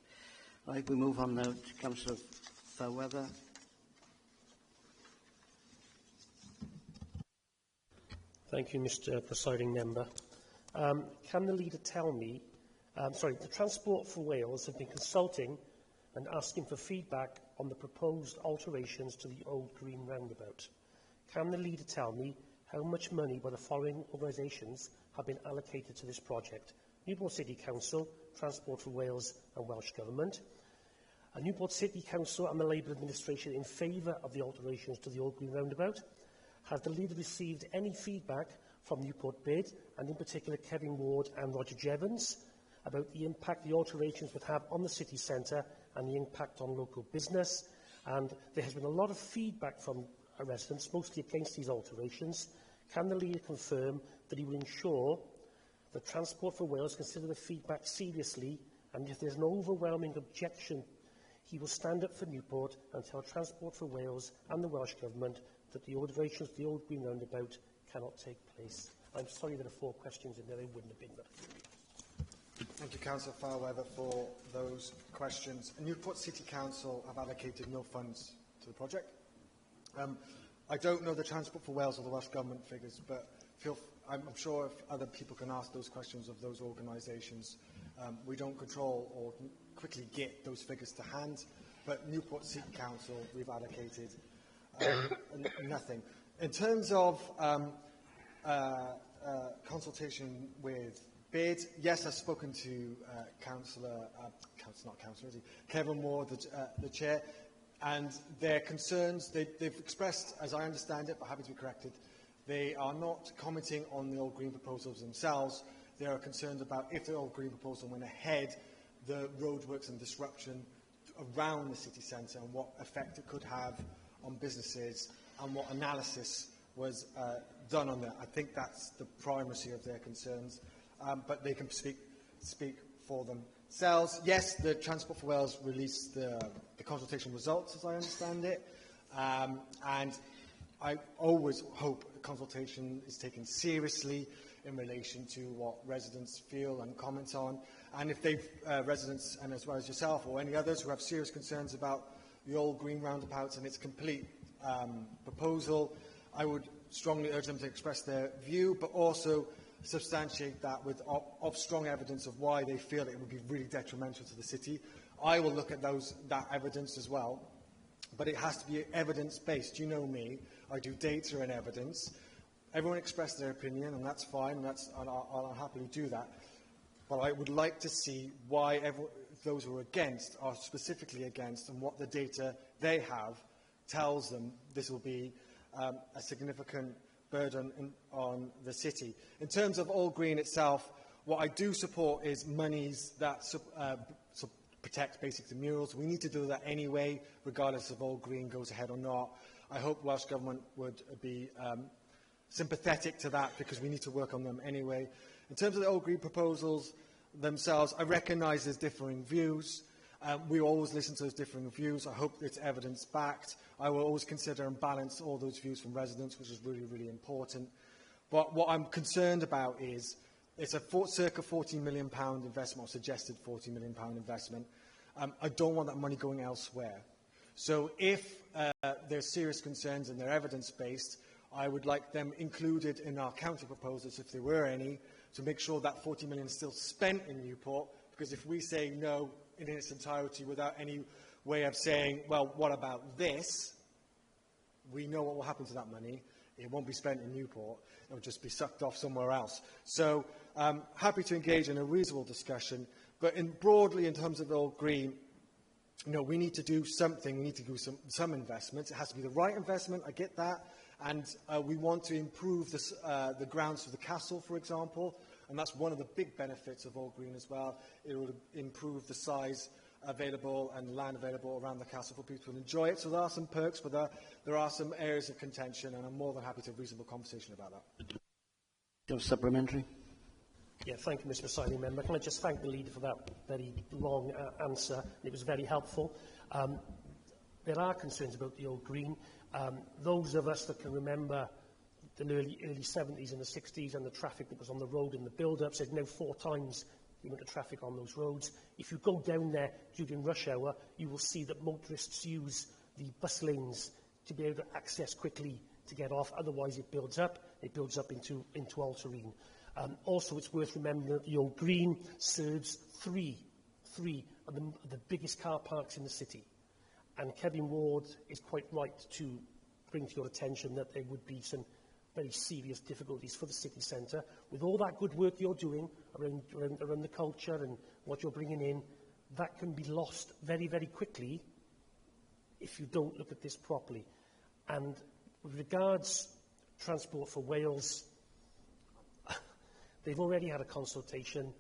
Right, we move on now to Councillor Fairweather. Thank you, Mr. Presiding Member. Can the Leader tell me, the Transport for Wales have been consulting and asking for feedback on the proposed alterations to the Old Green Roundabout. Can the Leader tell me how much money by the following organisations have been allocated to this project? Newport City Council, Transport for Wales and Welsh Government. Newport City Council and the Labour Administration in favour of the alterations to the Old Green Roundabout. Has the Leader received any feedback from Newport Bid, and in particular Kevin Ward and Roger Jevons, about the impact the alterations would have on the city centre and the impact on local business? And there has been a lot of feedback from residents, mostly against these alterations. Can the Leader confirm that he will ensure that Transport for Wales consider the feedback seriously, and if there is an overwhelming objection, he will stand up for Newport and tell Transport for Wales and the Welsh Government that the alterations to the Old Green Roundabout cannot take place? I'm sorry there are 4 questions in there, they wouldn't have been there. Thank you, Councillor Fairweather, for those questions. Newport City Council have allocated no funds to the project. I don't know the Transport for Wales or the Welsh Government figures, but I'm sure if other people can ask those questions of those organisations. We don't control or quickly get those figures to hand, but Newport City Council, we've allocated nothing. In terms of consultation with Bid, yes, I've spoken to Kevin Ward, the Chair, and their concerns, they've expressed, as I understand it, but happy to be corrected, They are not commenting on the All Green proposals themselves. They are concerned about, if the All Green proposal went ahead, the roadworks and disruption around the city centre and what effect it could have on businesses and what analysis was done on that. I think that's the primacy of their concerns, but they can speak for themselves. Yes, the Transport for Wales released the consultation results, as I understand it, and I always hope the consultation is taken seriously in relation to what residents feel and comment on. And if they've, residents, and as well as yourself or any others who have serious concerns about the All Green roundabouts and its complete proposal, I would strongly urge them to express their view, but also substantiate that with of strong evidence of why they feel it would be really detrimental to the city. I will look at that evidence as well, but it has to be evidence-based. You know me, I do data and evidence. Everyone expressed their opinion, and that's fine, and I'll happily do that. But I would like to see why those who are against are specifically against, and what the data they have tells them this will be a significant burden on the city. In terms of All Green itself, what I do support is monies that protect basically murals. We need to do that anyway, regardless if All Green goes ahead or not. I hope Welsh Government would be sympathetic to that, because we need to work on them anyway. In terms of the All Green proposals themselves, I recognise there's differing views. We always listen to those differing views. I hope it's evidence-backed. I will always consider and balance all those views from residents, which is really, really important. But what I'm concerned about is it's a circa £40 million investment, or suggested £40 million investment. I don't want that money going elsewhere. So if there's serious concerns and they're evidence-based, I would like them included in our counter-proposals, if there were any, to make sure that £40 million is still spent in Newport, because if we say no in its entirety without any way of saying, well, what about this, we know what will happen to that money. It won't be spent in Newport. It will just be sucked off somewhere else. So I'm happy to engage in a reasonable discussion, but broadly in terms of All Green, we need to do something. We need to do some investments. It has to be the right investment, I get that, and we want to improve the grounds for the castle, for example, and that's one of the big benefits of All Green as well. It will improve the size available and land available around the castle for people to enjoy it. So there are some perks, but there are some areas of contention, and I'm more than happy to have a reasonable conversation about that. Do you have a supplementary? Yeah, thank you, Mr. Presiding Member. Can I just thank the leader for that very long answer? It was very helpful. There are concerns about the All Green. Those of us that can remember the early 70s and the 60s and the traffic that was on the road in the build-up, said now 4 times the amount of traffic on those roads. If you go down there during rush hour, you will see that motorists use the bus lanes to be able to access quickly to get off. Otherwise, it builds up into all-terrain. Also, it's worth remembering that the All Green serves three of the biggest car parks in the city. And Kevin Ward is quite right to bring to your attention that there would be some very serious difficulties for the city centre. With all that good work you're doing around the culture and what you're bringing in, that can be lost very, very quickly if you don't look at this properly. And with regards to Transport for Wales, they've already had a consultation.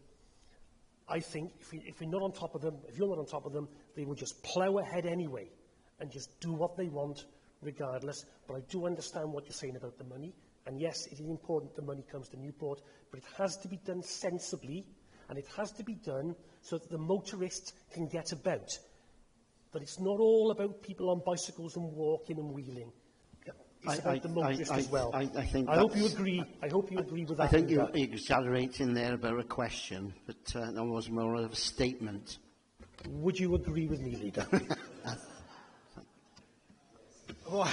I think if we're not on top of them, if you're not on top of them, they will just plough ahead anyway and just do what they want regardless. But I do understand what you're saying about the money. And yes, it is important the money comes to Newport, but it has to be done sensibly, and it has to be done so that the motorists can get about. But it's not all about people on bicycles and walking and wheeling. It's about the motorists as well. I hope you agree. I hope you agree with that. I think you're exaggerating there about a question, but that was more of a statement. Would you agree with me, Leader? Well,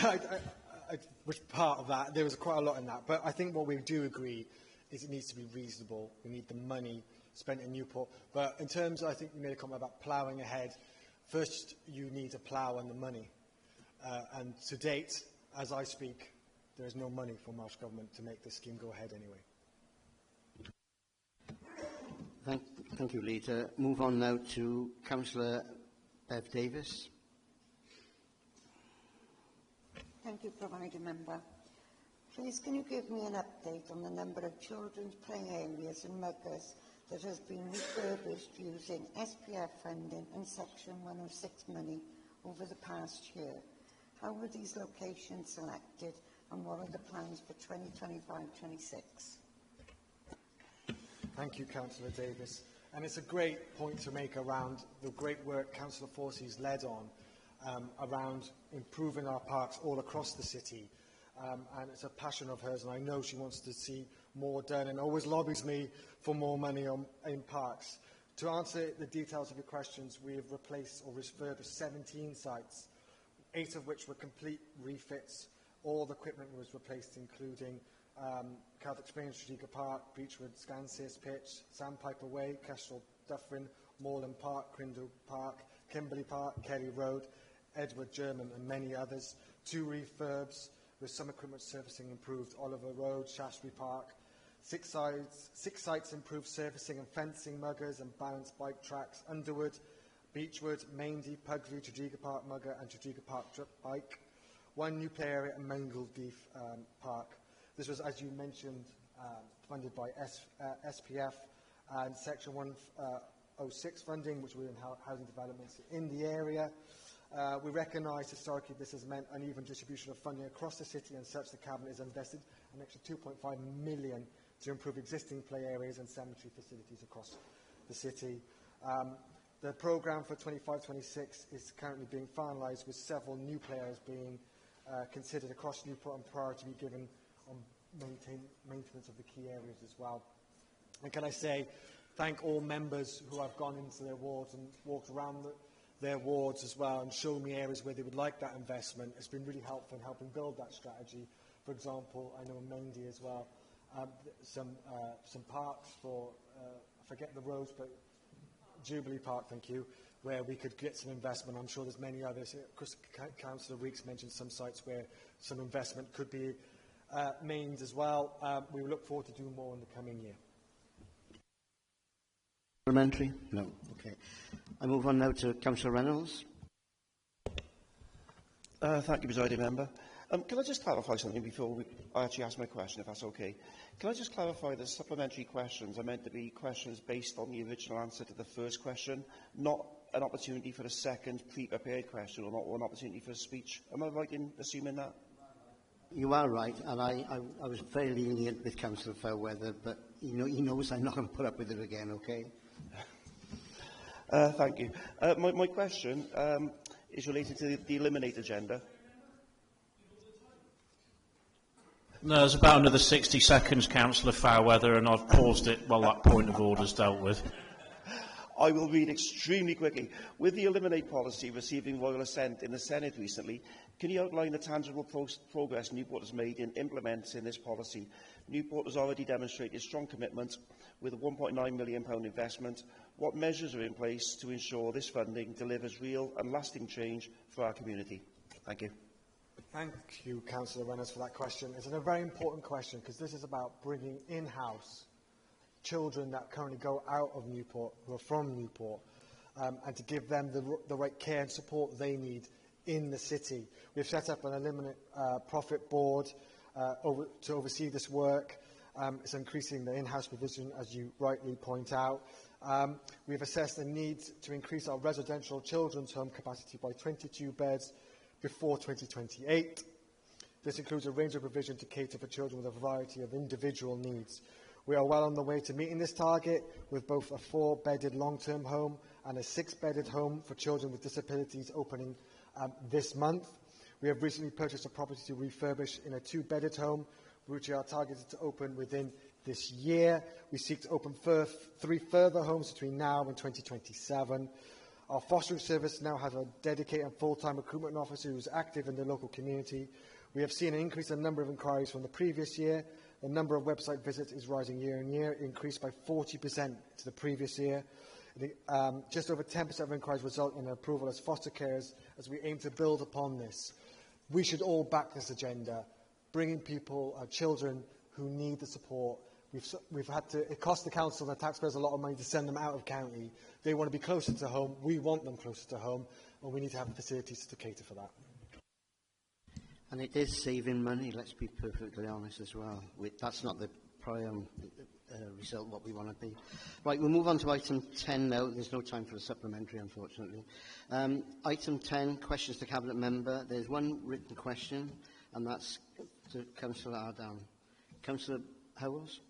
which part of that? There was quite a lot in that. But I think what we do agree is it needs to be reasonable. We need the money spent in Newport. But in terms, I think you made a comment about ploughing ahead. First, you need a plough and the money. And to date, as I speak, there is no money from Welsh Government to make this scheme go ahead anyway. Thank you, Leader. Move on now to Councillor Bev Davis. Thank you, Providing Member. Please, can you give me an update on the number of children's playing areas and muggers that has been refurbished using SPF funding and Section 106 money over the past year? How were these locations selected, and what are the plans for 2025-26? Thank you, Councillor Davis. And it's a great point to make around the great work Councillor Forsey's led on around improving our parks all across the city. And it's a passion of hers, and I know she wants to see more done and always lobbies me for more money in parks. To answer the details of your questions, we have replaced or refurbished 17 sites, 8 of which were complete refits. All the equipment was replaced, including Celtic Springs, Tredegar Park, Beechwood, Scansis Pitch, Sandpiper Way, Kestrel Dufferin, Moreland Park, Crindle Park, Kimberley Park, Kelly Road, Edward German and many others. 2 refurbs with some equipment servicing improved, Oliver Road, Shaftesbury Park. 6 sites improved surfacing and fencing, muggers and balanced bike tracks, Underwood, Beechwood, Maindy, Pugview, Tredegar Park Mugger and Tredegar Park Drip Bike. 1 new play area at Mangledeef Park. This was, as you mentioned, funded by SPF and Section 106 funding, which were in housing developments in the area. We recognise historically this has meant uneven distribution of funding across the city, and such the Cabinet has invested an extra £2.5 million to improve existing play areas and cemetery facilities across the city. The programme for 25-26 is currently being finalised, with several new players being considered across Newport and priority to be given on maintenance of the key areas as well. And can I say, thank all members who have gone into their wards and walked around their wards as well and shown me areas where they would like that investment. It's been really helpful in helping build that strategy. For example, I know in Maindy as well, some parks for, I forget the roads, but Jubilee Park, thank you, where we could get some investment. I'm sure there's many others. Councillor Weeks mentioned some sites where some investment could be made as well. We look forward to doing more in the coming year. Parliamentary? No. Okay. I move on now to Councillor Reynolds. Thank you, Presiding Member. Can I just clarify something before I actually ask my question, if that's okay? Can I just clarify that supplementary questions are meant to be questions based on the original answer to the first question, not an opportunity for a second pre-prepared question or not an opportunity for a speech? Am I right in assuming that? You are right, and I was very lenient with Councillor Fairweather, but he knows I'm not going to put up with it again, okay? Thank you. My question is related to the Eliminate agenda. No, there's about another 60 seconds, Councillor Fairweather, and I've paused it while that point of order is dealt with. I will read extremely quickly. With the Eliminate policy receiving royal assent in the Senate recently, can you outline the tangible progress Newport has made in implementing this policy? Newport has already demonstrated strong commitment with a £1.9 million investment. What measures are in place to ensure this funding delivers real and lasting change for our community? Thank you. Thank you, Councillor Reynolds, for that question. It's a very important question, because this is about bringing in-house children that currently go out of Newport, who are from Newport, and to give them the right care and support they need in the city. We've set up an Eliminate Profit Board to oversee this work. It's increasing the in-house provision, as you rightly point out. We've assessed the need to increase our residential children's home capacity by 22 beds before 2028. This includes a range of provision to cater for children with a variety of individual needs. We are well on the way to meeting this target, with both a 4-bedded long-term home and a 6-bedded home for children with disabilities opening this month. We have recently purchased a property to refurbish in a 2-bedded home, which are targeted to open within this year. We seek to open 3 further homes between now and 2027. Our fostering service now has a dedicated and full-time recruitment officer who is active in the local community. We have seen an increase in the number of inquiries from the previous year. The number of website visits is rising year on year, increased by 40% to the previous year. Just over 10% of inquiries result in approval as foster carers, as we aim to build upon this. We should all back this agenda, bringing people, children who need the support. We've had to, it costs the council and the taxpayers a lot of money to send them out of county. They want to be closer to home. We want them closer to home, and we need to have the facilities to cater for that. And it is saving money, let's be perfectly honest as well. That's not the prior result what we want to be. Right, we'll move on to item 10 now. There's no time for a supplementary, unfortunately. Item 10, questions to Cabinet Member. There's one written question, and that's to Councillor Aelodau'r. Councillor Howells.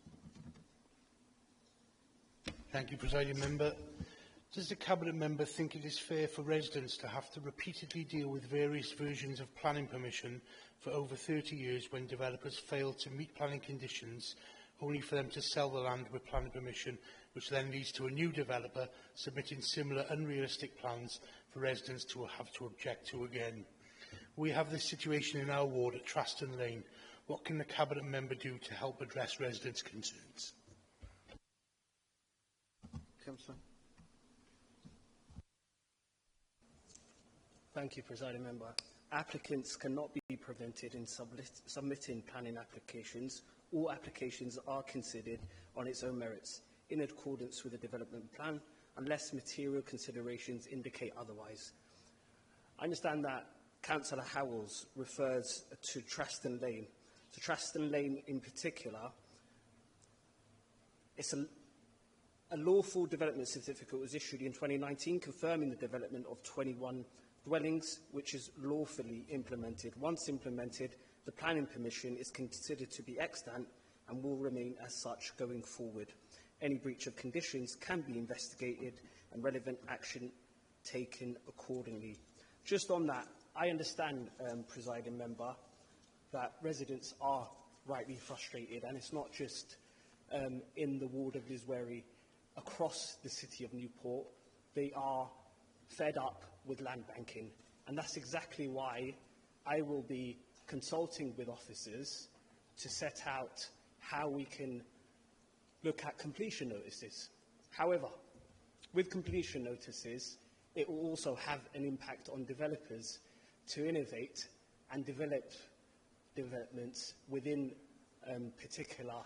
Thank you, Presiding Member. Does the Cabinet Member think it is fair for residents to have to repeatedly deal with various versions of planning permission for over 30 years when developers fail to meet planning conditions, only for them to sell the land with planning permission, which then leads to a new developer submitting similar unrealistic plans for residents to have to object to again? We have this situation in our ward at Traston Lane. What can the Cabinet Member do to help address residents' concerns? Councillor. Thank you, Presiding Member. Applicants cannot be prevented in submitting planning applications. All applications are considered on its own merits, in accordance with the development plan, unless material considerations indicate otherwise. I understand that Councillor Howells refers to Traston Lane. So Traston Lane in particular, it's a lawful development certificate was issued in 2019 confirming the development of 21 dwellings, which is lawfully implemented. Once implemented, the planning permission is considered to be extant and will remain as such going forward. Any breach of conditions can be investigated and relevant action taken accordingly. Just on that, I understand, Presiding Member, that residents are rightly frustrated, and it's not just in the ward of Liswerry. Across the city of Newport, they are fed up with land banking, and that's exactly why I will be consulting with officers to set out how we can look at completion notices. However, with completion notices, it will also have an impact on developers to innovate and develop developments within particular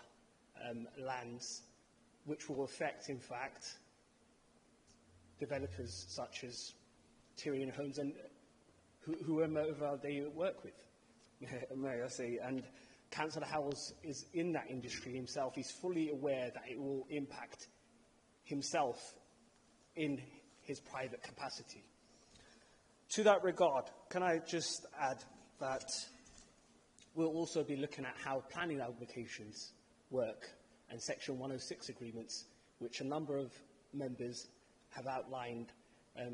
lands, which will affect, in fact, developers such as Tyrian Homes and whoever they work with, may I say. And Councillor Howells is in that industry himself. He's fully aware that it will impact himself in his private capacity. To that regard, can I just add that we'll also be looking at how planning applications work and Section 106 agreements, which a number of members have outlined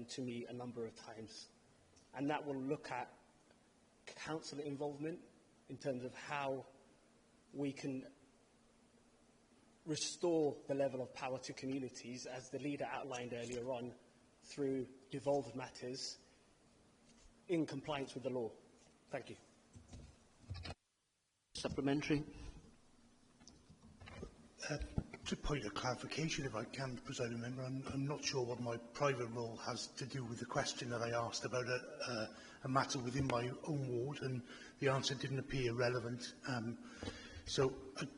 to me a number of times. And that will look at council involvement in terms of how we can restore the level of power to communities, as the leader outlined earlier on, through devolved matters in compliance with the law. Thank you. Supplementary. To point of clarification, if I can, Presiding Member, I'm not sure what my private role has to do with the question that I asked about a matter within my own ward, and the answer didn't appear relevant.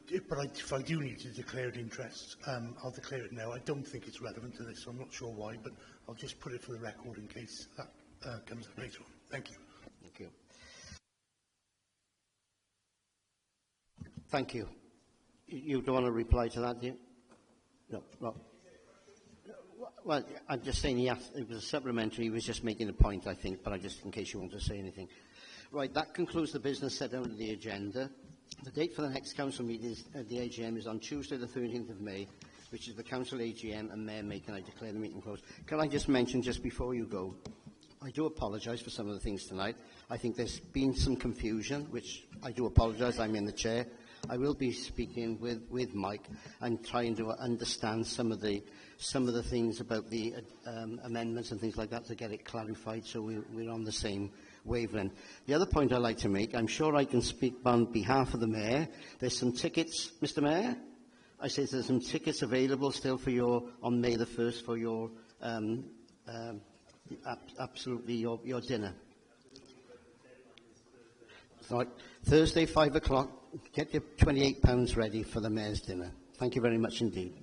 If I do need to declare an interest, I'll declare it now. I don't think it's relevant to this, so I'm not sure why, but I'll just put it for the record in case that comes up later on. Thank you. Thank you. Thank you. You don't want to reply to that, do you? No. Well, I'm just saying, yes, it was a supplementary. He was just making a point, I think, but just in case you want to say anything. Right, that concludes the business set out on the agenda. The date for the next council meeting at the AGM is on Tuesday, the 13th of May, which is the council AGM, and Mayor May, can I declare the meeting closed? Can I just mention, just before you go, I do apologise for some of the things tonight. I think there's been some confusion, which I do apologise. I'm in the chair. I will be speaking with Mike and trying to understand some of the things about the amendments and things like that to get it clarified, so we're on the same wavelength. The other point I'd like to make, I'm sure I can speak on behalf of the Mayor. There's some tickets, Mr. Mayor. I say there's some tickets available still for your on May the 1st for your absolutely your dinner. Right. Thursday, 5 o'clock. Get your £28 ready for the Mayor's dinner. Thank you very much indeed.